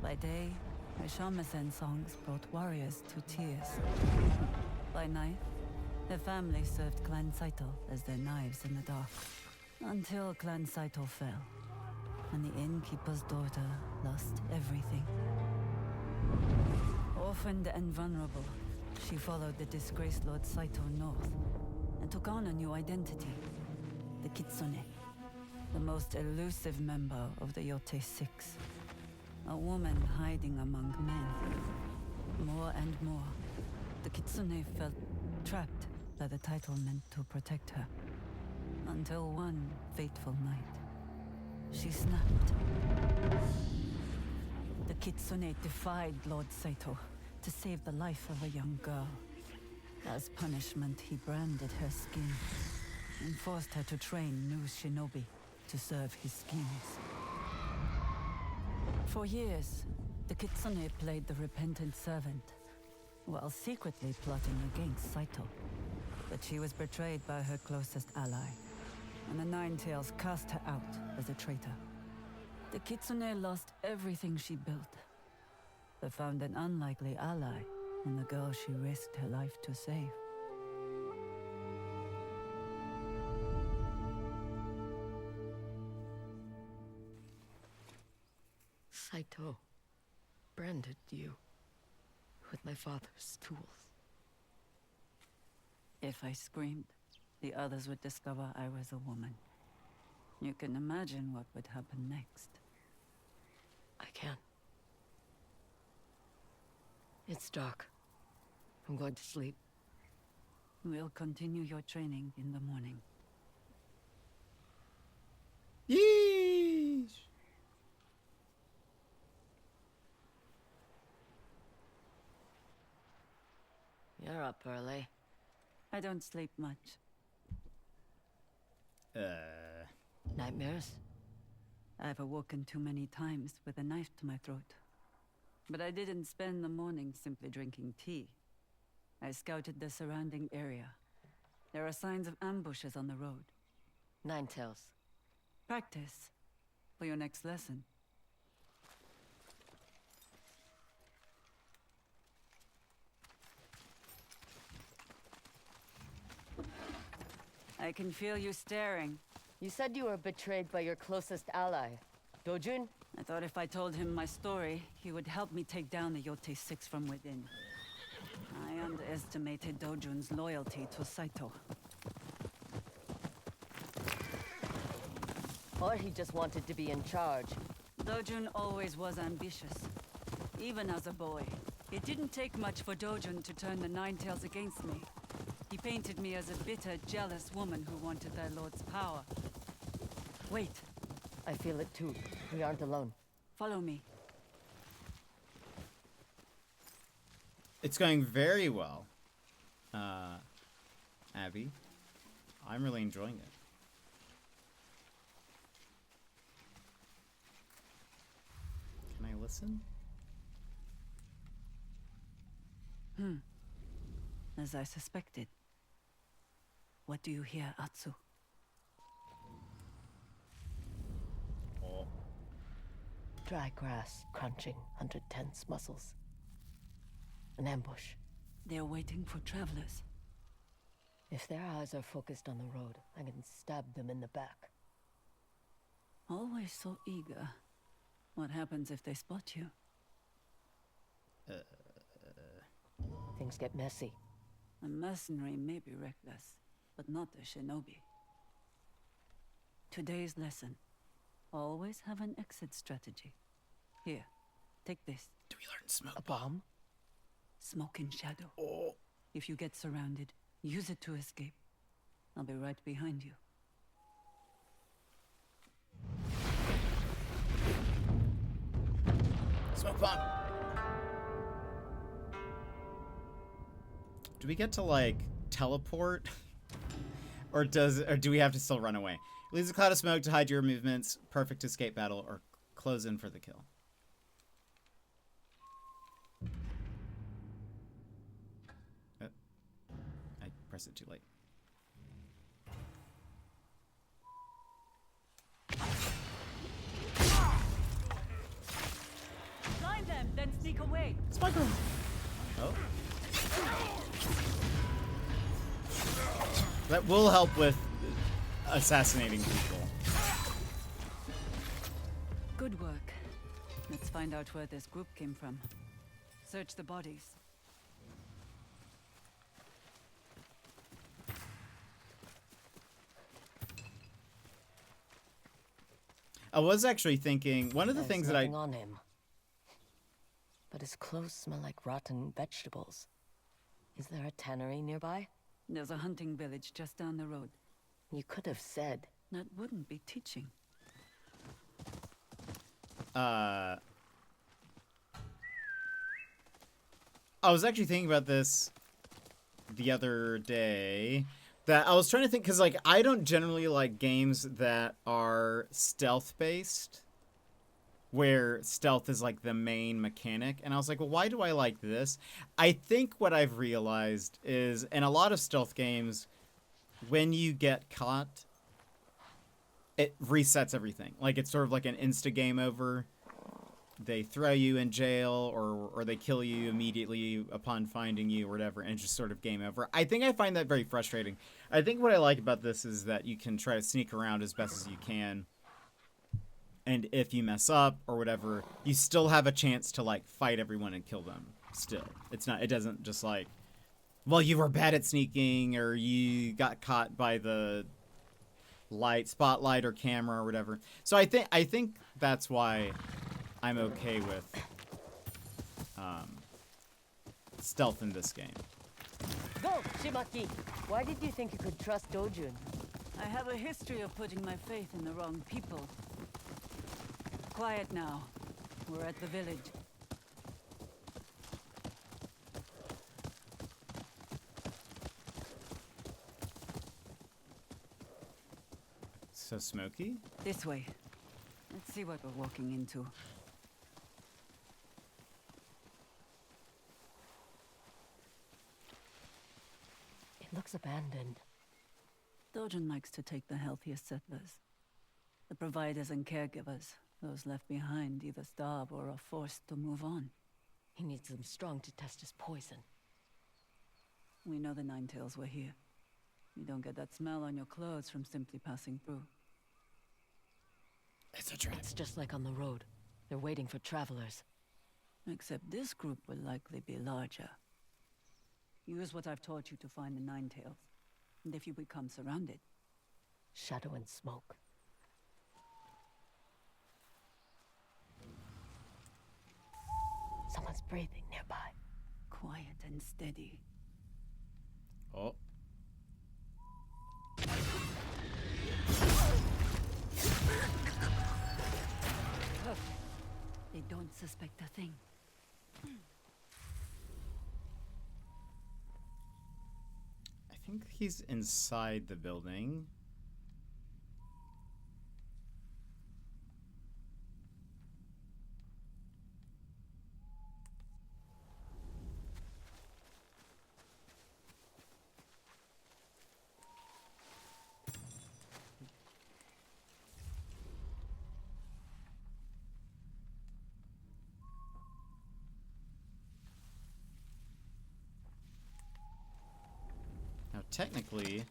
By day, her shamisen songs brought warriors to tears. By night, her family served Clan Saito as their knives in the dark. Until Clan Saito fell, and the innkeeper's daughter lost everything. Orphaned and vulnerable, she followed the disgraced Lord Saito north, and took on a new identity, the Kitsune, the most elusive member of the Yotei 6. A woman hiding among men. More and more, the Kitsune felt trapped by the title meant to protect her. Until one fateful night, she snapped. The Kitsune defied Lord Saito to save the life of a young girl. As punishment, he branded her skin and forced her to train new shinobi to serve his schemes. For years, the Kitsune played the repentant servant, while secretly plotting against Saito. But she was betrayed by her closest ally, and the Nine Tails cast her out as a traitor. The Kitsune lost everything she built, but found an unlikely ally in the girl she risked her life to save. Saito branded you with my father's tools. If I screamed, the others would discover I was a woman. You can imagine what would happen next. I can. It's dark. I'm going to sleep. We'll continue your training in the morning. Yeesh! You're up early. I don't sleep much. Nightmares? I've awoken too many times with a knife to my throat. But I didn't spend the morning simply drinking tea. I scouted the surrounding area. There are signs of ambushes on the road. Nine Tails. Practice for your next lesson. I can feel you staring. You said you were betrayed by your closest ally, Dojun? I thought if I told him my story, he would help me take down the Yotei 6 from within. I underestimated Dojun's loyalty to Saito. Or he just wanted to be in charge. Dojun always was ambitious, even as a boy. It didn't take much for Dojun to turn the Nine Tails against me. He painted me as a bitter, jealous woman who wanted their lord's power. Wait. I feel it too. We aren't alone. Follow me. It's going very well, Abby. I'm really enjoying it. Can I listen? As I suspected. What do you hear, Atsu? Oh. Dry grass crunching under tense muscles. An ambush. They're waiting for travelers. If their eyes are focused on the road, I can stab them in the back. Always so eager. What happens if they spot you? Things get messy. A mercenary may be reckless, but not a shinobi. Today's lesson. Always have an exit strategy. Here, take this. Do we learn smoke? A bomb? Smoke in shadow. Oh. If you get surrounded, use it to escape. I'll be right behind you. Smoke bomb. Do we get to like teleport? or do we have to still run away? Leaves a cloud of smoke to hide your movements. Perfect escape battle, or close in for the kill. I pressed it too late. Blind them, then sneak away. Spike him. Oh. That will help with assassinating people. Good work. Let's find out where this group came from. Search the bodies. I was actually thinking one of the things that Nothing on him. But his clothes smell like rotten vegetables. Is there a tannery nearby? There's a hunting village just down the road. You could have said. That wouldn't be teaching. I was actually thinking about this the other day. That I was trying to think, because like I don't generally like games that are stealth based, where stealth is like the main mechanic. And I was like, well, why do I like this? I think what I've realized is in a lot of stealth games, when you get caught, it resets everything. Like it's sort of like an insta game over. They throw you in jail or they kill you immediately upon finding you or whatever, and it's just sort of game over. I think I find that very frustrating. I think what I like about this is that you can try to sneak around as best as you can. And if you mess up or whatever, you still have a chance to like fight everyone and kill them still. It doesn't just like, well, you were bad at sneaking or you got caught by the spotlight or camera or whatever. So I think that's why I'm okay with stealth in this game. Go, Shimaki! Why did you think you could trust Dojun? I have a history of putting my faith in the wrong people. Quiet now. We're at the village. So smoky? This way. Let's see what we're walking into. It looks abandoned. Dojun likes to take the healthiest settlers. The providers and caregivers. Those left behind either starve or are forced to move on. He needs them strong to test his poison. We know the Ninetails were here. You don't get that smell on your clothes from simply passing through. It's a trap. It's just like on the road. They're waiting for travelers. Except this group will likely be larger. Use what I've taught you to find the Ninetails. And if you become surrounded... Shadow and smoke. Someone's breathing nearby. Quiet and steady. Oh. Perfect. They don't suspect a thing. he's inside the building. Now, technically,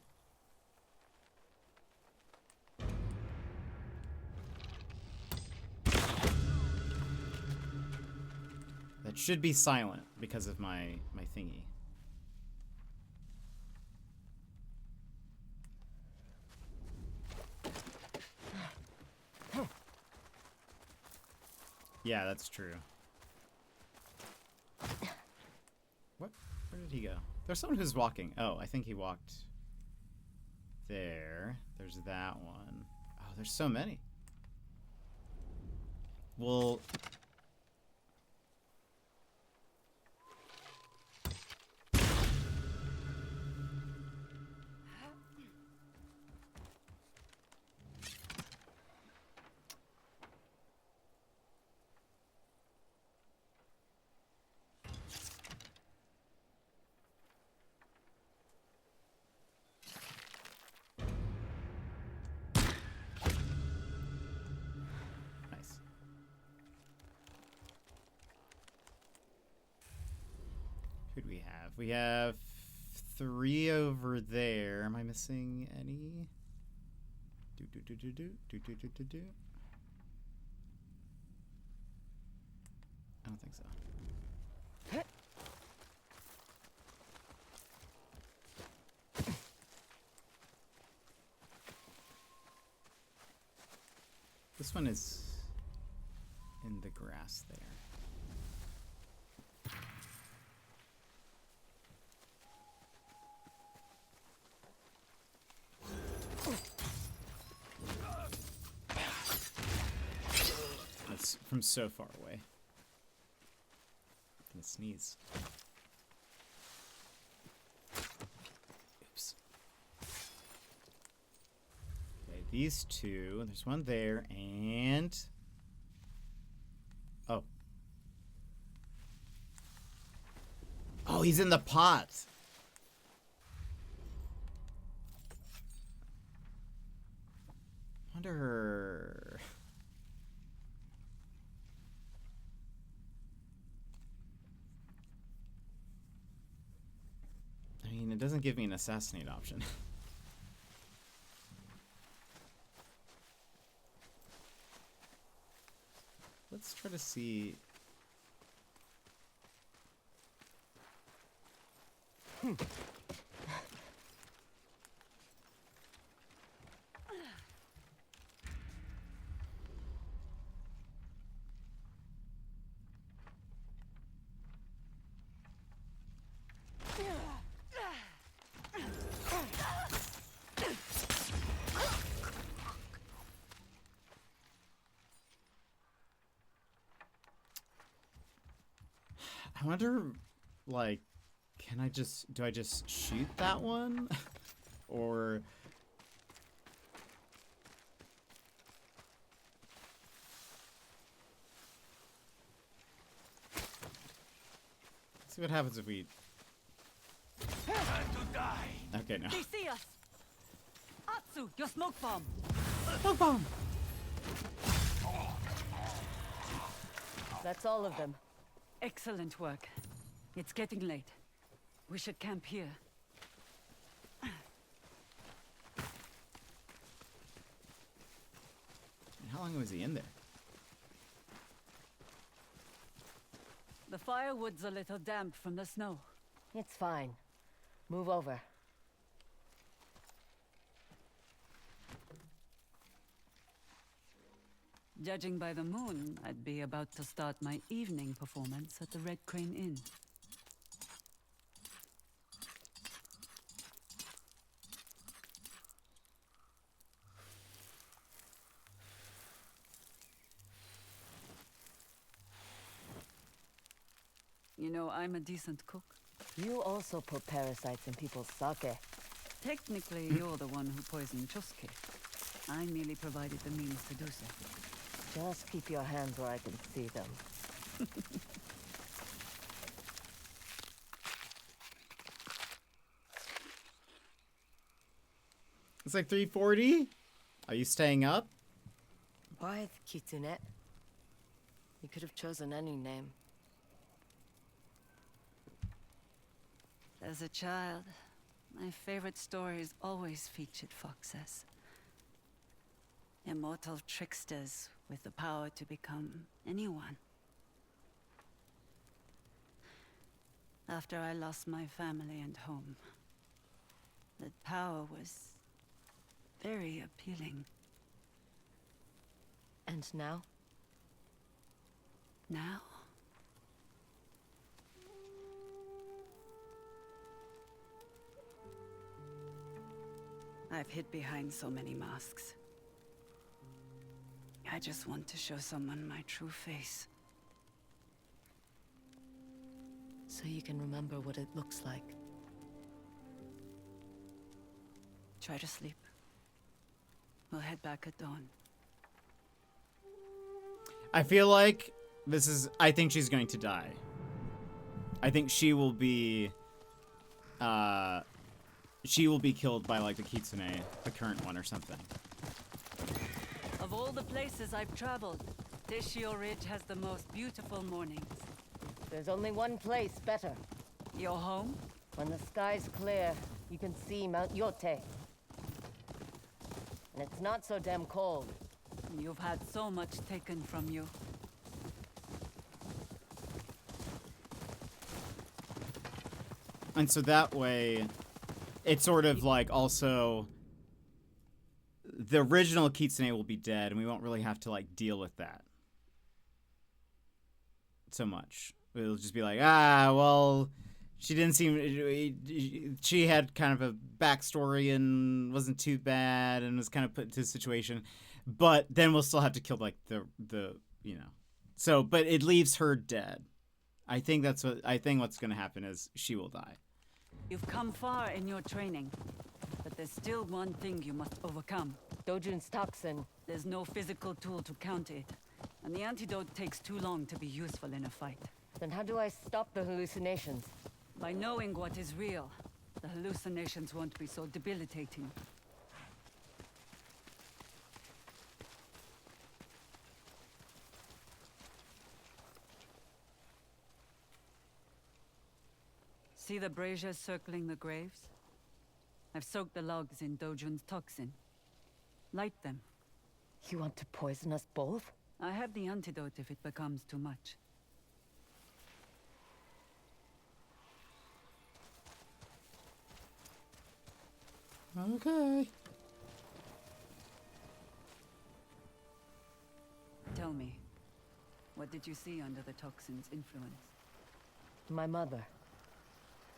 that should be silent because of my thingy. Yeah, that's true. What? Where did he go? There's someone who's walking. Oh, I think he walked there. There's that one. Oh, there's so many. Well... Who'd we have? We have 3 over there. Am I missing any? I don't think so. This one is in the grass there. That's from so far away. I'm gonna sneeze. Oops. Okay, these 2. There's one there, and... Oh. Oh, he's in the pot! Wonder... I mean, it doesn't give me an assassinate option. Let's try to see... I wonder, like, do I just shoot that one? Or... Let's see what happens if we... Time to die. Okay, no. They see us. Atsu, your smoke bomb. Smoke bomb! That's all of them. Excellent work. It's getting late. We should camp here. How long was he in there? The firewood's a little damp from the snow. It's fine. Move over. Judging by the moon, I'd be about to start my evening performance at the Red Crane Inn. You know, I'm a decent cook. You also put parasites in people's sake. Technically, you're the one who poisoned Chosuke. I merely provided the means to do so. Just keep your hands where I can see them. It's like 3:40. Are you staying up? Why the Kitsune? You could have chosen any name. As a child, my favorite stories always featured foxes. Immortal tricksters with the power to become anyone. After I lost my family and home, that power was very appealing. And now? Now? I've hid behind so many masks. I just want to show someone my true face. So you can remember what it looks like. Try to sleep. We'll head back at dawn. I feel like this is... I think she's going to die. I think she will be... she will be killed by, like, the Kitsune, the current one or something. Of all the places I've traveled, Teshio Ridge has the most beautiful mornings. There's only one place better. Your home? When the sky's clear, you can see Mount Yotei. And it's not so damn cold. You've had so much taken from you. And so that way, it's sort of like also... The original Kitsune will be dead, and we won't really have to, like, deal with that so much. It'll just be like, well, she didn't seem... She had kind of a backstory and wasn't too bad and was kind of put into a situation. But then we'll still have to kill, like, the you know. So, but it leaves her dead. I think what's going to happen is she will die. You've come far in your training, but there's still one thing you must overcome. Dojun's toxin. There's no physical tool to counter it, and the antidote takes too long to be useful in a fight. Then how do I stop the hallucinations? By knowing what is real, the hallucinations won't be so debilitating. See the braziers circling the graves? I've soaked the logs in Dojun's toxin. Light them. You want to poison us both? I have the antidote if it becomes too much. Okay. Tell me, what did you see under the toxin's influence? My mother.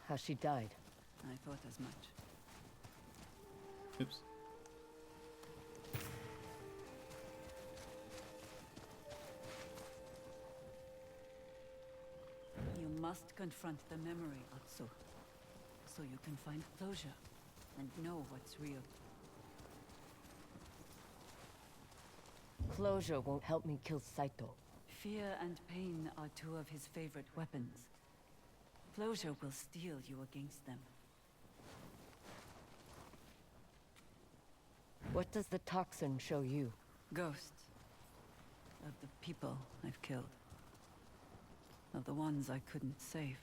How she died. I thought as much. Oops. You must confront the memory, Atsu, so you can find closure and know what's real. Closure won't help me kill Saito. Fear and pain are two of his favorite weapons. Closure will steel you against them. What does the toxin show you? Ghosts. Of the people I've killed. Of the ones I couldn't save.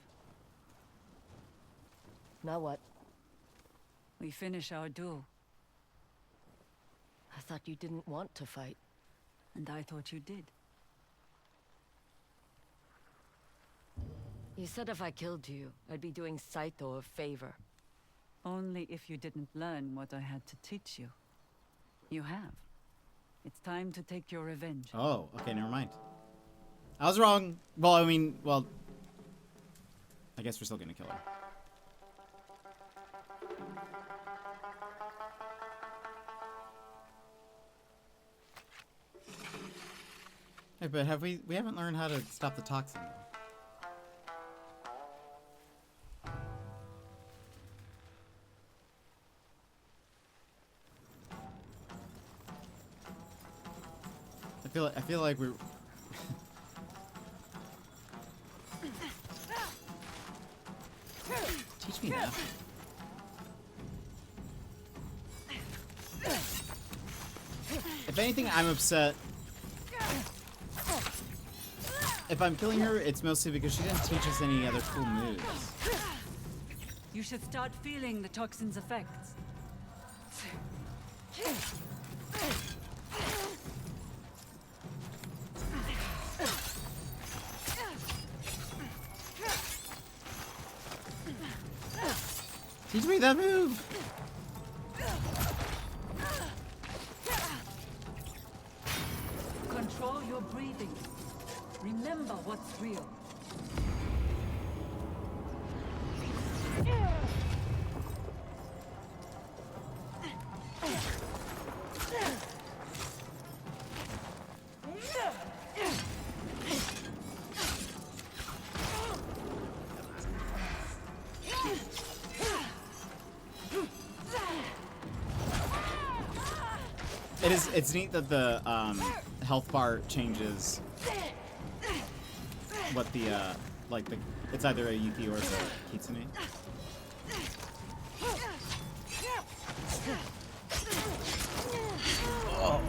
Now what? We finish our duel. I thought you didn't want to fight. And I thought you did. You said if I killed you, I'd be doing Saito a favor. Only if you didn't learn what I had to teach you. You have. It's time to take your revenge. Oh, okay, never mind. I was wrong. Well, I mean, well... I guess we're still gonna kill her. Hey, but we haven't learned how to stop the toxin, though. I feel like we're. Teach me that. If anything, I'm upset. If I'm killing her, it's mostly because she didn't teach us any other cool moves. You should start feeling the toxin's effects. Teach me that move! Control your breathing. Remember what's real. It's neat that the health bar changes what the like the it's either a Yuki or it's a Kitsune. Oh.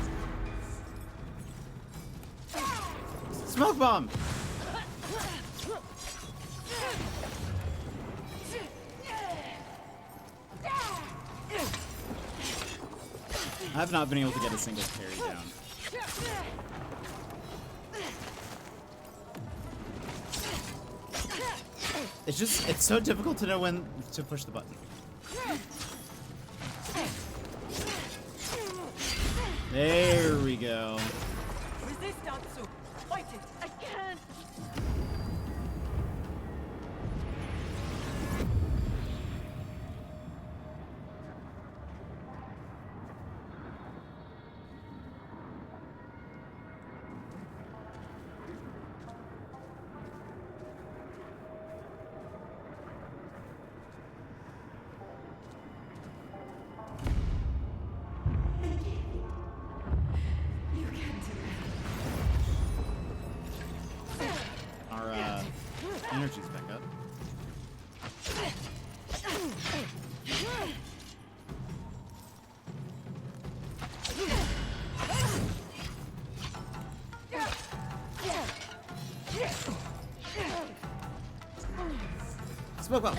Smoke bomb. I have not been able to get a single parry down. It's so difficult to know when to push the button. There we go. Resist, Atsu. Fight it. I can't. Energy's back up. Smoke bomb.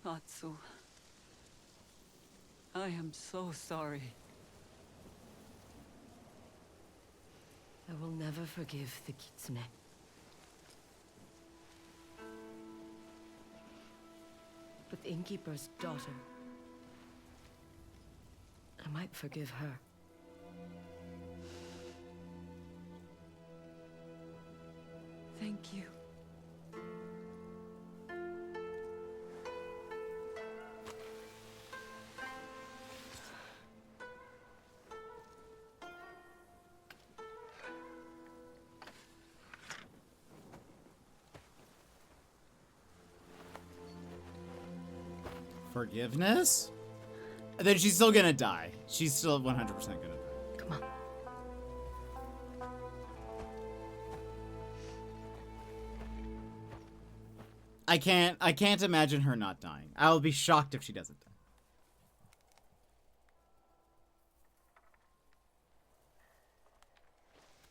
Atsu. I am so sorry. I will never forgive the Kitsune. But the innkeeper's daughter, I might forgive her. Thank you. Forgiveness? Then she's still gonna die. She's still 100% gonna die. Come on. I can't imagine her not dying. I'll be shocked if she doesn't die.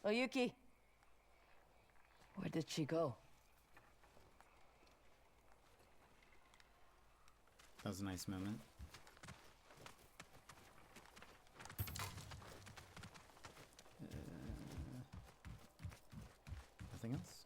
Oh, Yuki. Where did she go? That was a nice moment. Nothing else?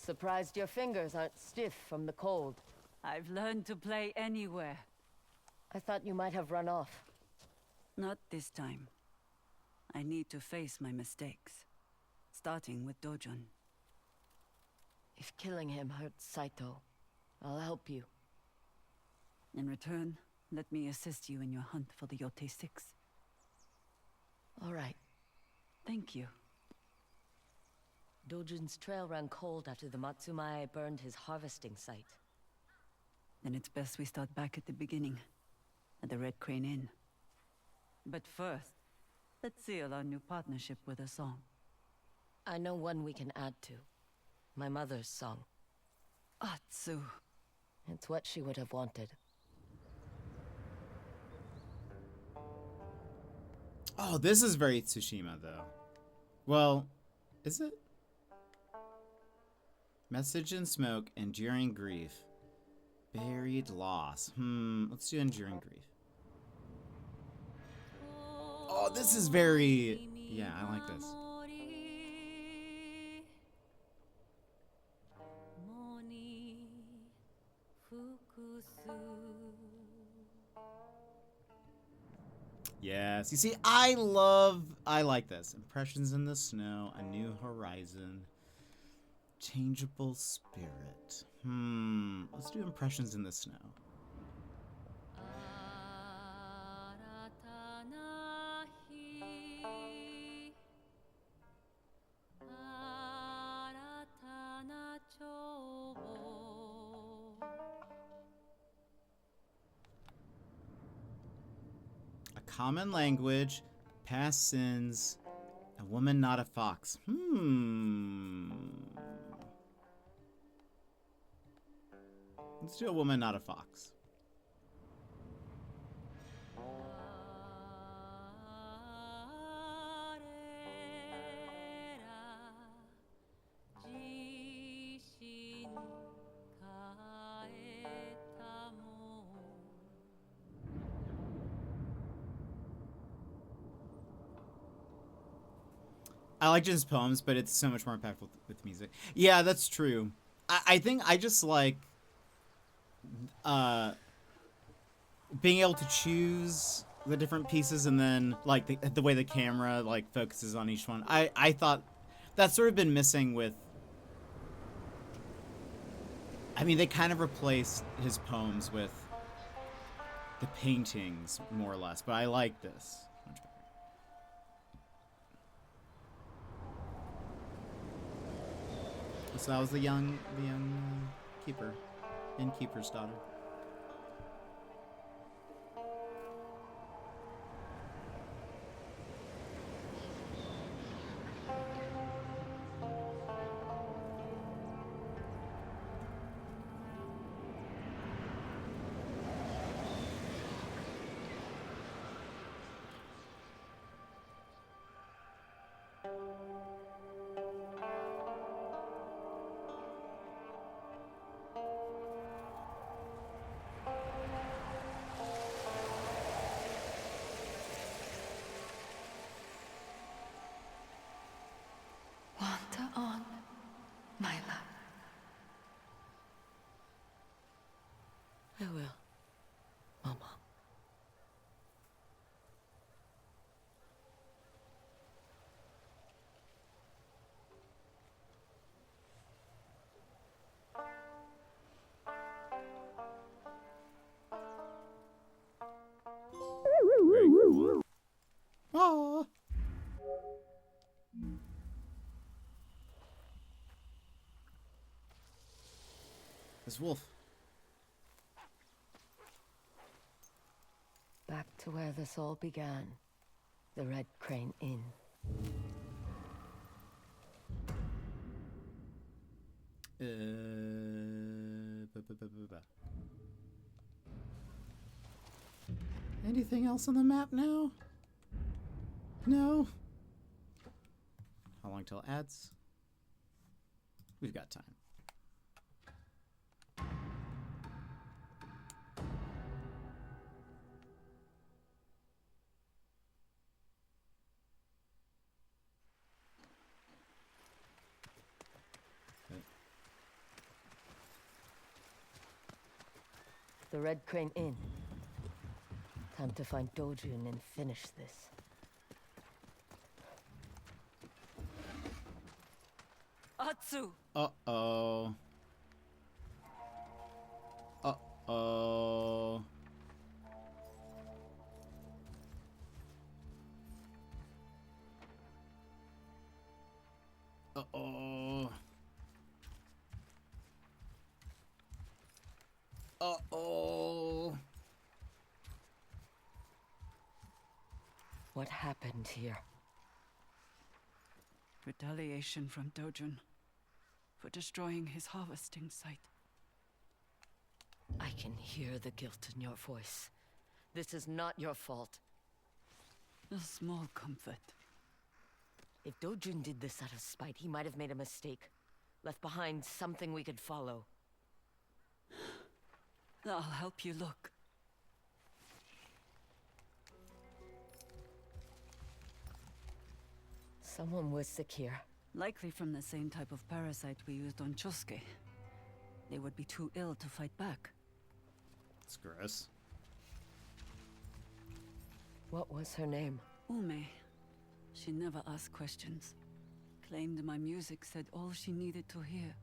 Surprised your fingers aren't stiff from the cold. I've learned to play anywhere. I thought you might have run off. Not this time. I need to face my mistakes. Starting with Dojun. If killing him hurts Saito, I'll help you. In return, let me assist you in your hunt for the Yotei 6. All right. Thank you. Dojun's trail ran cold after the Matsumae burned his harvesting site. Then it's best we start back at the beginning, at the Red Crane Inn. But first, let's seal our new partnership with a song. I know one we can add to. My mother's song. Atsu. It's what she would have wanted. Oh, this is very Tsushima, though. Well, is it? Message in smoke, enduring grief. Buried loss. Let's do enduring grief. Oh, this is very... Yeah, I like this. Yes, you see, I like this. Impressions in the snow, a new horizon, changeable spirit. Let's do impressions in the snow. Common language, past sins, a woman not a fox. Let's do a woman not a fox. I like Jin's poems, but it's so much more impactful with music. Yeah, that's true. I think I just like being able to choose the different pieces and then like the way the camera like focuses on each one. I thought that's sort of been missing with... I mean, they kind of replaced his poems with the paintings, more or less, but I like this. So that was the young keeper, innkeeper's daughter. Wander on, my love. I will, Mama. Very cool. Aww. This wolf. Back to where this all began. The Red Crane Inn. Anything else on the map now? No? How long till ads? We've got time. The Red Crane Inn. Time to find Dojun and finish this. Atsu! Uh-oh. Uh-oh. Uh-oh. Uh-oh. What happened here? Retaliation from Dojun for destroying his harvesting site. I can hear the guilt in your voice. This is not your fault. A small comfort. If Dojun did this out of spite, he might have made a mistake. Left behind something we could follow. I'll help you look. Someone was sick here. Likely from the same type of parasite we used on Chosuke. They would be too ill to fight back. It's gross. What was her name? Ume. She never asked questions. Claimed my music said all she needed to hear.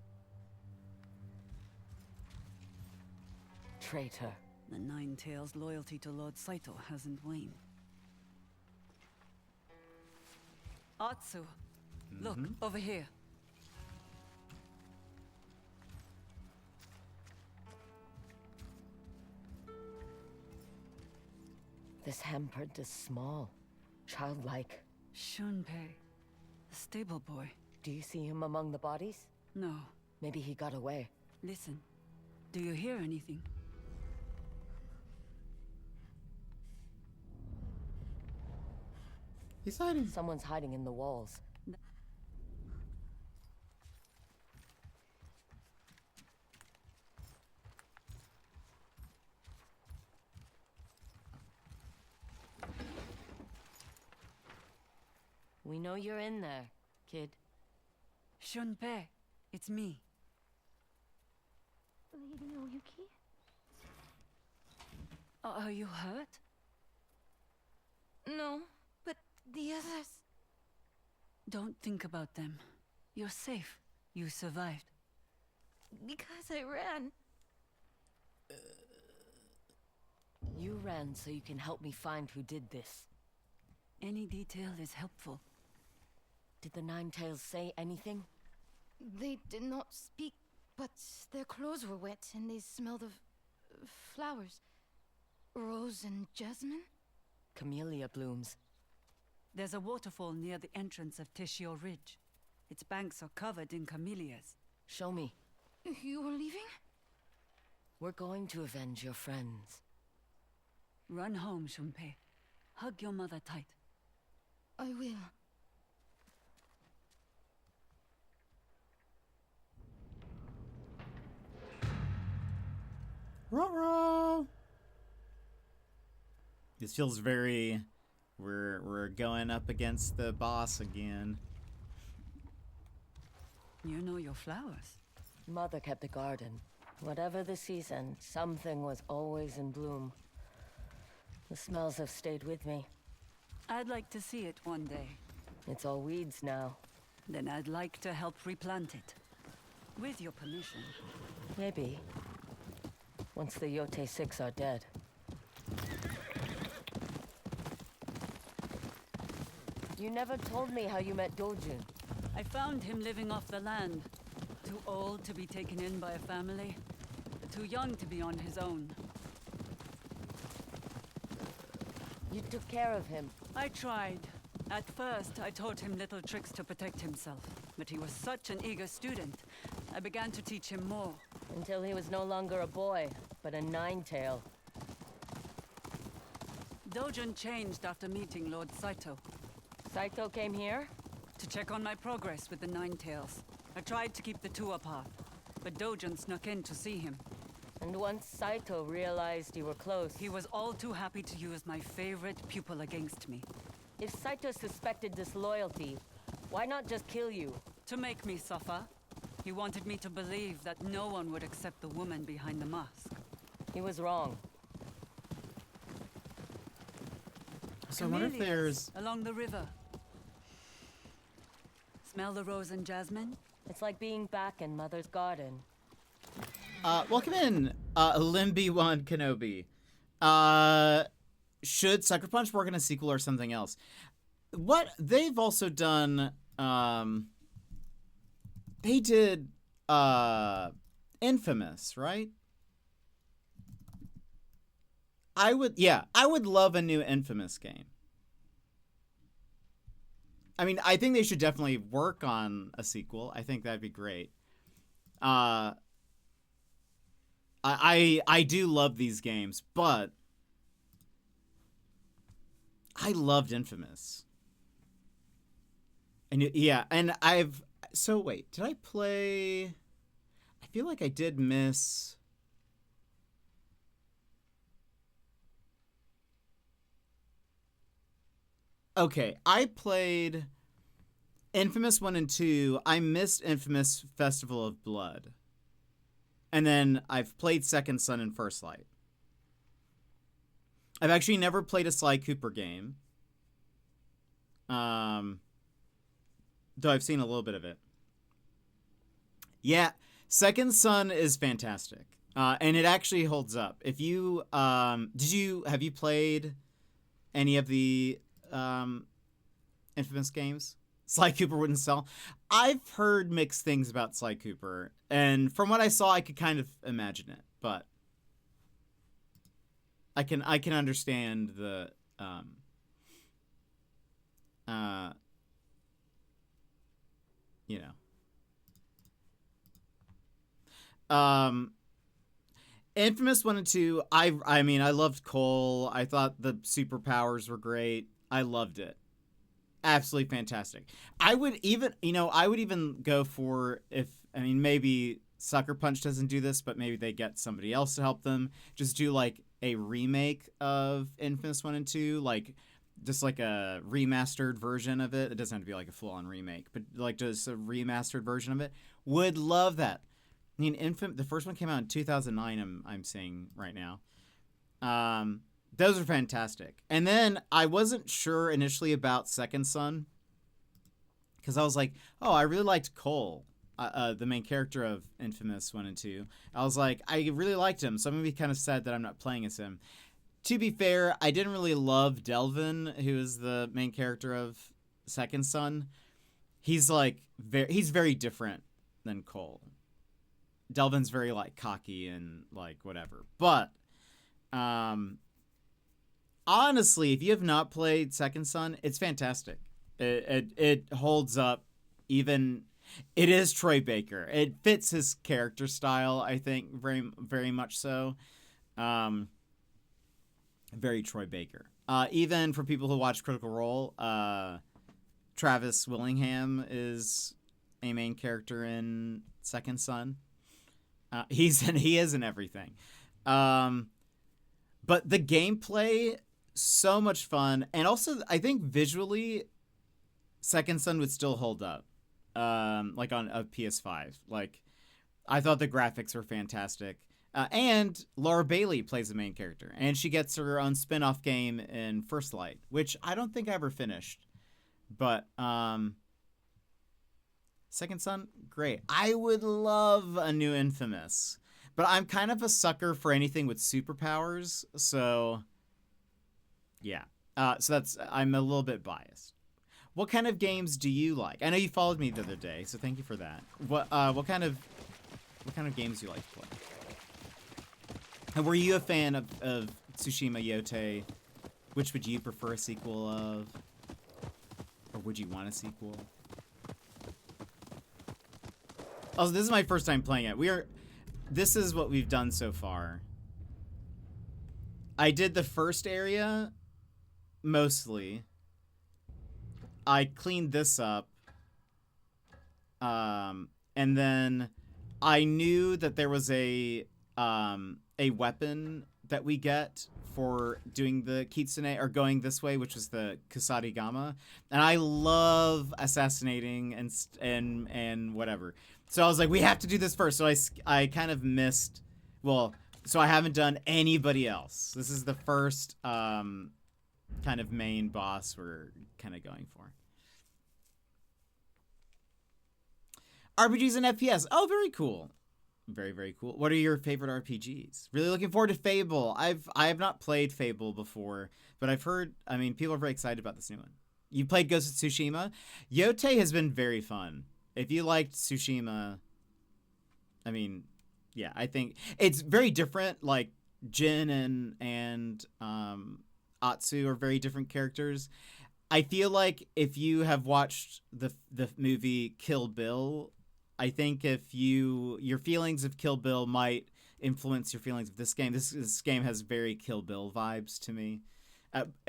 Traitor. The Nine Tails' loyalty to Lord Saito hasn't waned. Atsu, look, over here. This hamper is small, childlike. Shunpei, the stable boy. Do you see him among the bodies? No. Maybe he got away. Listen, do you hear anything? He's hiding. Someone's hiding in the walls. We know you're in there, kid. Shunpei, it's me. Lady Oyuki? Are you hurt? No, but the others... Don't think about them. You're safe. You survived. Because I ran. You ran so you can help me find who did this. Any detail is helpful. Did the Nine Tails say anything? They did not speak, but their clothes were wet and they smelled of flowers. Rose and jasmine? Camellia blooms. There's a waterfall near the entrance of Teshio Ridge. Its banks are covered in camellias. Show me. You are leaving? We're going to avenge your friends. Run home, Shunpei. Hug your mother tight. I will. Ruh-roh. This feels very... We're going up against the boss again. You know your flowers. Mother kept a garden. Whatever the season, something was always in bloom. The smells have stayed with me. I'd like to see it one day. It's all weeds now. Then I'd like to help replant it. With your permission. Maybe. Once the Yotei 6 are dead. You never told me how you met Dojun. I found him living off the land. Too old to be taken in by a family. Too young to be on his own. You took care of him. I tried. At first, I taught him little tricks to protect himself. But he was such an eager student, I began to teach him more. Until he was no longer a boy, but a nine-tail. Dojun changed after meeting Lord Saito. Saito came here? To check on my progress with the Nine Tails. I tried to keep the two apart, but Dojun snuck in to see him. And once Saito realized you were close... He was all too happy to use my favorite pupil against me. If Saito suspected disloyalty, why not just kill you? To make me suffer. He wanted me to believe that no one would accept the woman behind the mask. He was wrong. So I wonder if Camellias there's... along the river. Smell the rose and jasmine? It's like being back in Mother's garden. Welcome in, Limby One Kenobi. Should Sucker Punch work in a sequel or something else? What they've also done, they did, Infamous, right? I would love a new Infamous game. I mean, I think they should definitely work on a sequel. I think that'd be great. I do love these games, but I loved Infamous. And yeah, and so wait, did I play? I feel like I did miss. Okay, I played Infamous 1 and 2. I missed Infamous Festival of Blood. And then I've played Second Son and First Light. I've actually never played a Sly Cooper game. Though I've seen a little bit of it. Yeah, Second Son is fantastic. And it actually holds up. If you have you played any of the Infamous games? Sly Cooper wouldn't sell. I've heard mixed things about Sly Cooper, and from what I saw, I could kind of imagine it, but I can understand the you know. Infamous 1 and 2, I mean, I loved Cole. I thought the superpowers were great. I loved it. Absolutely fantastic. I would even go for, maybe Sucker Punch doesn't do this, but maybe they get somebody else to help them. Just do like a remake of Infamous 1 and 2, like just like a remastered version of it. It doesn't have to be like a full-on remake, but like just a remastered version of it. Would love that. I mean, the first one came out in 2009, I'm seeing right now. Those are fantastic. And then I wasn't sure initially about Second Son, because I was like, oh, I really liked Cole, the main character of Infamous 1 and 2. I was like, I really liked him, so I'm going to be kind of sad that I'm not playing as him. To be fair, I didn't really love Delvin, who is the main character of Second Son. He's like, he's very different than Cole. Delvin's very like cocky and like whatever. But honestly, if you have not played Second Son, it's fantastic. It holds up. Even it is Troy Baker. It fits his character style, I think, very very much so. Very Troy Baker. Even for people who watch Critical Role, Travis Willingham is a main character in Second Son. He is in everything. But the gameplay, so much fun. And also, I think visually, Second Son would still hold up. Like on a PS5. Like, I thought the graphics were fantastic. And Laura Bailey plays the main character. And she gets her own spin-off game in First Light, which I don't think I ever finished. But, Second Son, great. I would love a new Infamous, but I'm kind of a sucker for anything with superpowers, so yeah. I'm a little bit biased. What kind of games do you like? I know you followed me the other day, so thank you for that. What kind of games do you like to play? And were you a fan of Tsushima Yotei? Which would you prefer a sequel of? Or would you want a sequel? Also, this is my first time playing it. This is what we've done so far. I did the first area, mostly. I cleaned this up. And then I knew that there was a weapon that we get for doing the Kitsune, or going this way, which was the Kusarigama. And I love assassinating and whatever. So I was like, we have to do this first. So I kind of missed, well, So I haven't done anybody else. This is the first kind of main boss we're kind of going for. RPGs and FPS. Oh, very cool. Very, very cool. What are your favorite RPGs? Really looking forward to Fable. I have not played Fable before, but I've heard, I mean, people are very excited about this new one. You played Ghost of Tsushima? Yotei has been very fun. If you liked Tsushima, I mean, yeah, I think it's very different. Like Jin and Atsu are very different characters. I feel like if you have watched the movie Kill Bill, I think if your feelings of Kill Bill might influence your feelings of this game. This game has very Kill Bill vibes to me.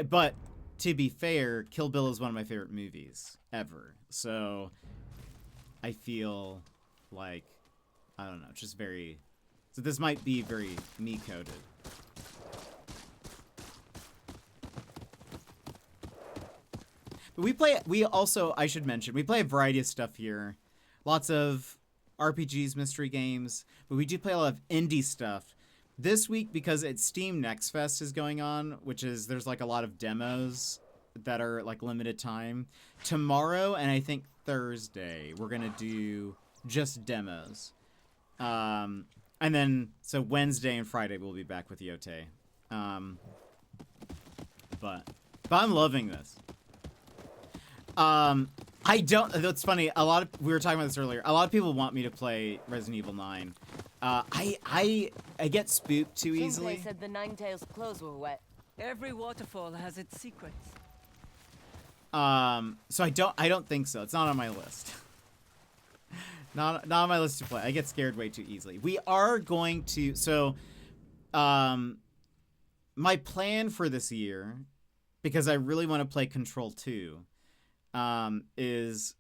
But to be fair, Kill Bill is one of my favorite movies ever. So I feel like, I don't know, just very... So this might be very me-coded. But we also, I should mention, we play a variety of stuff here. Lots of RPGs, mystery games, but we do play a lot of indie stuff. This week, because it's Steam Next Fest is going on, which is, there's like a lot of demos that are like limited time. Tomorrow, and I think Thursday, we're going to do just demos. And then, so Wednesday and Friday, we'll be back with Yotei. But I'm loving this. That's funny. We were talking about this earlier. A lot of people want me to play Resident Evil 9. I get spooked too easily. They said the Ninetales clothes were wet. Every waterfall has its secrets. So I don't think so. It's not on my list. Not on my list to play. I get scared way too easily. We are going to, my plan for this year, because I really want to play Control 2, is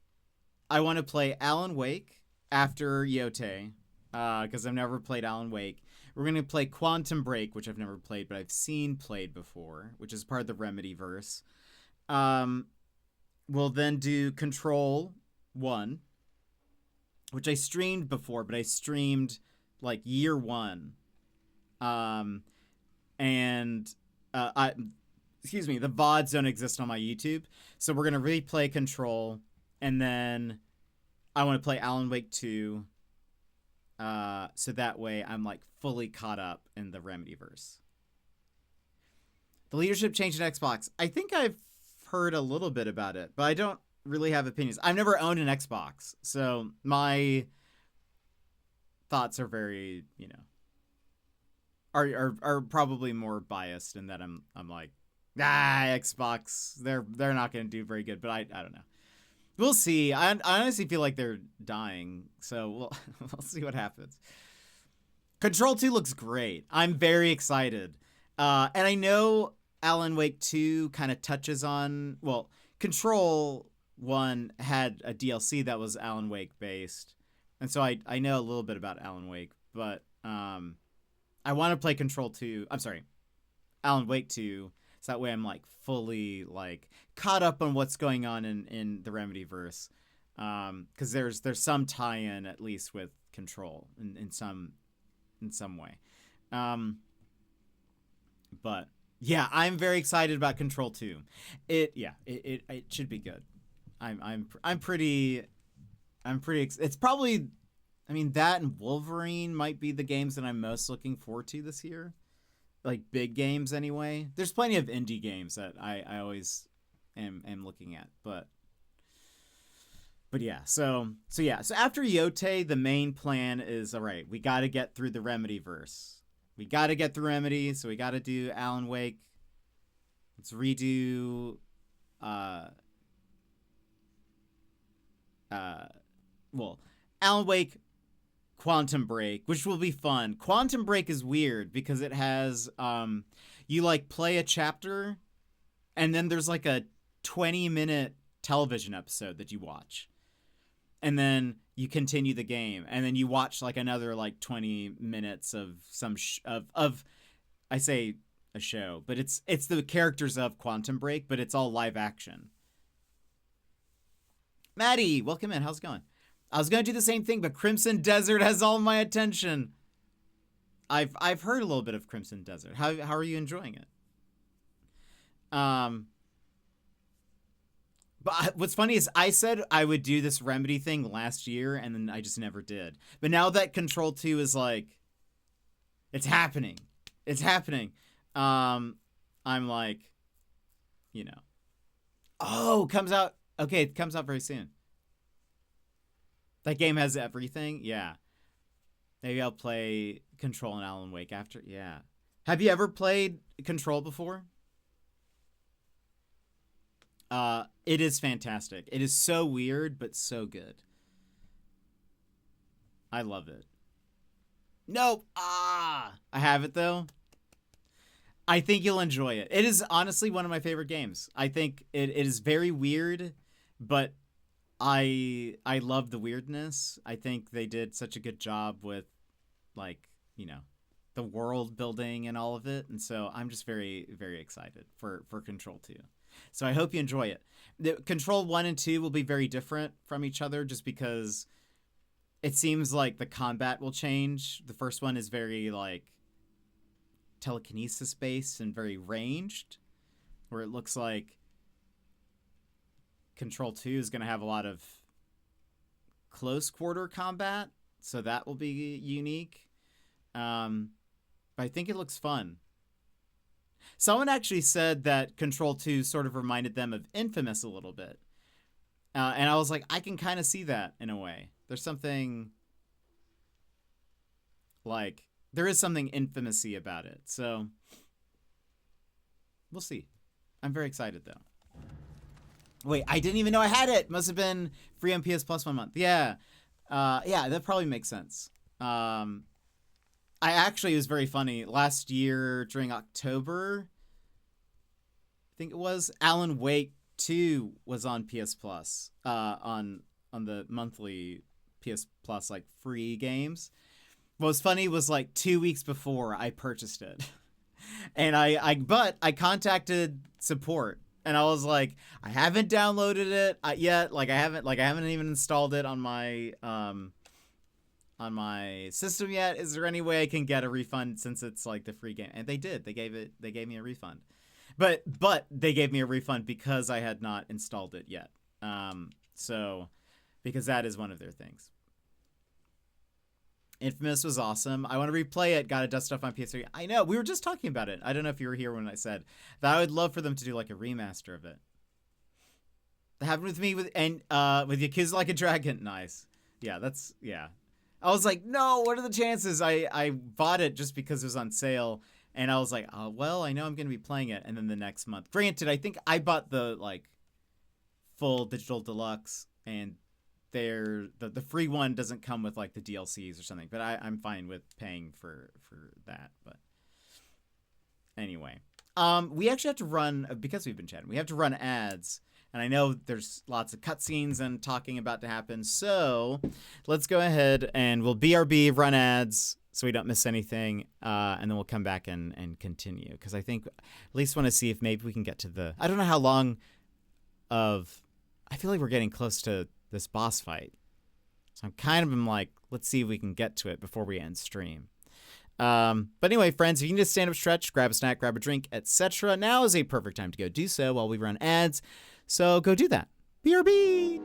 I want to play Alan Wake after Yotei, because I've never played Alan Wake. We're going to play Quantum Break, which I've never played, but I've seen played before, which is part of the Remedy-verse. We'll then do Control 1, which I streamed before, but I streamed like year 1. Excuse me, the VODs don't exist on my YouTube. So we're going to replay Control, and then I want to play Alan Wake 2. So that way I'm like fully caught up in the Remedy-verse. The leadership changed in Xbox. I think I've heard a little bit about it, but I don't really have opinions. I've never owned an Xbox, so my thoughts are very, are probably more biased in that I'm like, Xbox, they're not going to do very good, but I don't know. We'll see. I honestly feel like they're dying, so we'll see what happens. Control 2 looks great. I'm very excited. And I know Alan Wake 2 kind of touches on, well, Control 1 had a DLC that was Alan Wake based. And so I know a little bit about Alan Wake, but I want to play Control 2. I'm sorry, Alan Wake 2. So that way I'm like fully like caught up on what's going on in the Remedy-verse. Because there's some tie-in at least with Control in some way. But yeah, I'm very excited about Control 2. It should be good. I'm pretty it's probably, I mean, that and Wolverine might be the games that I'm most looking forward to this year. Like big games anyway. There's plenty of indie games that I always am looking at, but yeah. So after Yotei, the main plan is, all right, we got to get through the Remedy-verse. We got to get through Remedy, so we got to do Alan Wake. Let's redo Alan Wake, Quantum Break, which will be fun. Quantum Break is weird because it has you like play a chapter and then there's like a 20-minute television episode that you watch. And then you continue the game, and then you watch like another like 20 minutes of some I say a show, but it's the characters of Quantum Break, but it's all live action. Maddie, welcome in. How's it going? I was going to do the same thing, but Crimson Desert has all my attention. I've heard a little bit of Crimson Desert. How are you enjoying it? But what's funny is I said I would do this Remedy thing last year, and then I just never did. But now that Control 2 is like, it's happening. It's happening. I'm like, you know. Oh, comes out. Okay, it comes out very soon. That game has everything. Yeah. Maybe I'll play Control and Alan Wake after. Yeah. Have you ever played Control before? It is fantastic. It is so weird, but so good. I love it. Nope. I have it though. I think you'll enjoy it. It is honestly one of my favorite games. I think it is very weird, but I love the weirdness. I think they did such a good job with, like, you know, the world building and all of it. And so I'm just very, very excited for Control 2. So I hope you enjoy it. The Control 1 and 2 will be very different from each other just because it seems like the combat will change. The first one is very, like, telekinesis based and very ranged, where it looks like Control 2 is going to have a lot of close quarter combat, so that will be unique. But I think it looks fun. Someone actually said that Control 2 sort of reminded them of Infamous a little bit. And I was like, I can kind of see that in a way. There's something like, there is something infamous-y about it. So we'll see. I'm very excited though. Wait, I didn't even know I had it. Must have been free on PS Plus 1 month. Yeah. Yeah, that probably makes sense. It was very funny. Last year during October, I think it was, Alan Wake 2 was on PS Plus, on the monthly PS Plus, like, free games. What was funny was, like, 2 weeks before I purchased it. And I contacted support, and I was like, I haven't downloaded it yet. I haven't even installed it on my system yet. Is there any way I can get a refund since it's like the free game? And they did. They gave me a refund. But they gave me a refund because I had not installed it yet. So because that is one of their things. Infamous was awesome. I want to replay it. Got to dust stuff on PS3. I know. We were just talking about it. I don't know if you were here when I said that I would love for them to do like a remaster of it. That happened with me with Yakuza Like a Dragon. Nice. Yeah, yeah. I was like, no, what are the chances? I bought it just because it was on sale. And I was like, oh, well, I know I'm going to be playing it. And then the next month. Granted, I think I bought the like full digital deluxe, and the free one doesn't come with like the DLCs or something. But I'm fine with paying for that. But anyway, we actually have to run, because we've been chatting, we have to run ads. And I know there's lots of cutscenes and talking about to happen. So let's go ahead and we'll BRB, run ads so we don't miss anything. And then we'll come back and continue. Because I think, at least want to see if maybe we can get to I don't know how long I feel like we're getting close to this boss fight. So I'm like, let's see if we can get to it before we end stream. But anyway, friends, if you need to stand up, stretch, grab a snack, grab a drink, etc., now is a perfect time to go do so while we run ads. So go do that. BRB!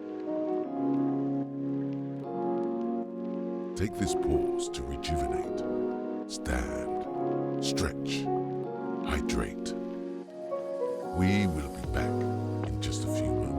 Take this pause to rejuvenate. Stand, stretch, hydrate. We will be back in just a few moments.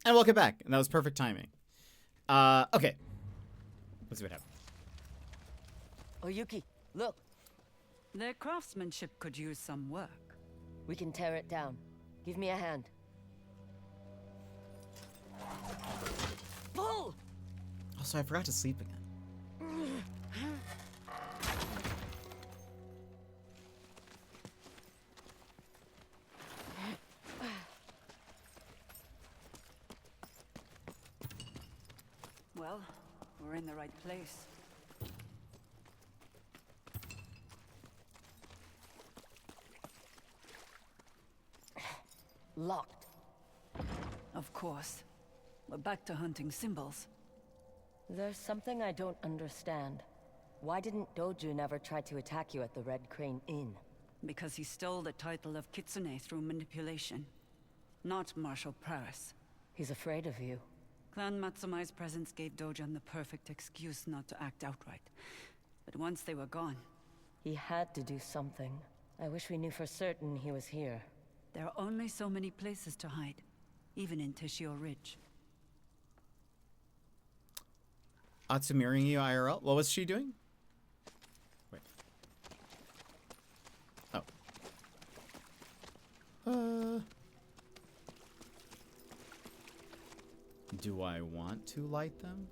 And welcome back. And that was perfect timing. Okay. Let's see what happens. Oh, Yuki, look. Their craftsmanship could use some work. We can tear it down. Give me a hand. Pull! Also, I forgot to sleep again. Well, we're in the right place. Locked. Of course. We're back to hunting symbols. There's something I don't understand. Why didn't Doju never try to attack you at the Red Crane Inn? Because he stole the title of Kitsune through manipulation. Not Marshal Paris. He's afraid of you. Clan Matsumai's presence gave Dojan the perfect excuse not to act outright. But once they were gone... He had to do something. I wish we knew for certain he was here. There are only so many places to hide, even in Tishio Ridge. Atsumiring you IRL? What was she doing? Wait. Oh. Do I want to light them?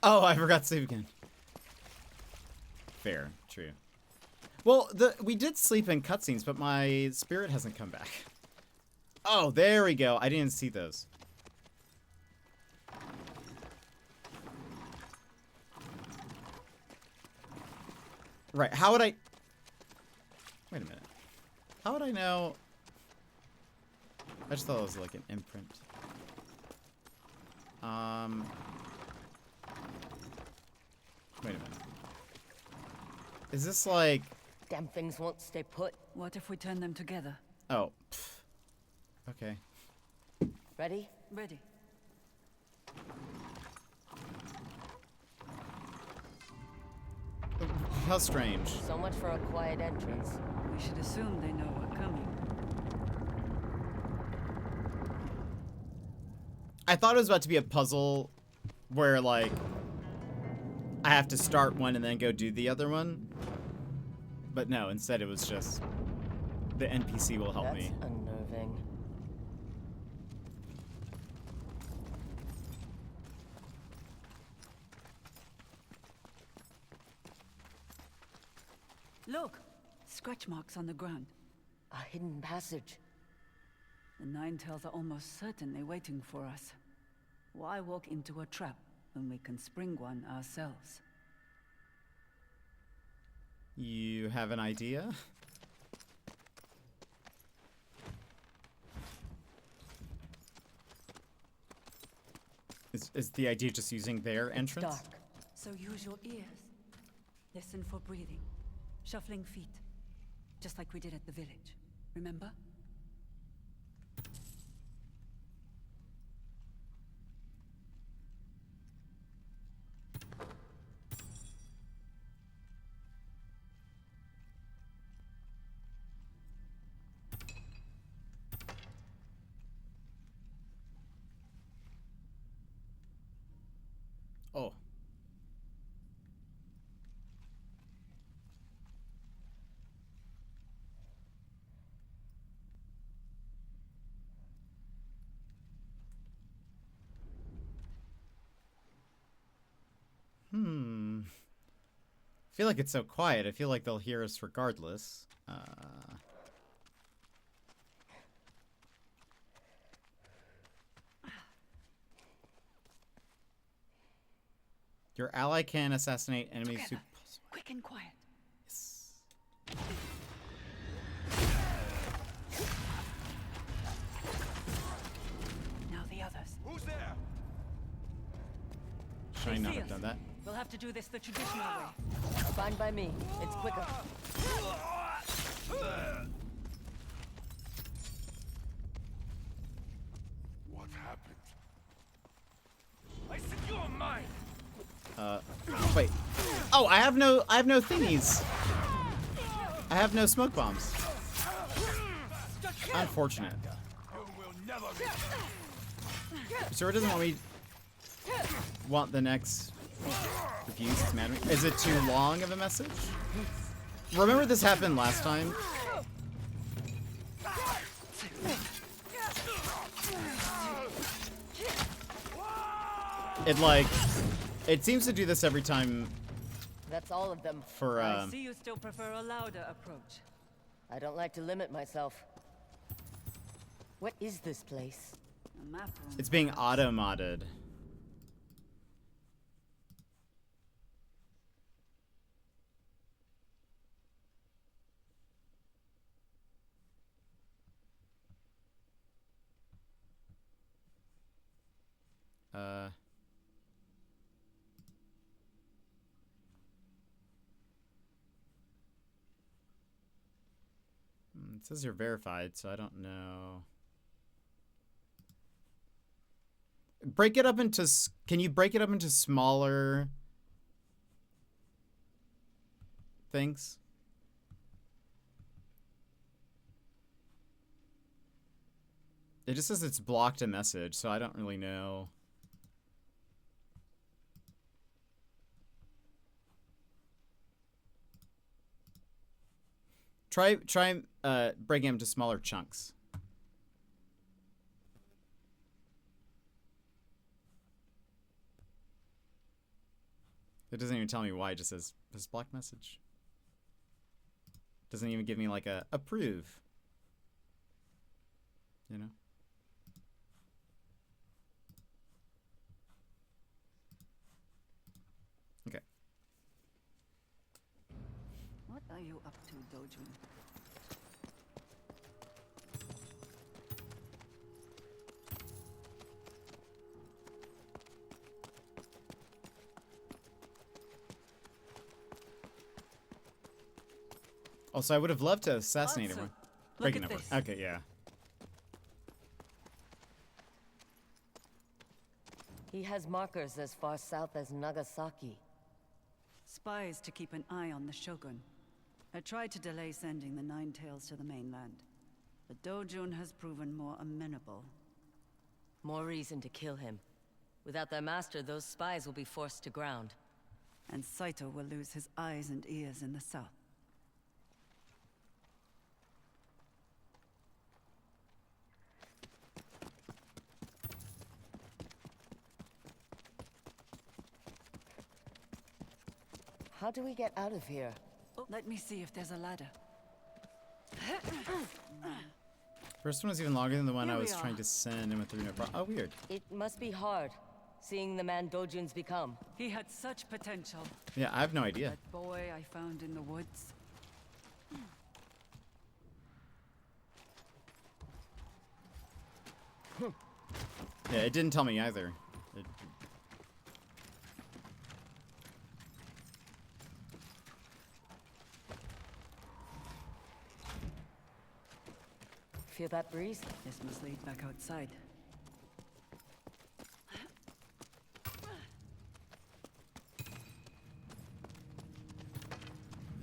Oh, I forgot to save again. Fair, true. Well, we did sleep in cutscenes, but my spirit hasn't come back. Oh, there we go. I didn't see those. Right, how would I... Wait a minute. How would I know... I just thought it was like an imprint. Wait a minute. Is this like... Damn things won't stay put. What if we turn them together? Oh. Pff. Okay. Ready? Ready. How strange. So much for a quiet entrance. We should assume they know we're coming. I thought it was about to be a puzzle where, like, I have to start one and then go do the other one. But no, instead it was just the NPC will help me. That's unnerving. Look! Scratch marks on the ground. A hidden passage. The Nine-Tails are almost certainly waiting for us. Why walk into a trap when we can spring one ourselves? You have an idea? Is the idea just using their entrance? Dark. So use your ears. Listen for breathing. Shuffling feet. Just like we did at the village. Remember? Oh. I feel like it's so quiet. I feel like they'll hear us regardless. Your ally can assassinate enemies who... Quick and quiet. Yes. Now the others. Who's there? Should I not have done that? We'll have to do this the traditional way. Fine by me. It's quicker. What happened? I said you're mine. Wait. Oh, I have no thingies. I have no smoke bombs. Unfortunate. You will never be. Sure doesn't want the next refuse. It's mad at me. Is it too long of a message? Remember this happened last time? It seems to do this every time. That's all of them. For I see you still prefer a louder approach. I don't like to limit myself. What is this place? A map room. it's being auto-modded. It says you're verified, so I don't know. Break it up into... Can you break it up into smaller things? It just says it's blocked a message, so I don't really know. Try breaking them into smaller chunks. It doesn't even tell me why. It just says this block message. Doesn't even give me like a approve. You know? Okay. What are you up to, Dojun? Also, I would have loved to assassinate Answer. everyone. Look Breaking at up. this. Okay, yeah. He has markers as far south as Nagasaki. Spies to keep an eye on the Shogun. I tried to delay sending the Nine Tails to the mainland. The Dojun has proven more amenable. More reason to kill him. Without their master, those spies will be forced to ground. And Saito will lose his eyes and ears in the south. How do we get out of here? Oh, let me see if there's a ladder. First one was even longer than the one Here I we was trying are. to send and went through no problem. Oh, weird. It must be hard, seeing the man Dojun's become. He had such potential. Yeah, I have no idea. That boy I found in the woods. Yeah, it didn't tell me either. Feel that breeze? This must lead back outside.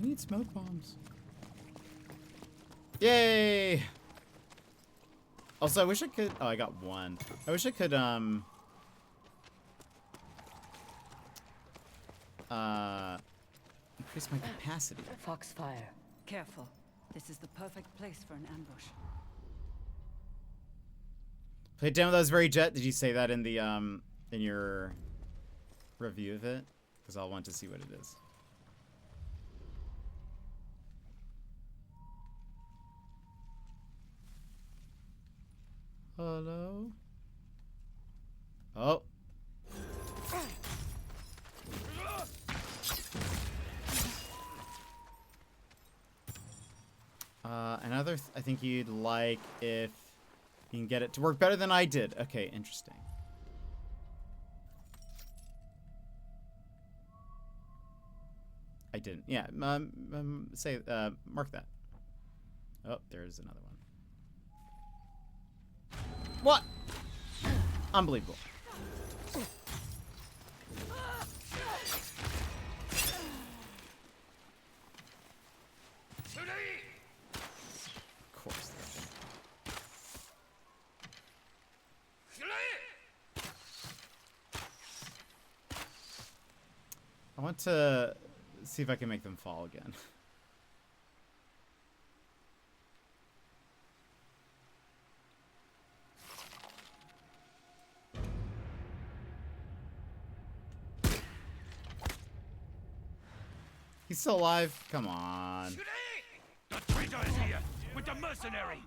I need smoke bombs. Yay! Also, I wish I could... Oh, I got one. I wish I could, increase my capacity. Foxfire. Careful. This is the perfect place for an ambush. Played Down with Those Very Jet. Did you say that in the, in your review of it? Because I'll want to see what it is. Hello? Oh. I think you'd like if you can get it to work better than I did. Okay, interesting. didn't. Yeah, mark that. Oh, there's another one. What? Unbelievable. Of course. I want to see if I can make them fall again. He's still alive? Come on. The traitor is here with the mercenary.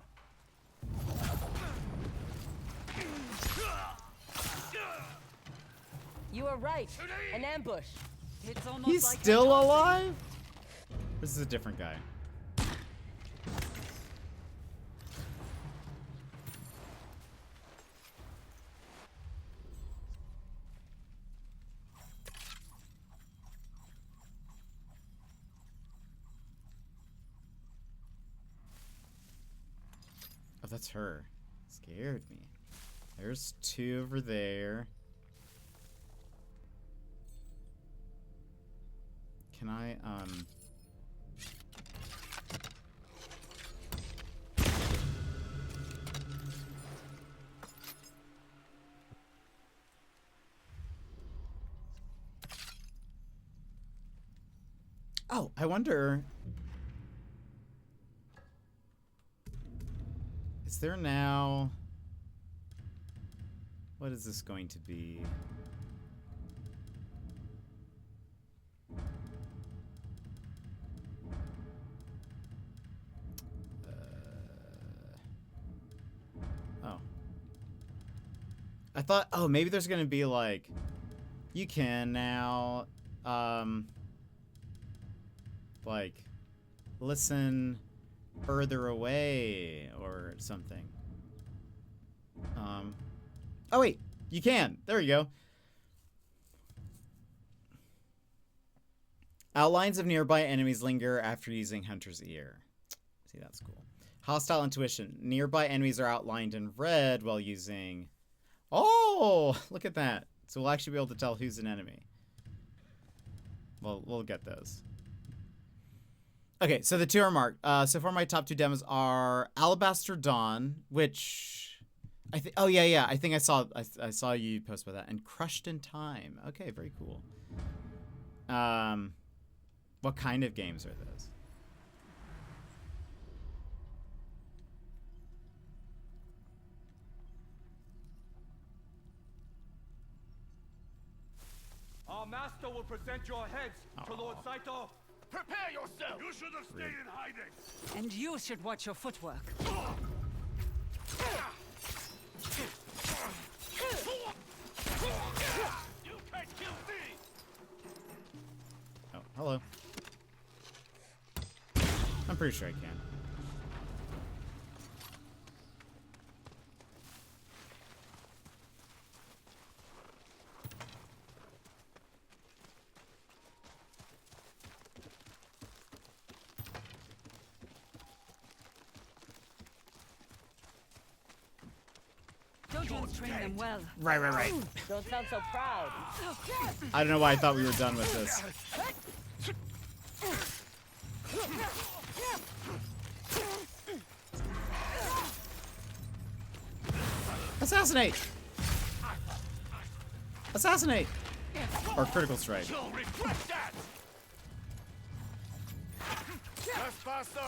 You were right. An ambush. It's almost He's like still alive? This is a different guy. Oh, that's her. Scared me. There's two over there. Can I, Oh, I wonder... Is there now... What is this going to be? Oh. I thought, oh, maybe there's gonna be like, you can now, like, listen further away or something. Oh wait, you can. There you go. Outlines of nearby enemies linger after using Hunter's Ear. See, that's cool. Hostile intuition. Nearby enemies are outlined in red while using... Oh, look at that. So we'll actually be able to tell who's an enemy. Well, we'll get those. Okay, so the two are marked. So far my top two demos are Alabaster Dawn, which... I think, oh yeah, I think I saw you post about that, and Crushed in Time. Okay, very cool. What kind of games are those? Our master will present your heads to Lord Saito. Prepare yourself. You should have stayed in hiding. And you should watch your footwork. You can't kill me. Oh, hello. I'm pretty sure I can. Don't train them well. Right. Don't sound so proud. I don't know why I thought we were done with this. Assassinate! Assassinate! Or critical strike. You'll regret that. Trespasser!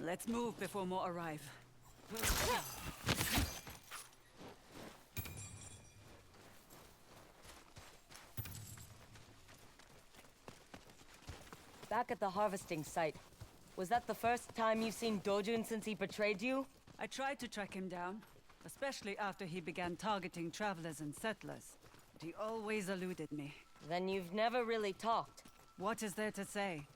Let's move before more arrive. Back at the harvesting site, was that the first time you've seen Dojun since he betrayed you? I tried to track him down, especially after he began targeting travelers and settlers. But he always eluded me. Then you've never really talked. What is there to say?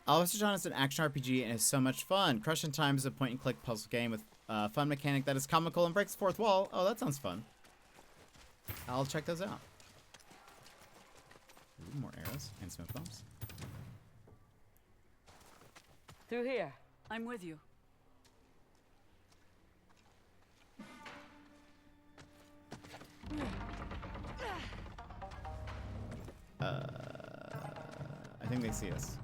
Alabaster Dawn is an action RPG and is so much fun. Crush in Time is a point-and-click puzzle game with Fun mechanic that is comical and breaks the fourth wall. Oh, that sounds fun. I'll check those out. Ooh, more arrows and smoke bombs. Through here. I'm with you. I think they see us.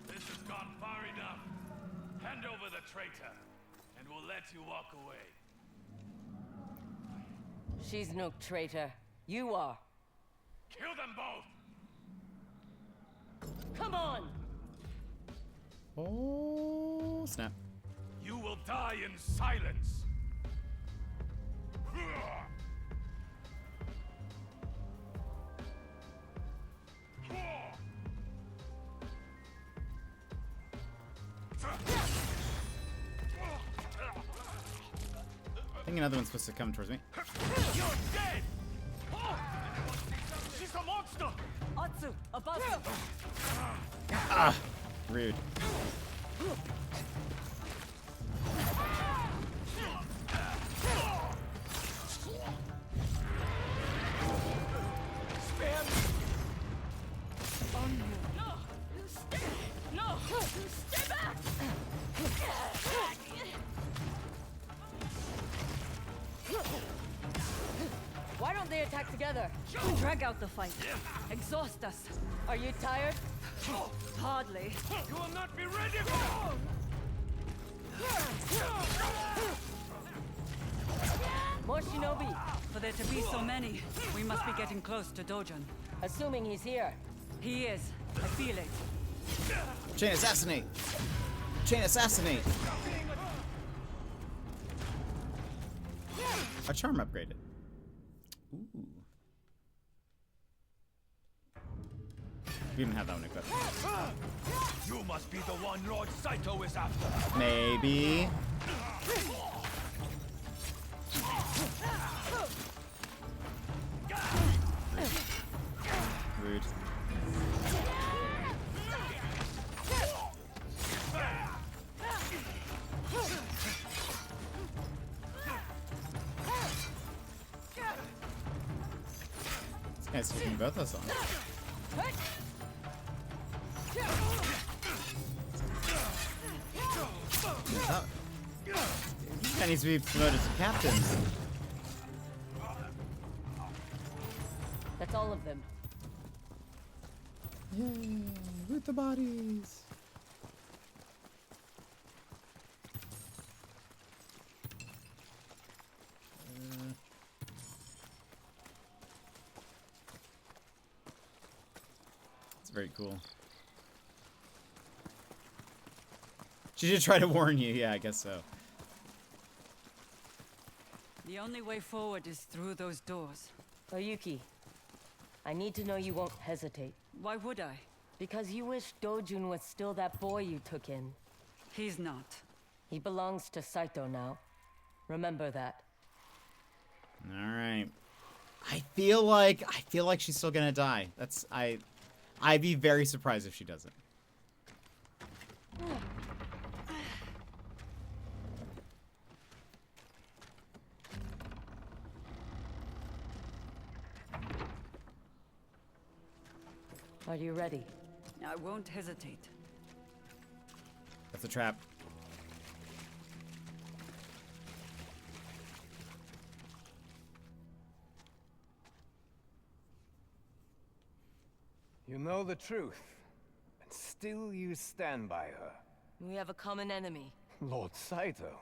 This has gone far enough. Hand over the traitor, and we'll let you walk away. She's no traitor. You are. Kill them both! Come on! Oh, snap. You will die in silence! I think another one's supposed to come towards me. You're dead! She's a monster! Atsu, above you! Ah, rude. Why don't they attack together? Drag out the fight. Exhaust us. Are you tired? Hardly. You will not be ready for More shinobi. For there to be so many, we must be getting close to Dojun. Assuming he's here. He is. I feel it. Chain assassinate! Chain assassinate! Our charm upgraded. Ooh. We didn't have that one equipped. You must be the one Lord Saito is after. Maybe. Rude. This guy's taking both of us on. This guy needs to be promoted to captain. That's all of them. Yay, with the bodies. It's very cool. She should try to warn you. Yeah, I guess so. The only way forward is through those doors. Oyuki, I need to know you won't hesitate. Why would I? Because you wish Dojun was still that boy you took in. He's not. He belongs to Saito now. Remember that. All right. I feel like she's still gonna die. I'd be very surprised if she doesn't. Are you ready? I won't hesitate. That's a trap. You know the truth, and still you stand by her. We have a common enemy. Lord Saito.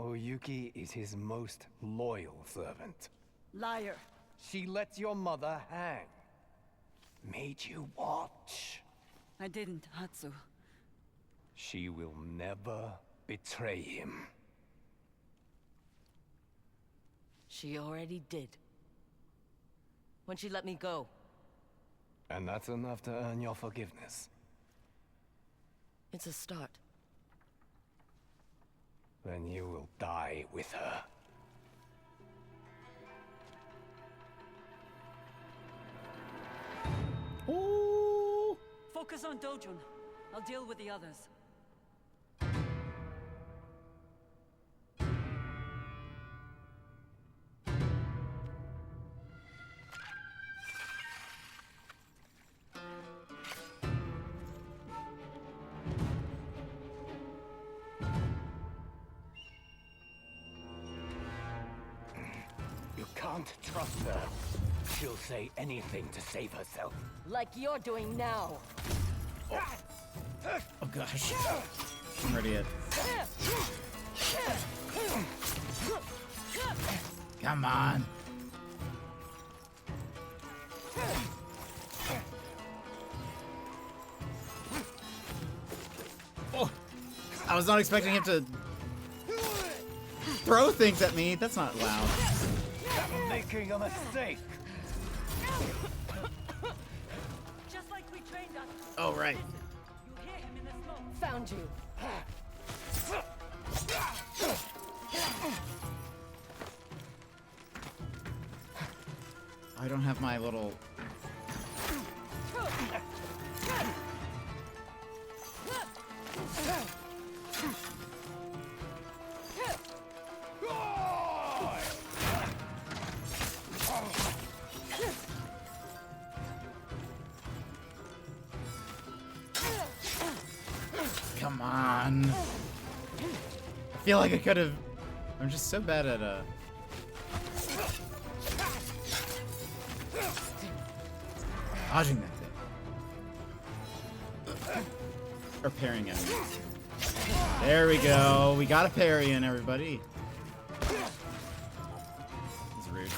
Oyuki is his most loyal servant. Liar. She let your mother hang. Made you watch. I didn't, Hatsu. She will never betray him. She already did. When she let me go. And that's enough to earn your forgiveness. It's a start. Then you will die with her. Ooh. Focus on Dojun. I'll deal with the others. can't trust her. She'll say anything to save herself. Like you're doing now. Oh gosh. I'm ready yet. Come on. Oh, I was not expecting him to throw things at me. That's not loud. I'm making a mistake. Just like we trained us. Oh, right. You hear him in the smoke. Found you. I don't have my little... Come on. I feel like I could have... I'm just so bad at dodging that thing. Or parrying it. There we go. We got a parry in, everybody. That's rude.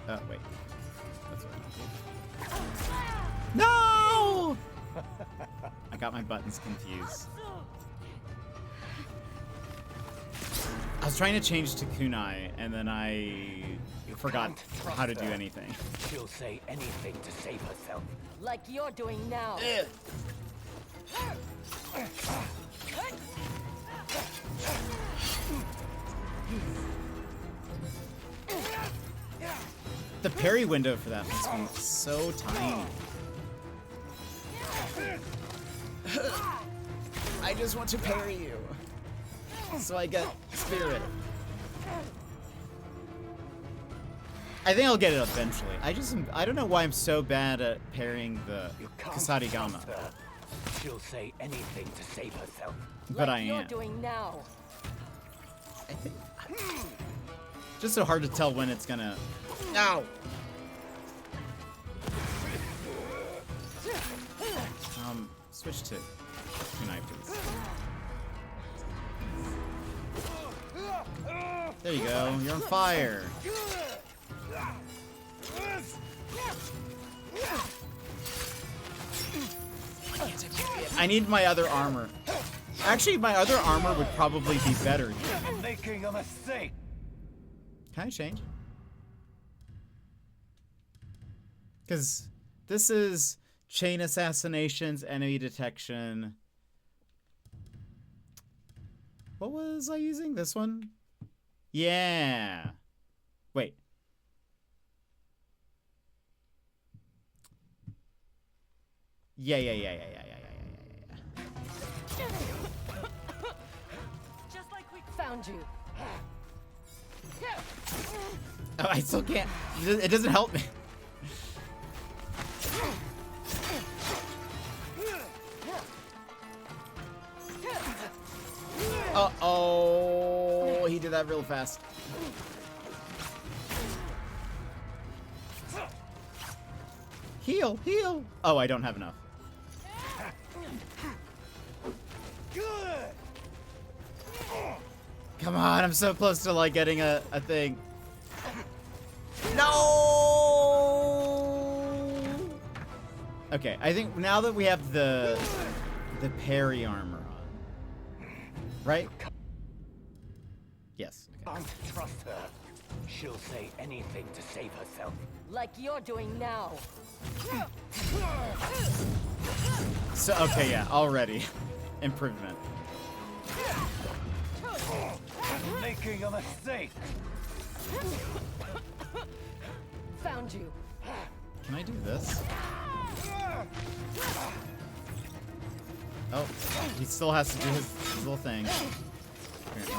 Oh, wait. That's what No! I got my buttons confused. I was trying to change to kunai, and then I forgot how to do anything. She'll say anything to save herself. Like you're doing now. The parry window for that makes me so tiny. I just want to parry you. So I get spirit. I think I'll get it eventually. I don't know why I'm so bad at parrying the Kasarigama. She'll say anything to save herself. But I You're am. doing now. I think just so hard to tell when it's gonna. No. Switch to kunai, please. There you go. You're on fire. I need my other armor. Actually, my other armor would probably be better here. I'm making a mistake. Can I change? Because this is chain assassinations, enemy detection. What was I using? This one? Yeah. Wait. Yeah. Just like we found you. Oh, I still can't. It doesn't help me. Uh-oh. He did that real fast. Heal, heal. Oh, I don't have enough. Come on, I'm so close to like getting a thing. No! Okay, I think now that we have the parry armor on, right? Yes. Okay. Can't trust her. She'll say anything to save herself. Like you're doing now. So okay, yeah, already improvement. I'm making a mistake. Found you. Can I do this? Oh, he still has to do his little thing. Apparently.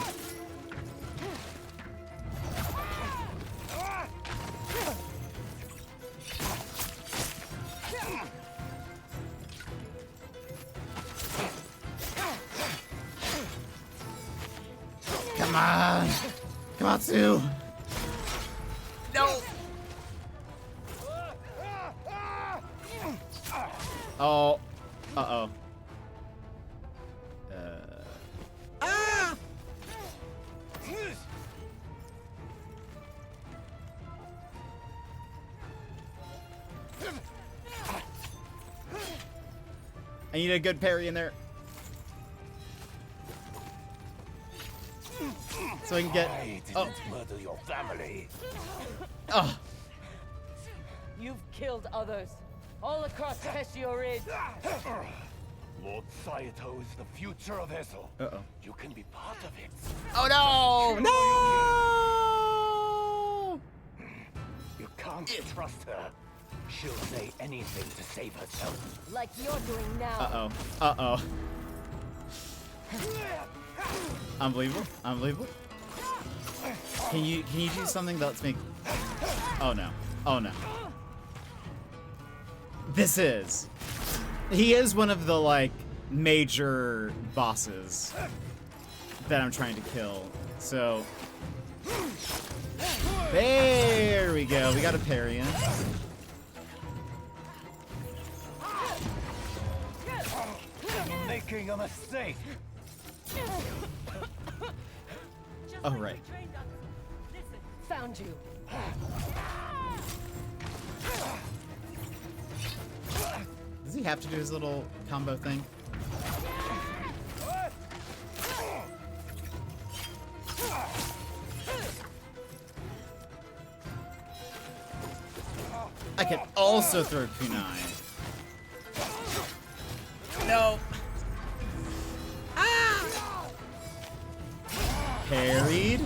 Come on. Come on, Sue. No. Oh. Uh-oh. Ah! I need a good parry in there. So I can get... I didn't murder your family. Oh. You've killed others. All across Teshio Ridge. Lord Saito is the future of Esso. Uh-oh. You can be part of it. Oh no! No! You can't trust her. She'll say anything to save herself. Like you're doing now. Uh-oh. Uh-oh. Unbelievable. Unbelievable. Can you do something that lets me... Oh no. Oh no. This is... He is one of the, like, major bosses that I'm trying to kill. So... There we go. We got a parry in. You're making a mistake. Oh, right. Found you. Does he have to do his little combo thing? I can also throw kunai. No. Ah! Parried.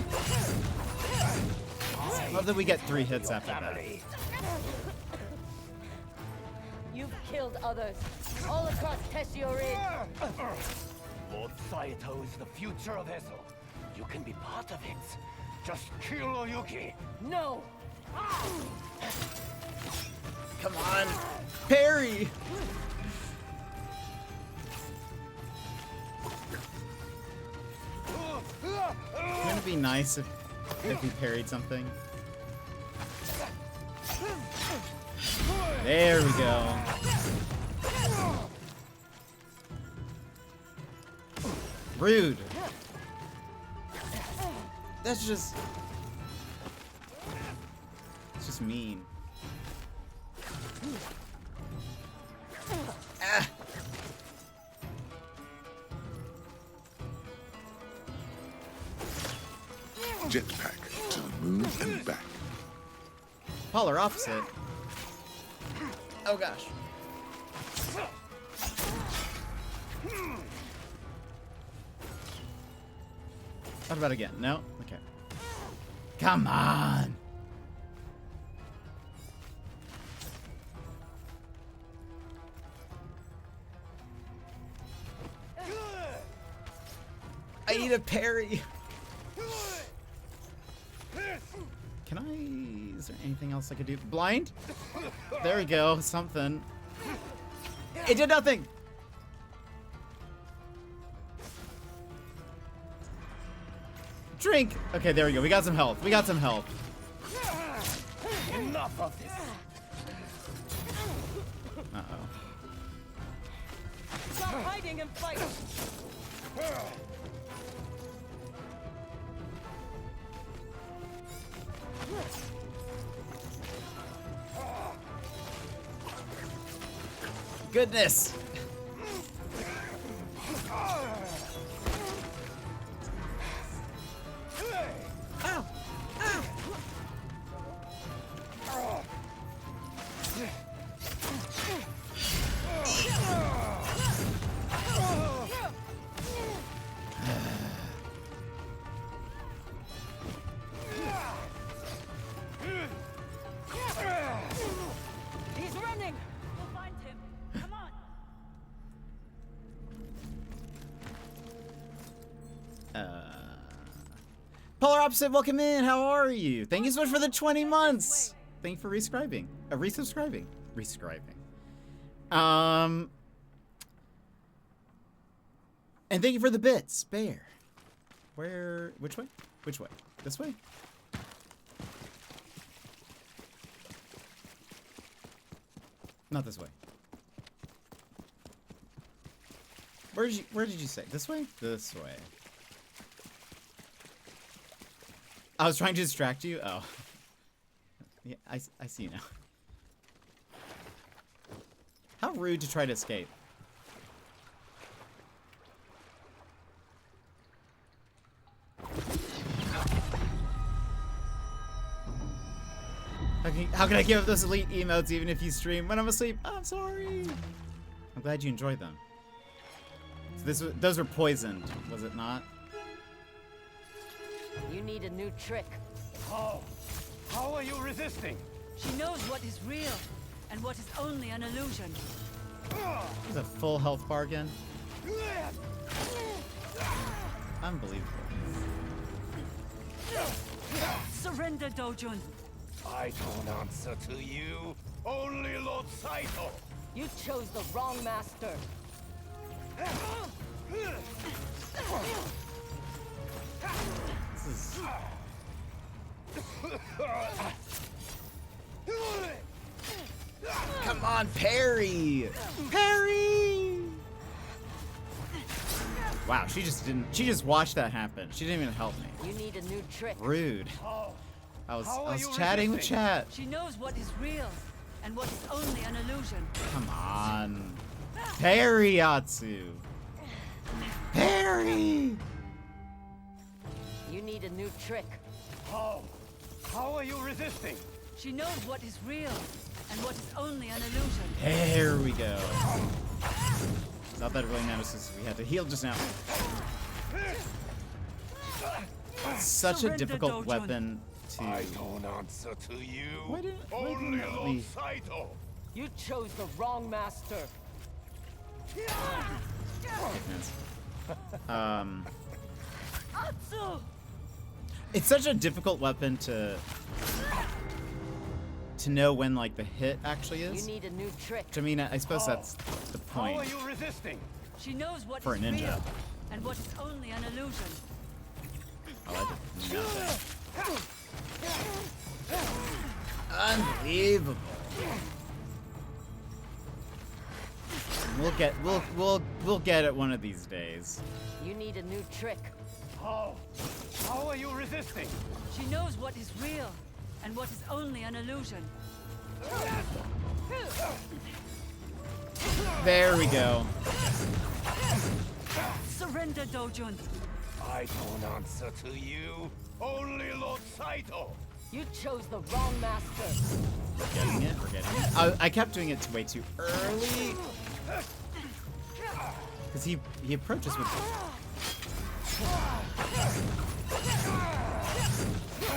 Love that we get 3 hits after that. You've killed others. All across Teshio Ridge. Lord Saito is the future of Esso. You can be part of it. Just kill Oyuki. No. Come on. Parry. Wouldn't it be nice if we parried something? There we go. Rude. That's just... It's just mean. Ah. Jetpack to the moon and back. Polar opposite. Oh gosh. What about again? No? Okay. Come on! I need a parry! Can I... Is there anything else I could do? Blind? There we go. Something. It did nothing! Drink! Okay, there we go. We got some health. We got some health. Enough of this. Uh-oh. Stop hiding and fight. Goodness! Ow! Ow! He's running. We'll find him. Come on. Polar Opposite, welcome in. How are you? Thank you so much for the 20 months. Thank you for resubscribing. Resubscribing. And thank you for the bits, Bear. Where? Which way? Which way? This way? Not this way. Where did you say? This way? This way. I was trying to distract you. Oh. Yeah, I see you now. How rude to try to escape. How can I give up those elite emotes even if you stream when I'm asleep? I'm sorry. I'm glad you enjoyed them. So those were poisoned, was it not? You need a new trick. How are you resisting? She knows what is real and what is only an illusion. There's a full health bar again. Unbelievable. Surrender, Dojun. I don't answer to you. Only Lord Saito. You chose the wrong master. This is... Come on, parry! Parry! Wow, she just watched that happen. She didn't even help me. You need a new trick. Rude. I was chatting with chat. She knows what is real and what is only an illusion. Come on. Parry, Yatsu. Parry! You need a new trick. How are you resisting? She knows what is real and what is only an illusion. There we go. Not that it really matters since we had to heal just now. Such a difficult weapon to... I don't answer to you. Why didn't Only let Lord me... Saito. You chose the wrong master. It's such a difficult weapon to know when like the hit actually is. You need a new trick. I mean, I suppose that's the point. How are you resisting? She knows what For a is ninja. real and what is only an illusion. Oh, unbelievable. We'll get it one of these days. You need a new trick. How are you resisting? She knows what is real and what is only an illusion. There we go. Surrender, Dojun. I don't answer to you. Only Lord Saito. You chose the wrong master. We're getting it. I kept doing it way too early. Because he approaches with...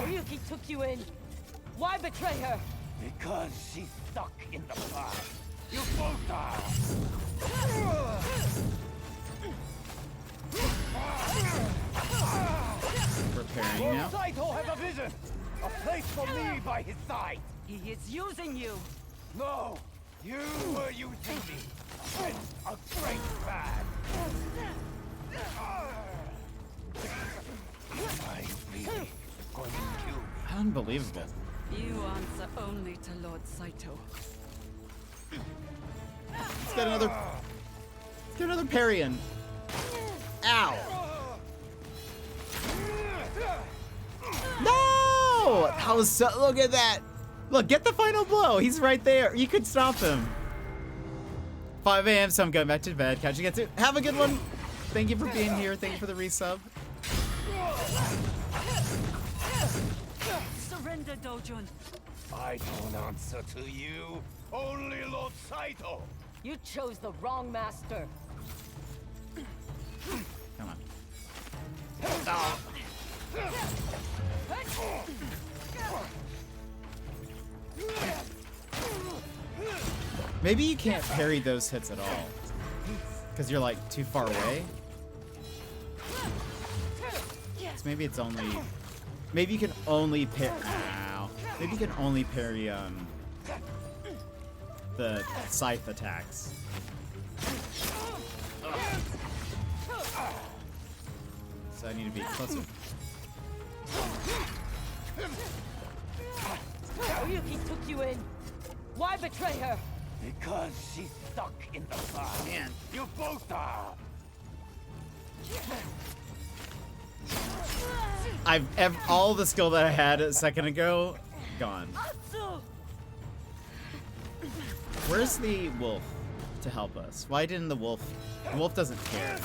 Ryuki took you in. Why betray her? Because she's stuck in the past. You both are. Preparing Lord now. Saito has a vision. A place for me by his side. He is using you. No, you were using me. It's a great plan. Am I really going to kill me? Unbelievable. You answer only to Lord Saito. Let's get another parry in. Ow! No! That was so. Look at that. Look, get the final blow. He's right there. You could stop him. 5 a.m. So I'm going back to bed. Catch you guys soon. Have a good one. Thank you for being here. Thank you for the resub. Surrender, Dojun. I don't answer to you. Only Lord Saito. You chose the wrong master. Come on. Oh. Maybe you can't parry those hits at all. Because you're like too far away. So maybe it's only... Maybe you can only parry... Ow. Maybe you can only parry the scythe attacks. So I need to be closer. Oyuki took you in. Why betray her? Because she's stuck in the fire. Man. You both are. All the skill that I had a second ago, gone. Where's the wolf to help us? Why didn't the wolf? The wolf doesn't care.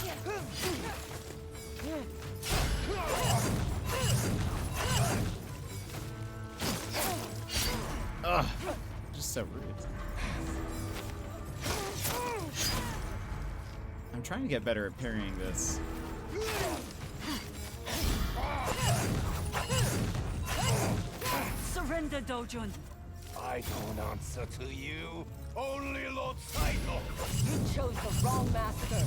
Ugh, just so rude. I'm trying to get better at parrying this. Surrender, Dojun. I don't answer to you. Only Lord Saito. You chose the wrong master.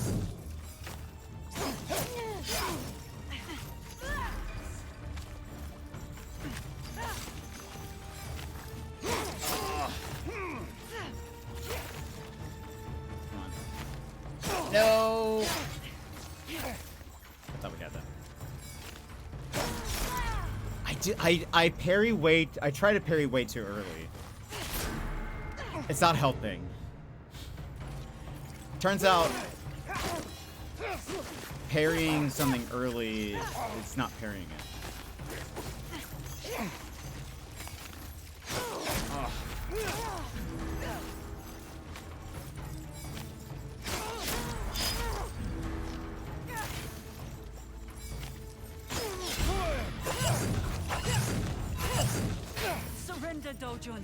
No! I thought we got that. I parry way. I try to parry way too early. It's not helping. Turns out parrying something early, it's not parrying it. Oh. Surrender, Dojun.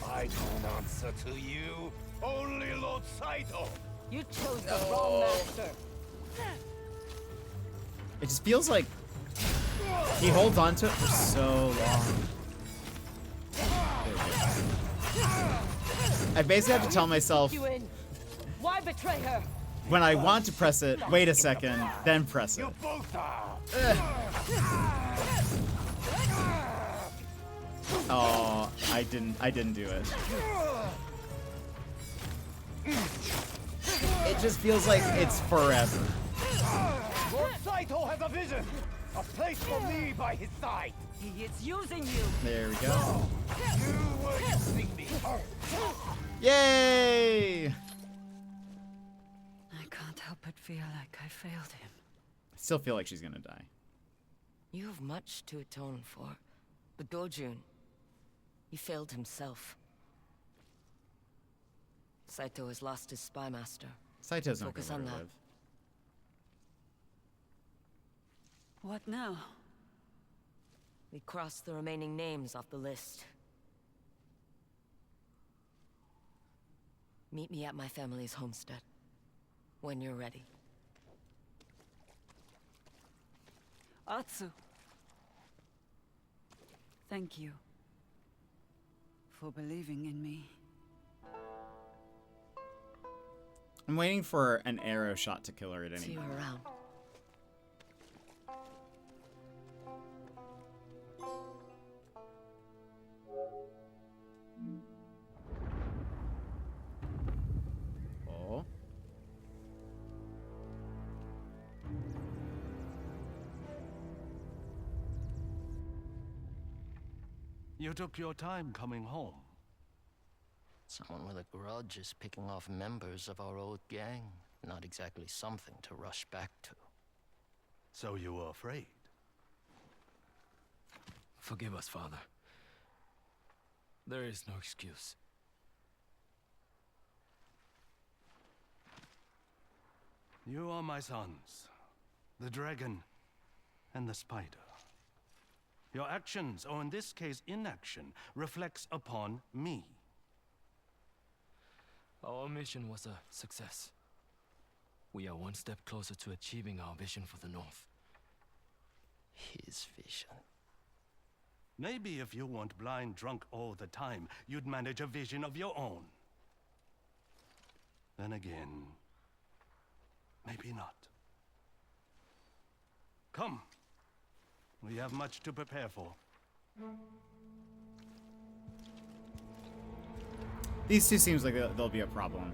I don't answer to you. Only Lord Saito. You chose the wrong master. It just feels like he holds on to it for so long. I basically have to tell myself Why betray her? when I want to press it, wait a second, then press it. Oh, I didn't do it. It just feels like it's forever. Lord Saito has a vision. A place for me by his side. He is using you. There we go. You were using me. Yay! I can't help but feel like I failed him. I still feel like she's gonna die. You have much to atone for. But Dojun, he failed himself. Saito has lost his spy master. Saito's not Focus gonna on let her that. live. What now? We cross the remaining names off the list. Meet me at my family's homestead when you're ready. Atsu. Thank you for believing in me. I'm waiting for an arrow shot to kill her at any See you moment. around. Oh. You took your time coming home. Someone with a grudge is picking off members of our old gang. Not exactly something to rush back to. So you were afraid? Forgive us, Father. There is no excuse. You are my sons, the dragon and the spider. Your actions, or in this case inaction, reflects upon me. Our mission was a success. We are one step closer to achieving our vision for the North. His vision. Maybe if you weren't blind drunk all the time, you'd manage a vision of your own. Then again, maybe not. Come. We have much to prepare for. These two seems like they'll be a problem.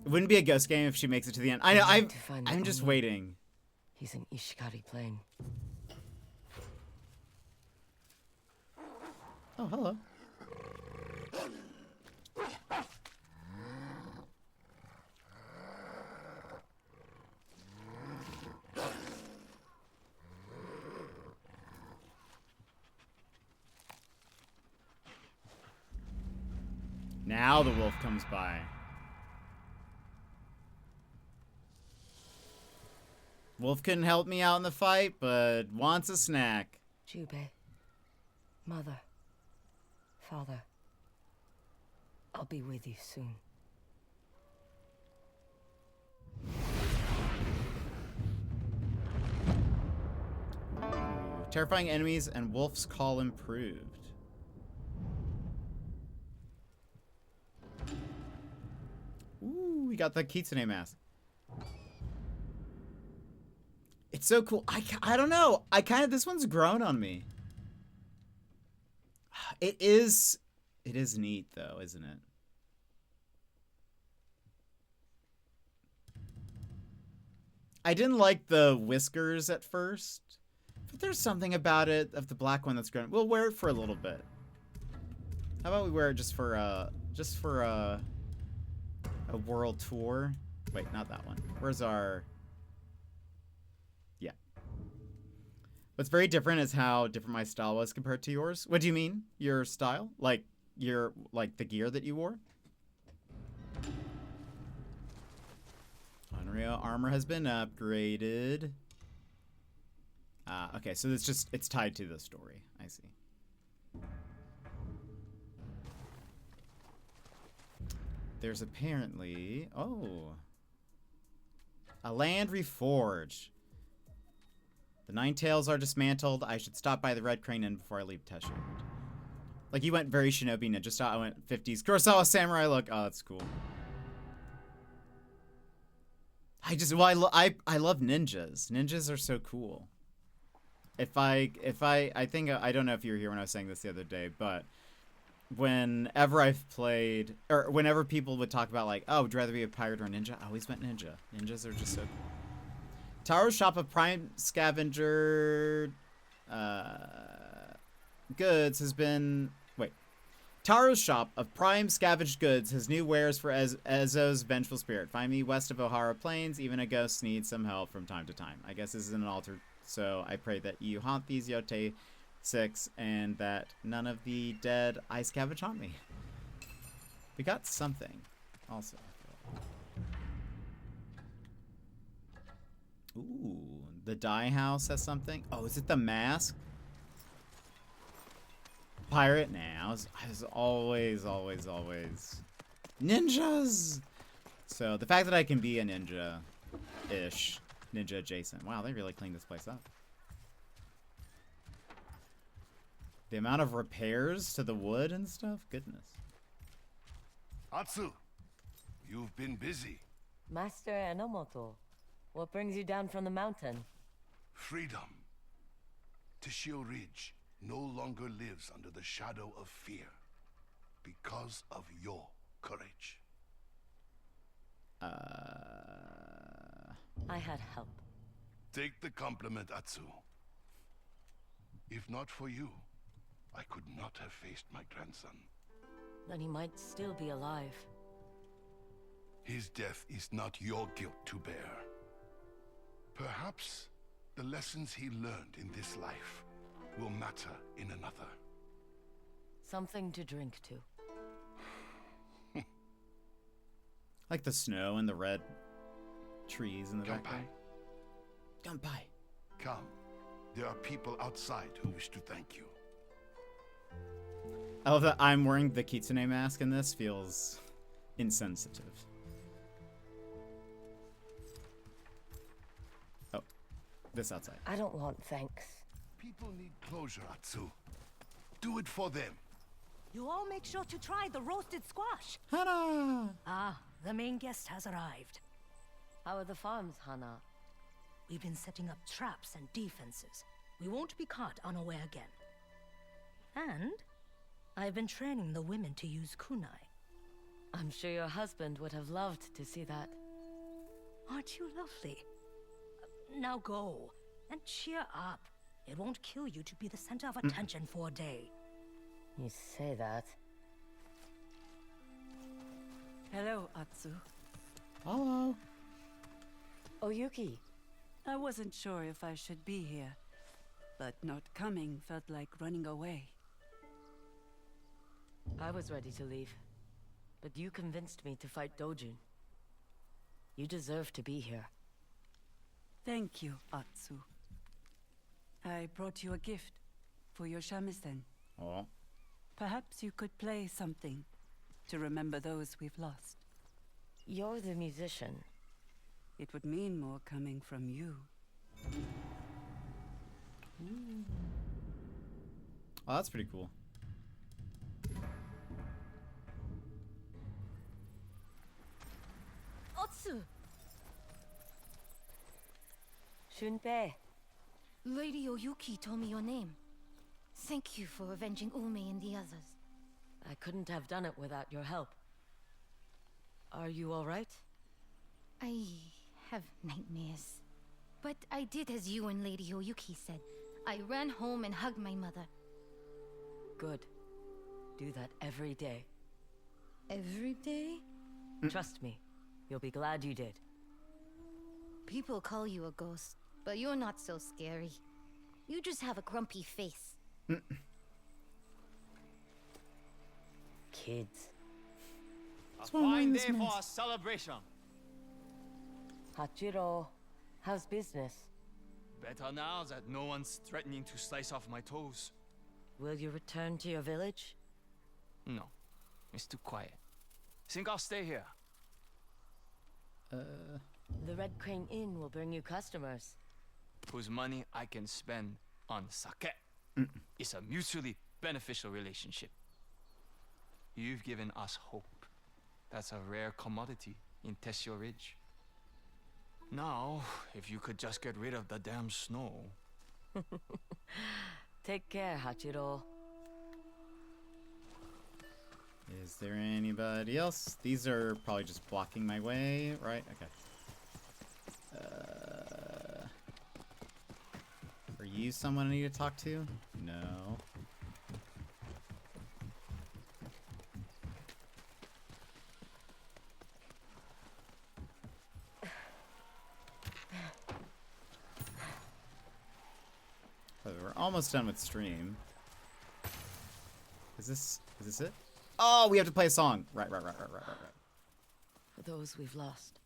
It wouldn't be a ghost game if she makes it to the end. I'm just waiting. He's in Ishikari Plain. Oh, hello. Now the wolf comes by. Wolf couldn't help me out in the fight, but wants a snack. Jubei. Mother. Father. I'll be with you soon. Ooh, terrifying enemies and wolf's call improved. Ooh, we got the kitsune mask. It's so cool. I don't know. This one's grown on me. It is neat though, isn't it? I didn't like the whiskers at first, but there's something about it, of the black one that's grown. We'll wear it for a little bit. How about we wear it just for a world tour? Wait, not that one. Where's our... Yeah. What's very different is how different my style was compared to yours. What do you mean? Your style? Like the gear that you wore? Unreal armor has been upgraded. Okay, so it's tied to the story. I see. There's apparently... Oh. A land reforged. The 9 tails are dismantled. I should stop by the Red Crane Inn before I leave Teshu. Like, you went very Shinobi Ninja style. I went 50s Kurosawa Samurai look. Oh, that's cool. I love ninjas. Ninjas are so cool. I don't know if you were here when I was saying this the other day, but whenever I've played, or whenever people would talk about like, oh, would you rather be a pirate or a ninja? I always went ninja. Ninjas are just so cool. Taro's shop of prime scavenger goods has been... Wait. Taro's shop of prime scavenged goods has new wares for Ezo's vengeful spirit. Find me west of Ohara Plains. Even a ghost needs some help from time to time. I guess this is an altar, so I pray that you haunt these Yotei 6 and that none of the dead I scavenge haunt me. We got something also. Ooh, the dye house has something. Oh, is it the mask? Pirate? Nah, I was always ninjas. So the fact that I can be a ninja-ish, ninja adjacent. Wow, they really cleaned this place up. The amount of repairs to the wood and stuff, goodness. Atsu, you've been busy. Master Enomoto, what brings you down from the mountain? Freedom. Tishio Ridge no longer lives under the shadow of fear because of your courage. I had help. Take the compliment, Atsu. If not for you, I could not have faced my grandson. Then he might still be alive. His death is not your guilt to bear. Perhaps the lessons he learned in this life will matter in another. Something to drink to. Like the snow and the red trees in the background. Gunpai. Come. There are people outside who wish to thank you. I love that I'm wearing the kitsune mask and this feels insensitive. Oh, this outside. I don't want thanks. People need closure, Atsu. Do it for them. You all make sure to try the roasted squash. Hana! Ah, the main guest has arrived. How are the farms, Hana? We've been setting up traps and defenses. We won't be caught unaware again. And I've been training the women to use kunai. I'm sure your husband would have loved to see that. Aren't you lovely? Now go and cheer up. It won't kill you to be the center of attention for a day. You say that. Hello, Atsu. Hello. Oh, Yuki. I wasn't sure if I should be here, but not coming felt like running away. I was ready to leave, but you convinced me to fight Dojun. You deserve to be here. Thank you, Atsu. I brought you a gift for your shamisen. Oh. Perhaps you could play something to remember those we've lost. You're the musician. It would mean more coming from you. Oh, that's pretty cool. Atsu! Shunpei. Lady Oyuki told me your name. Thank you for avenging Ume and the others. I couldn't have done it without your help. Are you all right? I have nightmares. But I did as you and Lady Oyuki said. I ran home and hugged my mother. Good. Do that every day. Every day? Trust me, you'll be glad you did. People call you a ghost, but you're not so scary. You just have a grumpy face. Kids. A fine day for a celebration. Hachiro, how's business? Better now that no one's threatening to slice off my toes. Will you return to your village? No, it's too quiet. Think I'll stay here. The Red Crane Inn will bring you customers. Whose money I can spend on sake. It's a mutually beneficial relationship. You've given us hope. That's a rare commodity in Tessio Ridge. Now, if you could just get rid of the damn snow. Take care, Hachiro. Is there anybody else? These are probably just blocking my way, right? Okay. Are you someone I need to talk to? No. Oh, we're almost done with stream. Is this it? Oh, we have to play a song. Right. For those we've lost.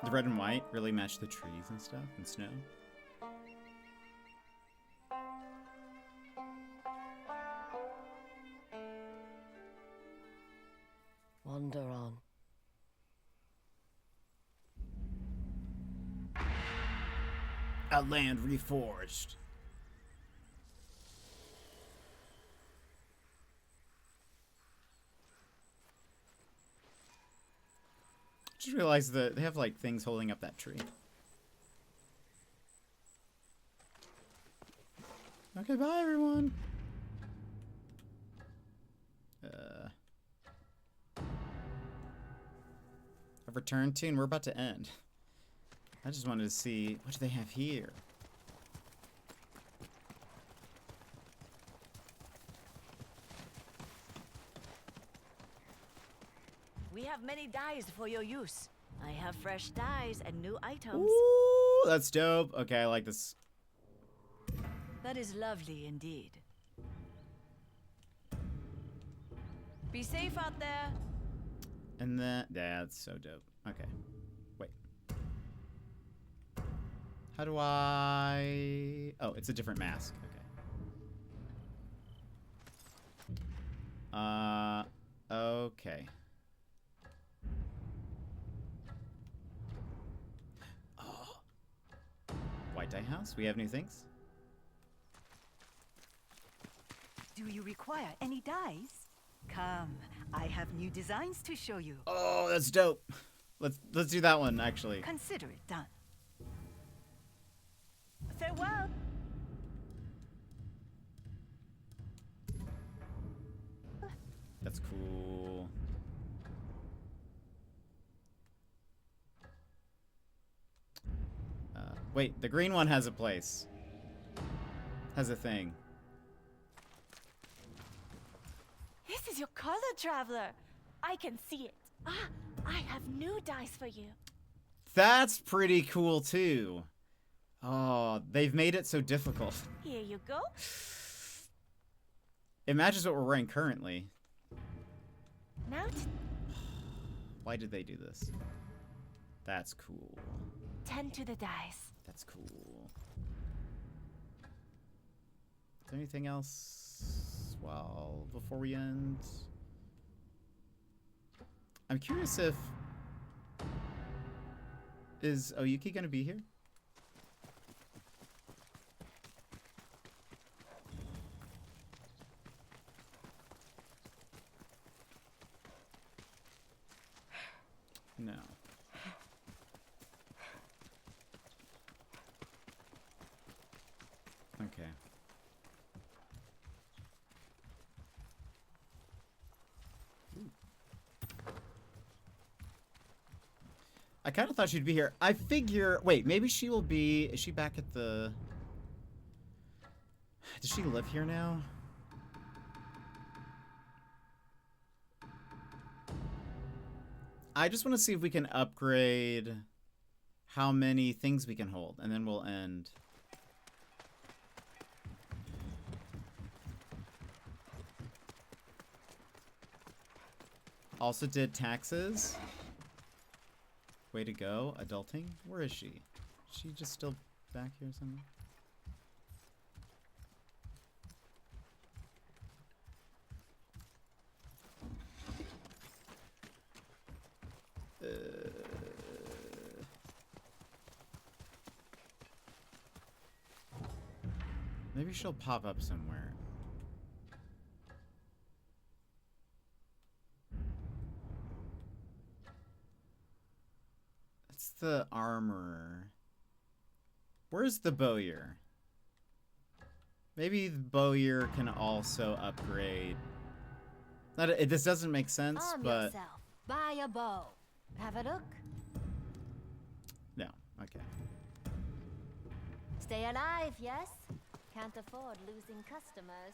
The red and white really match the trees and stuff and snow. Wander on. A land reforged. Just realized that they have like things holding up that tree. Okay, bye everyone. I've returned to, and we're about to end. I just wanted to see, what do they have here? We have many dyes for your use. I have fresh dyes and new items. Ooh, that's dope. Okay, I like this. That is lovely indeed. Be safe out there. And then, that's so dope. Okay. Wait. How do I... Oh, it's a different mask. Okay. Okay. Oh. White Dye House? We have new things? Do you require any dyes? Come, I have new designs to show you. Oh, that's dope. Let's do that one actually. Consider it done. Farewell. That's cool. Wait, the green one has a place. Has a thing. This is your color, traveler. I can see it. Ah, I have new dice for you. That's pretty cool too. Oh, they've made it so difficult. Here you go. It matches what we're wearing currently. Now Why did they do this? That's cool. tend to the dice. That's cool. Is there anything else? Well, before we end, I'm curious if is Oyuki gonna be here? No. Okay. I kind of thought she'd be here. I figure... Wait, maybe she will be... Is she back at the... Does she live here now? I just want to see if we can upgrade how many things we can hold, and then we'll end. Also did taxes. Way to go. Adulting. Where is she? Is she just still back here somewhere? Maybe she'll pop up somewhere. It's the armorer. Where's the bowyer? Maybe the bowyer can also upgrade. This doesn't make sense, Arm but... yourself. Buy a bow. Have a look. No, okay. Stay alive, yes? Can't afford losing customers.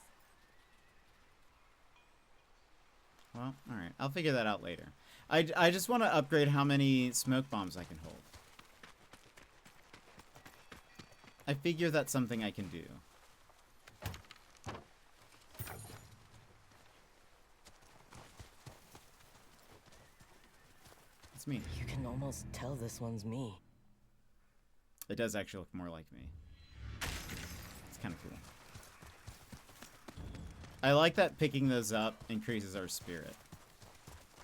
Well, alright. I'll figure that out later. I just want to upgrade how many smoke bombs I can hold. I figure that's something I can do. It's me. You can almost tell this one's me. It does actually look more like me. It's kind of cool. I like that picking those up increases our spirit.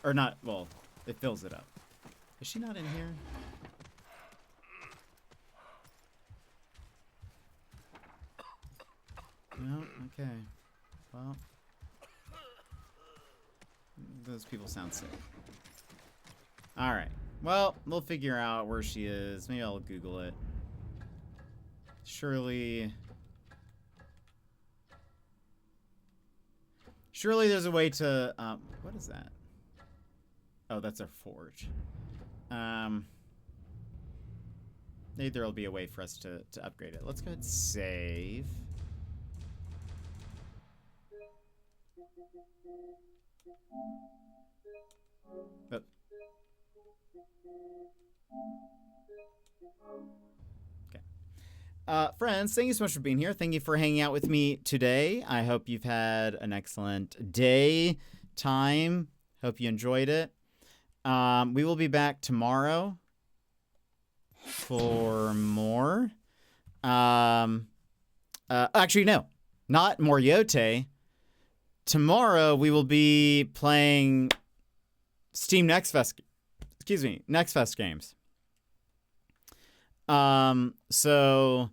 Or not, well, it fills it up. Is she not in here? No? Okay. Well. Those people sound sick. Alright. Well, we'll figure out where she is. Maybe I'll Google it. Surely there's a way to... what is that? Oh, that's our forge. Maybe there'll be a way for us to upgrade it. Let's go ahead and save. Oh. Okay. Friends, thank you so much for being here. Thank you for hanging out with me today. I hope you've had an excellent day, time. Hope you enjoyed it. We will be back tomorrow for more. Actually, no. Not more Yotei. Tomorrow we will be playing Steam Next Fest. Excuse me, Next Fest games. So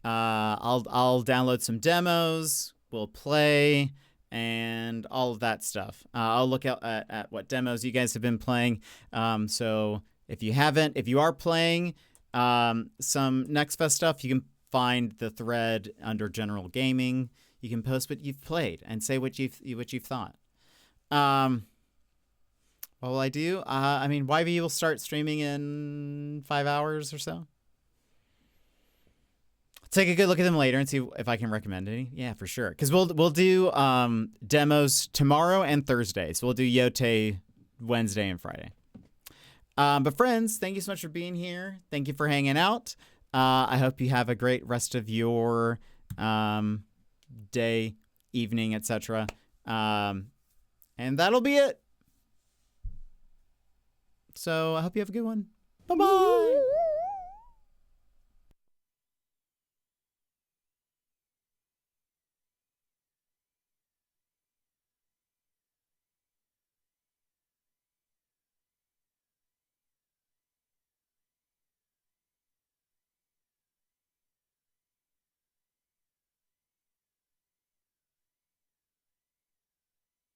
I'll download some demos. We'll play and all of that stuff. I'll look at what demos you guys have been playing. So If you haven't, if you are playing some Next Fest stuff, you can find the thread under General Gaming. You can post what you've played and say what you've thought. What will I do? I mean, YV will start streaming in 5 hours or so. Take a good look at them later and see if I can recommend any. Yeah, for sure. Because we'll do demos tomorrow and Thursday. So we'll do Yotei Wednesday and Friday. But friends, thank you so much for being here. Thank you for hanging out. I hope you have a great rest of your day, evening, etc. And that'll be it. So I hope you have a good one. Bye-bye.